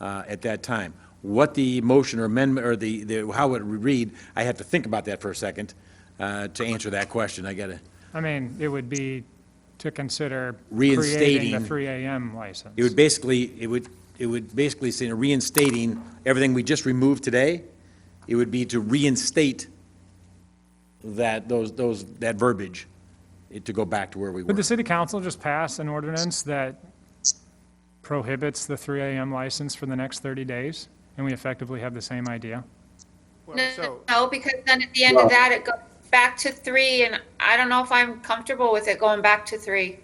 at that time. What the motion or amendment, or how it would read, I have to think about that for a second to answer that question. I gotta. I mean, it would be to consider Reinstating. creating the 3 a.m. license. It would basically say reinstating everything we just removed today. It would be to reinstate that, that verbiage, to go back to where we were. Would the city council just pass an ordinance that prohibits the 3 a.m. license for the next 30 days? And we effectively have the same idea? No, because then at the end of that, it goes back to 3, and I don't know if I'm comfortable with it going back to 3.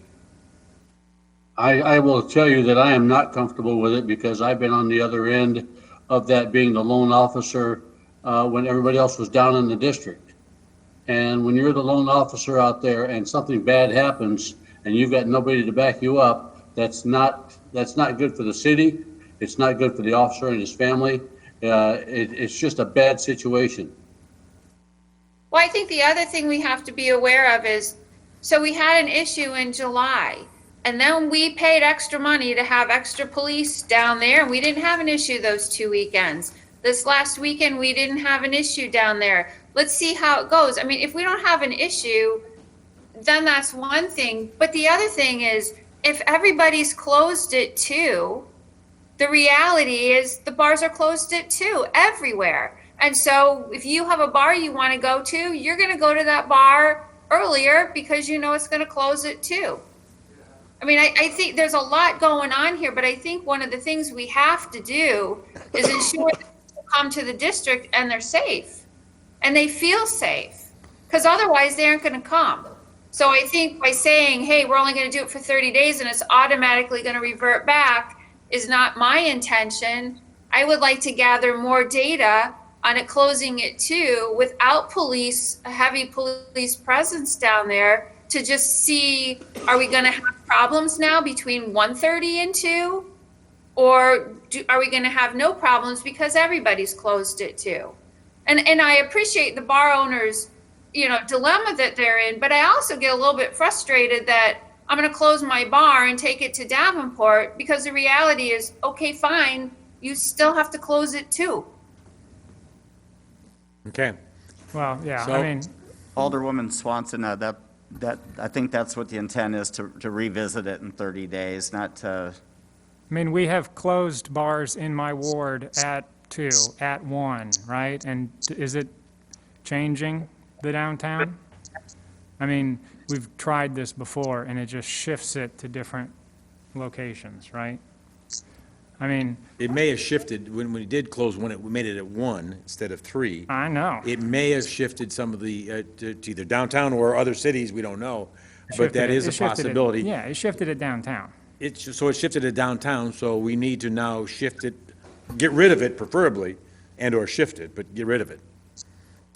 I will tell you that I am not comfortable with it because I've been on the other end of that, being the lone officer when everybody else was down in the district. And when you're the lone officer out there and something bad happens and you've got nobody to back you up, that's not good for the city. It's not good for the officer and his family. It's just a bad situation. Well, I think the other thing we have to be aware of is, so we had an issue in July, and then we paid extra money to have extra police down there, and we didn't have an issue those 2 weekends. This last weekend, we didn't have an issue down there. Let's see how it goes. I mean, if we don't have an issue, then that's one thing. But the other thing is, if everybody's closed at 2, the reality is the bars are closed at 2 everywhere. And so if you have a bar you want to go to, you're going to go to that bar earlier because you know it's going to close at 2. I mean, I think there's a lot going on here, but I think one of the things we have to do is ensure that people come to the district and they're safe and they feel safe, because otherwise they aren't going to come. So I think by saying, hey, we're only going to do it for 30 days and it's automatically going to revert back is not my intention. I would like to gather more data on it closing at 2 without a heavy police presence down there, to just see, are we going to have problems now between 1:30 and 2? Or are we going to have no problems because everybody's closed at 2? And I appreciate the bar owners, dilemma that they're in, but I also get a little bit frustrated that I'm going to close my bar and take it to Davenport, because the reality is, okay, fine, you still have to close it too. Okay. Well, yeah, So- I mean, Alderwoman Swanson, that I think that's what the intent is, to revisit it in 30 days, not to, I mean, we have closed bars in my ward at 2, at 1, right? And is it changing the downtown? I mean, we've tried this before, and it just shifts it to different locations, right? I mean, It may have shifted, when we did close one, we made it at 1 instead of 3. I know. It may have shifted some of the, to either downtown or other cities, we don't know, but that is a possibility. Yeah, it shifted it downtown. So it shifted to downtown, so we need to now shift it, get rid of it preferably, and/or shift it, but get rid of it.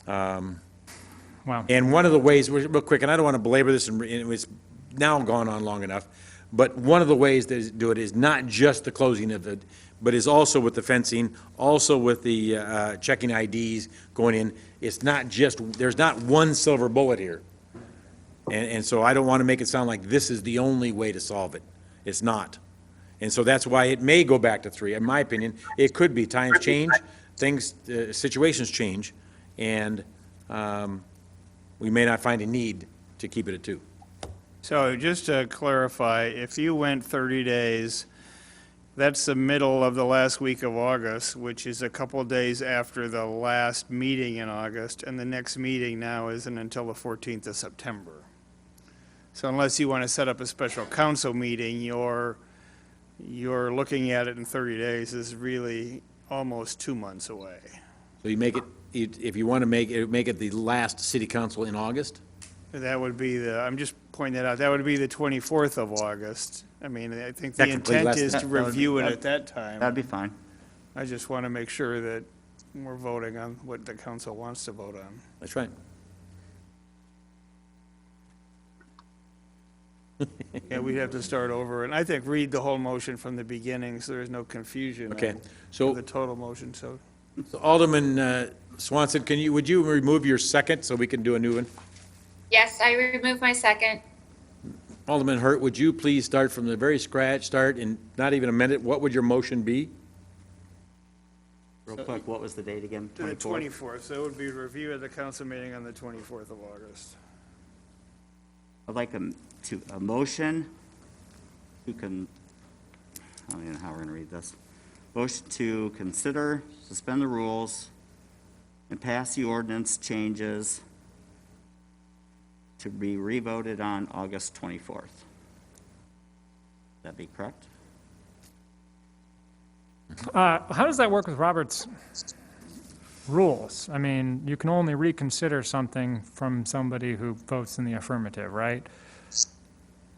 Well, And one of the ways, real quick, and I don't want to belabor this, and it's now gone on long enough, but one of the ways to do it is not just the closing of it, but is also with the fencing, also with the checking IDs going in. It's not just, there's not one silver bullet here. And so I don't want to make it sound like this is the only way to solve it. It's not. And so that's why it may go back to 3, in my opinion. It could be, times change, things, situations change, and we may not find a need to keep it at 2. So just to clarify, if you went 30 days, that's the middle of the last week of August, which is a couple of days after the last meeting in August, and the next meeting now isn't until the 14th of September. So unless you want to set up a special council meeting, you're looking at it in 30 days is really almost 2 months away. So you make it, if you want to make it the last city council in August? That would be I'm just pointing that out, that would be the 24th of August. I mean, I think the Technically intent less is than- to review it at that time. That'd be fine. I just want to make sure that we're voting on what the council wants to vote on. That's right. Yeah, we'd have to start over, and I think read the whole motion from the beginning, so there's no confusion. Okay, on so- The total motion, so. So Alderman Swanson, would you remove your second so we can do a new one? Yes, I remove my second. Alderman Hurt, would you please start from the very start and not even amend it? What would your motion be? Real quick, what was the date again? To the 24th? 24th, so it would be review of the council meeting on the 24th of August. I'd like a motion I don't even know how we're going to read this. Motion to consider, suspend the rules, and pass the ordinance changes to be revoted on August 24th. That be correct? How does that work with Robert's rules? I mean, you can only reconsider something from somebody who votes in the affirmative, right?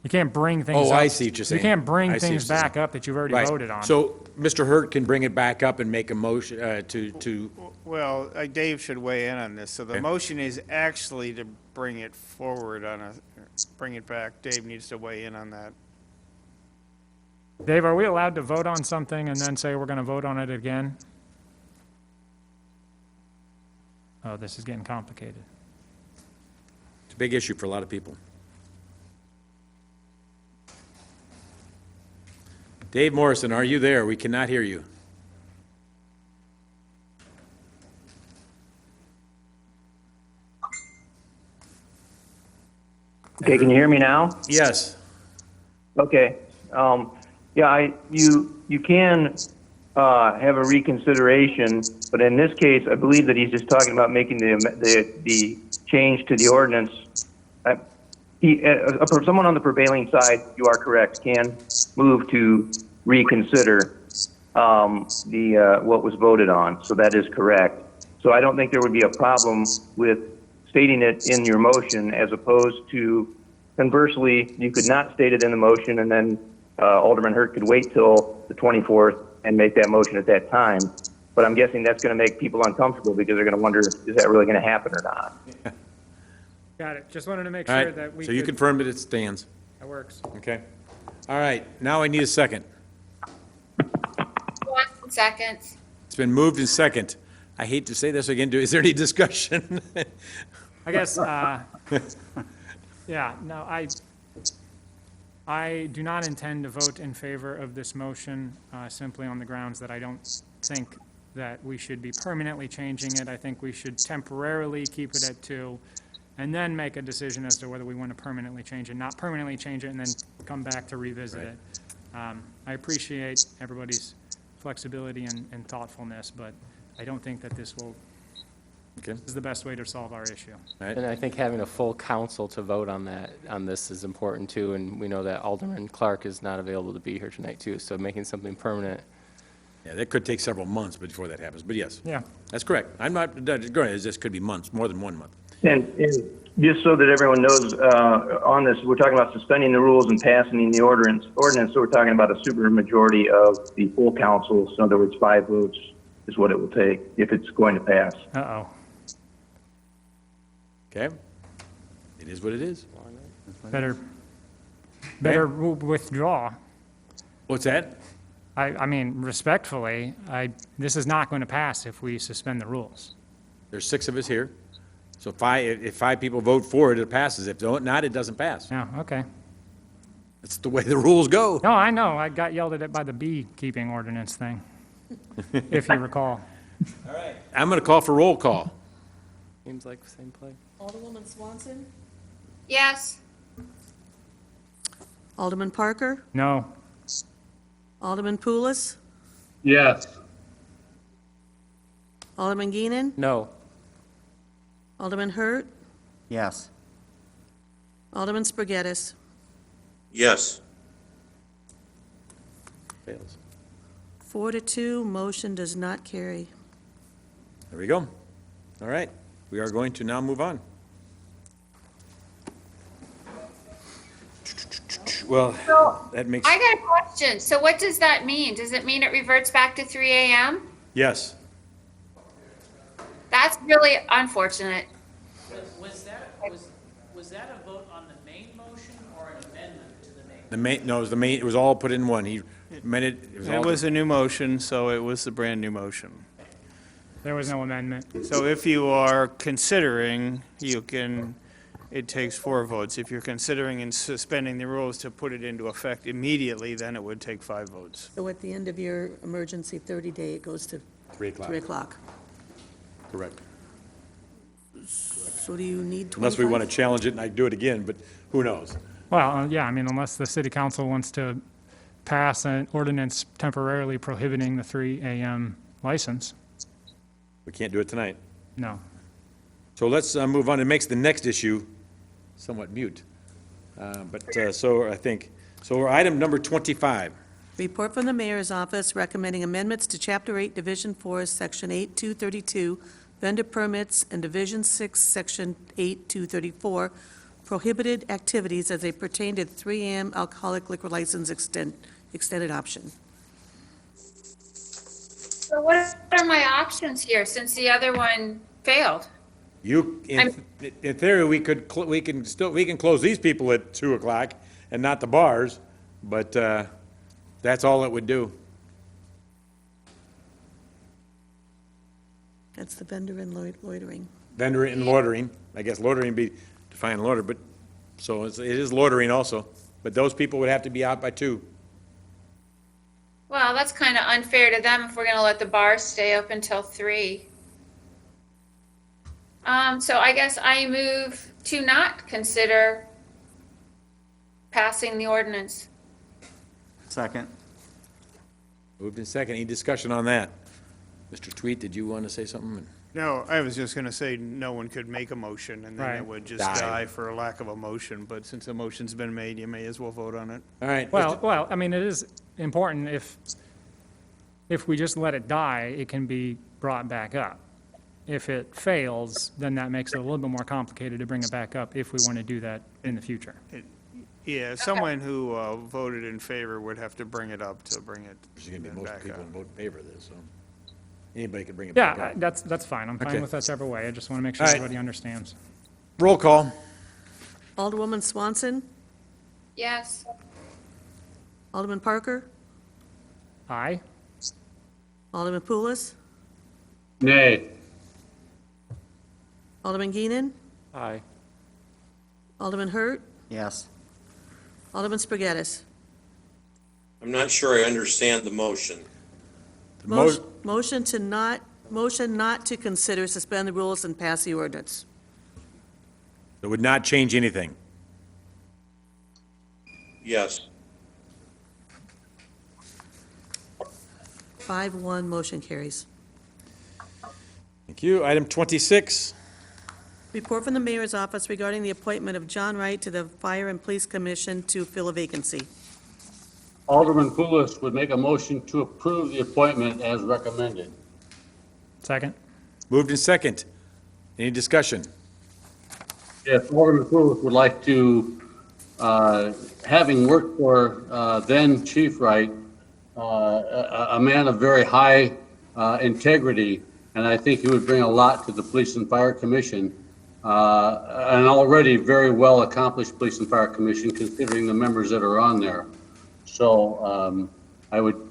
You can't bring things Oh, up. I see what you're saying. You can't I bring see things what you're back saying. up that you've already Right. voted on. So Mr. Hurt can bring it back up and make a motion to, Well, Dave should weigh in on this. So the Okay. motion is actually to bring it forward bring it back. Dave needs to weigh in on that. Dave, are we allowed to vote on something and then say we're going to vote on it again? Oh, this is getting complicated. it's a big issue for a lot of people. Dave Morrison, are you there? We cannot hear you. Okay, can you hear me now? Yes. Okay. Yeah, you can have a reconsideration, but in this case, I believe that he's just talking about making the change to the ordinance. Someone on the prevailing side, you are correct, can move to reconsider what was voted on. So that is correct. So I don't think there would be a problem with stating it in your motion, as opposed to, conversely, you could not state it in the motion, and then Alderman Hurt could wait till the 24th and make that motion at that time. But I'm guessing that's going to make people uncomfortable, because they're going to wonder, is that really going to happen or not? Got it. Just wanted to make All sure right, that we so you could- confirmed that it stands. That works. Okay. All right, now I need a second. Swanson seconds. It's been moved and second. I hate to say this again, is there any discussion? I guess, yeah, no, I do not intend to vote in favor of this motion, simply on the grounds that I don't think that we should be permanently changing it. I think we should temporarily keep it at 2, and then make a decision as to whether we want to permanently change it, not permanently change it and then come back to revisit it. I appreciate everybody's flexibility and thoughtfulness, but I don't think that this is the best way to solve our issue. And I think having a full council to vote on this is important too, and we know that Alderman Clark is not available to be here tonight too, so making something permanent. Yeah, that could take several months before that happens, but yes. Yeah. That's correct. I'm not, this could be months, more than 1 month. And just so that everyone knows, on this, we're talking about suspending the rules and passing the ordinance, so we're talking about a supermajority of the full council. So in other words, 5 votes is what it will take if it's going to pass. Uh-oh. Okay? It is what it is. Better withdraw. What's that? I mean, respectfully, this is not going to pass if we suspend the rules. There's 6 of us here. So if 5 people vote for it, it passes. If not, it doesn't pass. Yeah, okay. That's the way the rules go. No, I know, I got yelled at by the beekeeping ordinance thing, if you recall. All right. I'm going to call for roll call. Seems like the same play. Alderwoman Swanson? Yes. Alderman Parker? No. Alderman Poulos? Yes. Alderman Geenan? No. Alderman Hurt? Yes. Alderman Spargettis? Yes. Fails. 4-2, motion does not carry. There we go. All right. We are going to now move on. Well, that makes, I got a question. So what does that mean? Does it mean it reverts back to 3 a.m.? yes. That's really unfortunate. Was that a vote on the main motion or an amendment to the main? No, it was all put in one. He amended, It was a new motion, so it was the brand-new motion. There was no amendment. So if you are considering, it takes 4 votes. If you're considering in suspending the rules to put it into effect immediately, then it would take 5 votes. So at the end of your emergency 30-day, it goes to 3 o'clock. 3 o'clock. Correct. So do you need 25? Unless we want to challenge it and I do it again, but who knows? Well, yeah, I mean, unless the city council wants to pass an ordinance temporarily prohibiting the 3 a.m. license, We can't do it tonight. no. So let's move on. It makes the next issue somewhat mute. So we're item number 25. Report from the mayor's office recommending amendments to Chapter 8, Division 4, Section 8232, vendor permits, and Division 6, Section 8234, prohibited activities as they pertain to 3 a.m. alcoholic liquor license extended option. So what are my options here since the other one failed? In theory, we can close these people at 2 o'clock and not the bars, but that's all it would do. That's the vendor and loitering. Vendor and loitering. I guess loitering be defined loiter, but, so it is loitering also. But those people would have to be out by 2. Well, that's kind of unfair to them if we're going to let the bars stay up until 3. So I guess I move to not consider passing the ordinance. Second. Moved in second. Any discussion on that? Mr. Tweet, did you want to say something? No, I was just going to say no one could make a motion, and then Right. it would just Die. die for a lack of a motion. But since a motion's been made, you may as well vote on it. All right. Well, I mean, it is important if we just let it die, it can be brought back up. If it fails, then that makes it a little bit more complicated to bring it back up if we want to do that in the future. Yeah, someone who voted in favor would have to bring it up to bring it There's going to be most back people up. who vote in favor of this, so anybody can bring it back Yeah, up. that's fine. I'm fine Okay. with whichever way. I just want to make sure All right. everybody understands. Roll call. Alderwoman Swanson? Yes. Alderman Parker? Aye? Alderman Poulos? Nay. Alderman Geenan? Aye. Alderman Hurt? Yes. Alderman Spargettis? I'm not sure I understand the motion. Motion not to consider suspend the rules and pass the ordinance. It would not change anything. Yes. 5-1, motion carries. Thank you. Item 26. Report from the mayor's office regarding the appointment of John Wright to the Fire and Police Commission to fill a vacancy. Alderman Poulos would make a motion to approve the appointment as recommended. Second? Moved in second. Any discussion? Yes, Alderman Poulos would like to, having worked for then Chief Wright, a man of very high integrity, and I think he would bring a lot to the Police and Fire Commission, an already very well accomplished Police and Fire Commission considering the members that are on there. So I would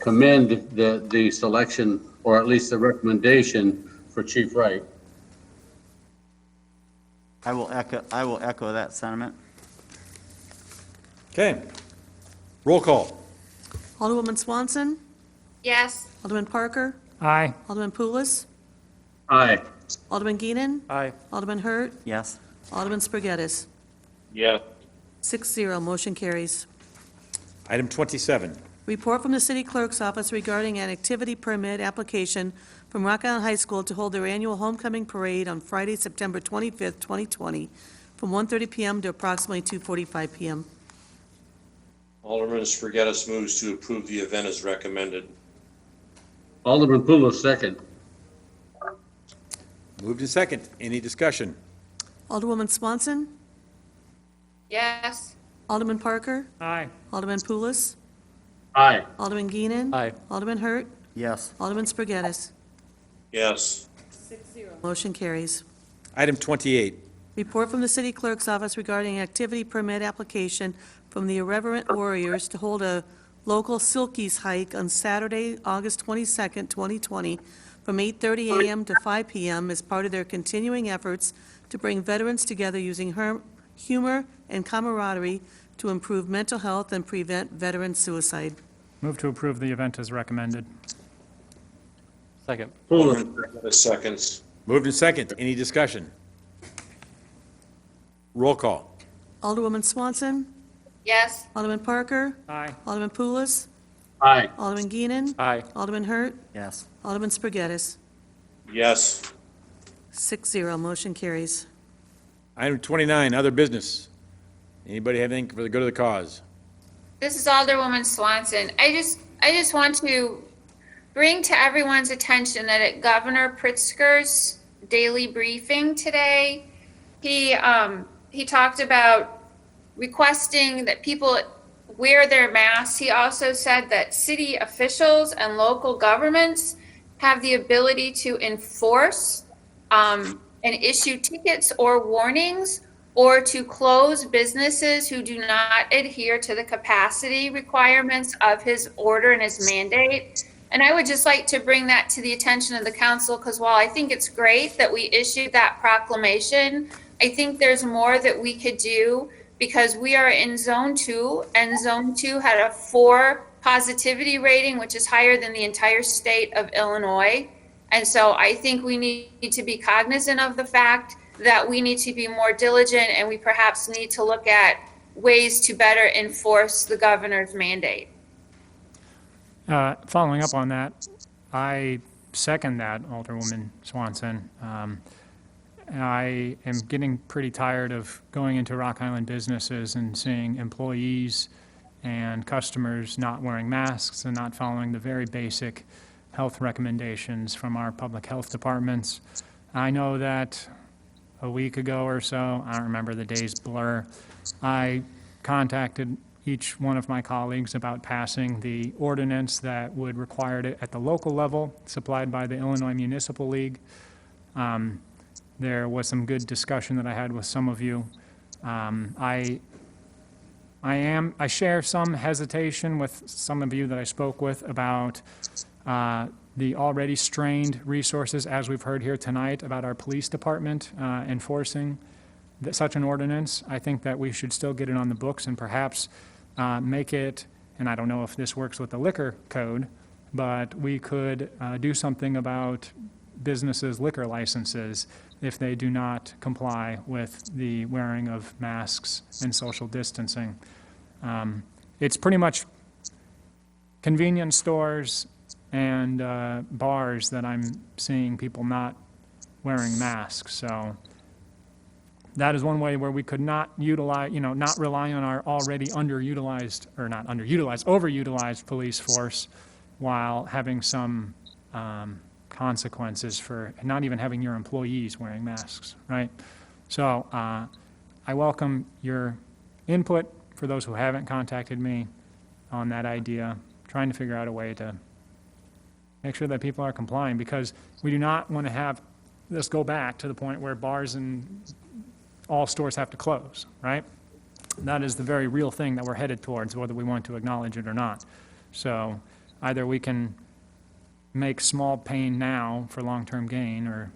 commend the selection, or at least the recommendation for Chief Wright. I will echo that sentiment. Okay. Roll call. Alderwoman Swanson, Yes. Alderman Parker, Aye. Alderman Pulis, Aye. Alderman Geenan, Aye. Alderman Hurt, Yes. Alderman Spargettis. Yes. 6-0, motion carries. Item 27. Report from the city clerk's office regarding an activity permit application from Rock Island High School to hold their annual homecoming parade on Friday, September 25th, 2020, from 1:30 PM to approximately 2:45 PM. Alderman Spargettis moves to approve the event as recommended. Alderman Pulis, second. Moved in second. Any discussion? Alderwoman Swanson, Yes. Alderman Parker, Aye. Alderman Pulis, Aye. Alderman Geenan, Aye. Alderman Hurt, Yes. Alderman Spargettis. Yes. Motion carries. Item 28. Report from the city clerk's office regarding an activity permit application from the Irreverent Warriors to hold a local Silkies hike on Saturday, August 22nd, 2020, from 8:30 a.m. to 5 p.m. as part of their continuing efforts to bring veterans together using humor and camaraderie to improve mental health and prevent veteran suicide. Move to approve the event as recommended. Second. Alderman Spargettis seconds. Moved in second. Any discussion? Roll call. Alderwoman Swanson, Yes. Alderman Parker, Aye. Alderman Pulis, Aye. Alderman Geenan, Aye. Alderman Hurt, Yes. Alderman Spargettis. Yes. 6-0, motion carries. Item 29, other business. Anybody have anything for the good of the cause? This is Alderwoman Swanson. I just want to bring to everyone's attention that at Governor Pritzker's daily briefing today, he talked about requesting that people wear their masks. He also said that city officials and local governments have the ability to enforce and issue tickets or warnings, or to close businesses who do not adhere to the capacity requirements of his order and his mandate. And I would just like to bring that to the attention of the council, because while I think it's great that we issued that proclamation, I think there's more that we could do, because we are in Zone 2, and Zone 2 had a 4 positivity rating, which is higher than the entire state of Illinois. And so I think we need to be cognizant of the fact that we need to be more diligent, and we perhaps need to look at ways to better enforce the governor's mandate. Following up on that, I second that, Alderwoman Swanson. I am getting pretty tired of going into Rock Island businesses and seeing employees and customers not wearing masks and not following the very basic health recommendations from our public health departments. I know that a week ago or so, I don't remember, the days blur, I contacted each one of my colleagues about passing the ordinance that would require it at the local level, supplied by the Illinois Municipal League. There was some good discussion that I had with some of you. I share some hesitation with some of you that I spoke with about the already strained resources, as we've heard here tonight, about our police department enforcing such an ordinance. I think that we should still get it on the books and perhaps make it, and I don't know if this works with the liquor code, but we could do something about businesses' liquor licenses if they do not comply with the wearing of masks and social distancing. It's pretty much convenience stores and bars that I'm seeing people not wearing masks. So that is one way where we could not utilize, not rely on our already underutilized, or not underutilized, overutilized police force, while having some consequences for not even having your employees wearing masks, right? So I welcome your input for those who haven't contacted me on that idea, trying to figure out a way to make sure that people are complying, because we do not want to have this go back to the point where bars and all stores have to close, right? That is the very real thing that we're headed towards, whether we want to acknowledge it or not. So either we can make small pain now for long-term gain, or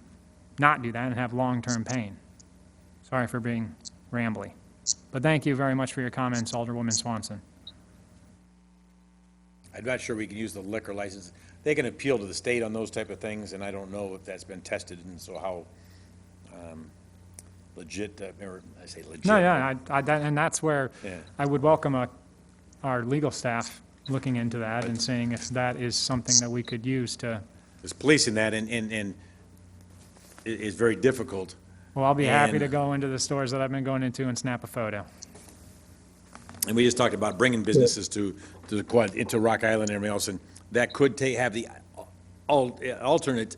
not do that and have long-term pain. Sorry for being rambly. But thank you very much for your comments, Alderwoman Swanson. I'm not sure we can use the liquor license. They can appeal to the state on those type of things, and I don't know if that's been tested, and so how legit, or I say legit. No, yeah, and that's where Yeah. I would welcome our legal staff looking into that and seeing if that is something that we could use to, It's policing that, and it is very difficult. well, I'll be happy And- to go into the stores that I've been going into and snap a photo. And we just talked about bringing businesses to the quad, into Rock Island and everything else, and that could have the alternate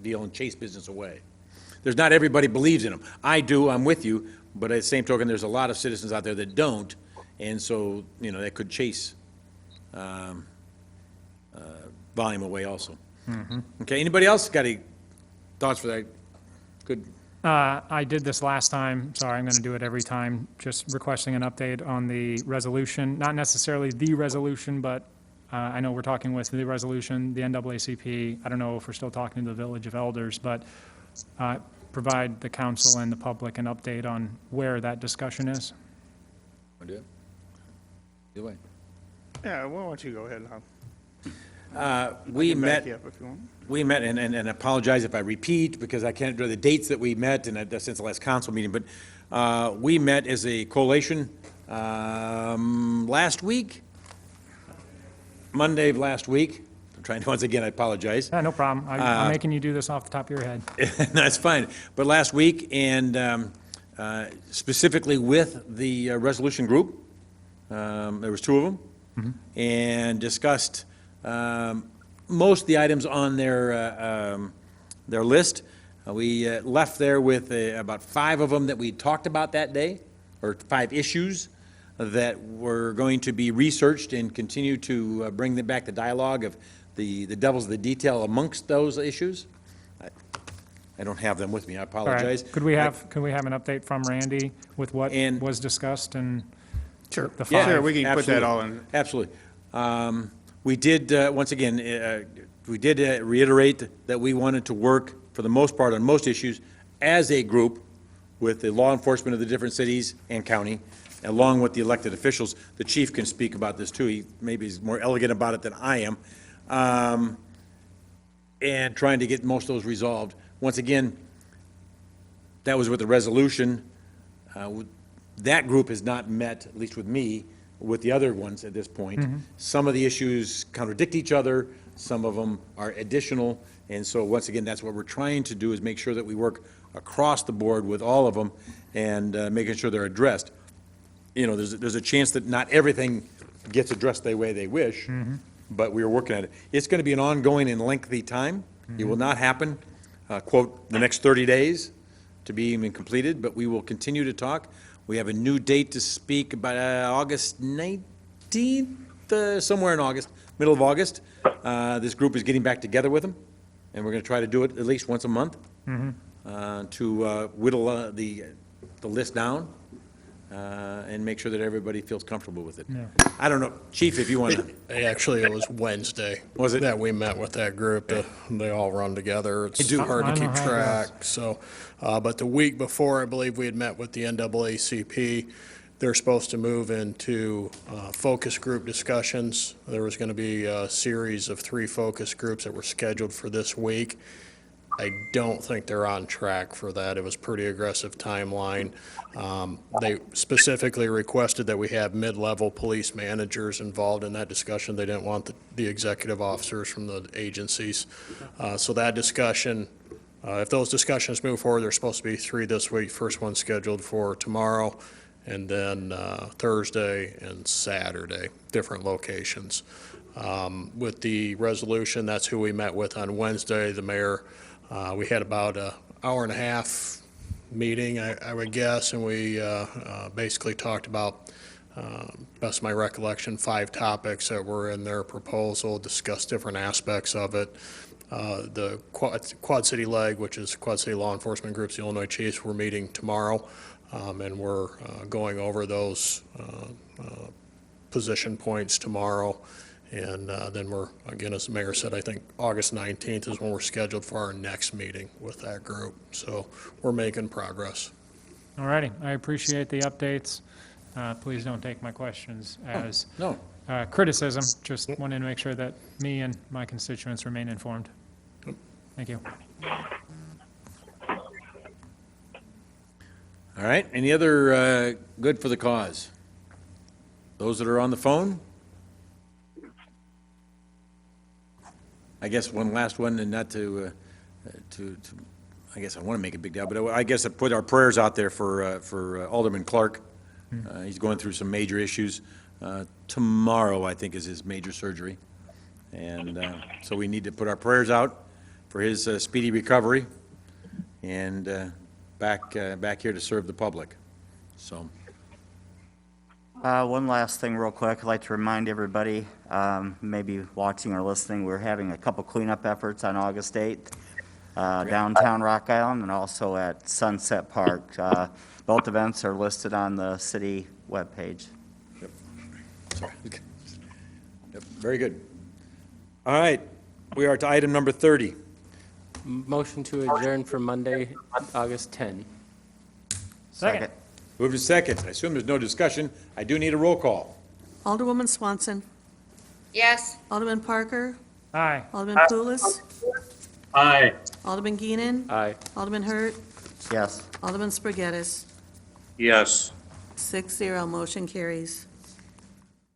deal and chase business away. There's not everybody believes in them. I do, I'm with you, but at the same token, there's a lot of citizens out there that don't, and so, that could chase volume away also. Okay, anybody else got any thoughts for that? Good. I did this last time, sorry, I'm going to do it every time, just requesting an update on the resolution, not necessarily the resolution, but I know we're talking with the resolution, the NAACP, I don't know if we're still talking to the Village of Elders, but provide the council and the public an update on where that discussion is. Want to do it? Either way. Yeah, why don't you go ahead, Hal? We I can back met, you up if you want. and apologize if I repeat, because I can't do the dates that we met, and that's since the last council meeting, but we met as a coalition last week, Monday of last week. I'm trying to, once again, I apologize. Yeah, no problem, I'm making you do this off the top of your head. That's fine. But last week, and specifically with the resolution group, there was two of them, and discussed most of the items on their list. We left there with about 5 of them that we talked about that day, or 5 issues that were going to be researched and continue to bring them back the dialogue of the devil's the detail amongst those issues. I don't have them with me, I All right. apologize. Could we have an update from Randy with what And- was discussed and Sure. the Yeah, 5? Sure, we can put that absolutely. all in. Absolutely. We did, once again, we did reiterate that we wanted to work, for the most part, on most issues, as a group with the law enforcement of the different cities and county, along with the elected officials. The chief can speak about this, too. He maybe is more elegant about it than I am. And trying to get most of those resolved. Once again, that was with the resolution. That group has not met, at least with me, with the other ones at this point. Some of the issues contradict each other, some of them are additional, and so once again, that's what we're trying to do, is make sure that we work across the board with all of them and making sure they're addressed. There's a chance that not everything gets addressed the way they wish, but we are working at it. It's going to be an ongoing and lengthy time. It will not happen, quote, the next 30 days to be even completed, but we will continue to talk. We have a new date to speak about August 19th, somewhere in August, middle of August. This group is getting back together with them, and we're going to try to do it at least once a month to whittle the list down and make sure that everybody feels comfortable with it. Yeah. I don't know, Chief, if you want to. Actually, it was Wednesday. Was it? That we met with that group. They all run together. It's do. hard to I know keep how it track, so. But the week before, I believe we had met with the NAACP. They're supposed to move into focus group discussions. There was going to be a series of 3 focus groups that were scheduled for this week. I don't think they're on track for that. It was pretty aggressive timeline. They specifically requested that we have mid-level police managers involved in that discussion. They didn't want the executive officers from the agencies. So that discussion, if those discussions move forward, there's supposed to be 3 this week. First one scheduled for tomorrow, and then Thursday and Saturday, different locations. With the resolution, that's who we met with on Wednesday, the mayor. We had about an hour and a half meeting, I would guess, and we basically talked about, best of my recollection, 5 topics that were in their proposal, discussed different aspects of it. The Quad City Leg, which is Quad City Law Enforcement Groups, the Illinois Chiefs, we're meeting tomorrow, and we're going over those position points tomorrow. And then we're, again, as the mayor said, I think August 19th is when we're scheduled for our next meeting with that group. So we're making progress. All righty, I appreciate the updates. Please don't take my questions as No. criticism, just wanted to make sure that me and my constituents remain informed. Thank you. All right, any other good for the cause? Those that are on the phone? I guess one last one, and not to I guess I want to make a big deal, but I guess I put our prayers out there for Alderman Clark. He's going through some major issues. Tomorrow, I think, is his major surgery. And so we need to put our prayers out for his speedy recovery and back here to serve the public. So. One last thing real quick. I'd like to remind everybody, maybe watching or listening, we're having a couple cleanup efforts on August 8th, downtown Rock Island and also at Sunset Park. Both events are listed on the city webpage. Yep. Sorry. Yep. Very good. All right, we are to item number 30. Motion to adjourn for Monday, August 10. Second. Move to second. I assume there's no discussion. I do need a roll call. Alderwoman Swanson. Yes. Alderman Parker. Aye. Alderman Poulos. Aye. Alderman Geenan. Aye. Alderman Hurt. Yes. Alderman Spargettis. Yes. 6-0, motion carries.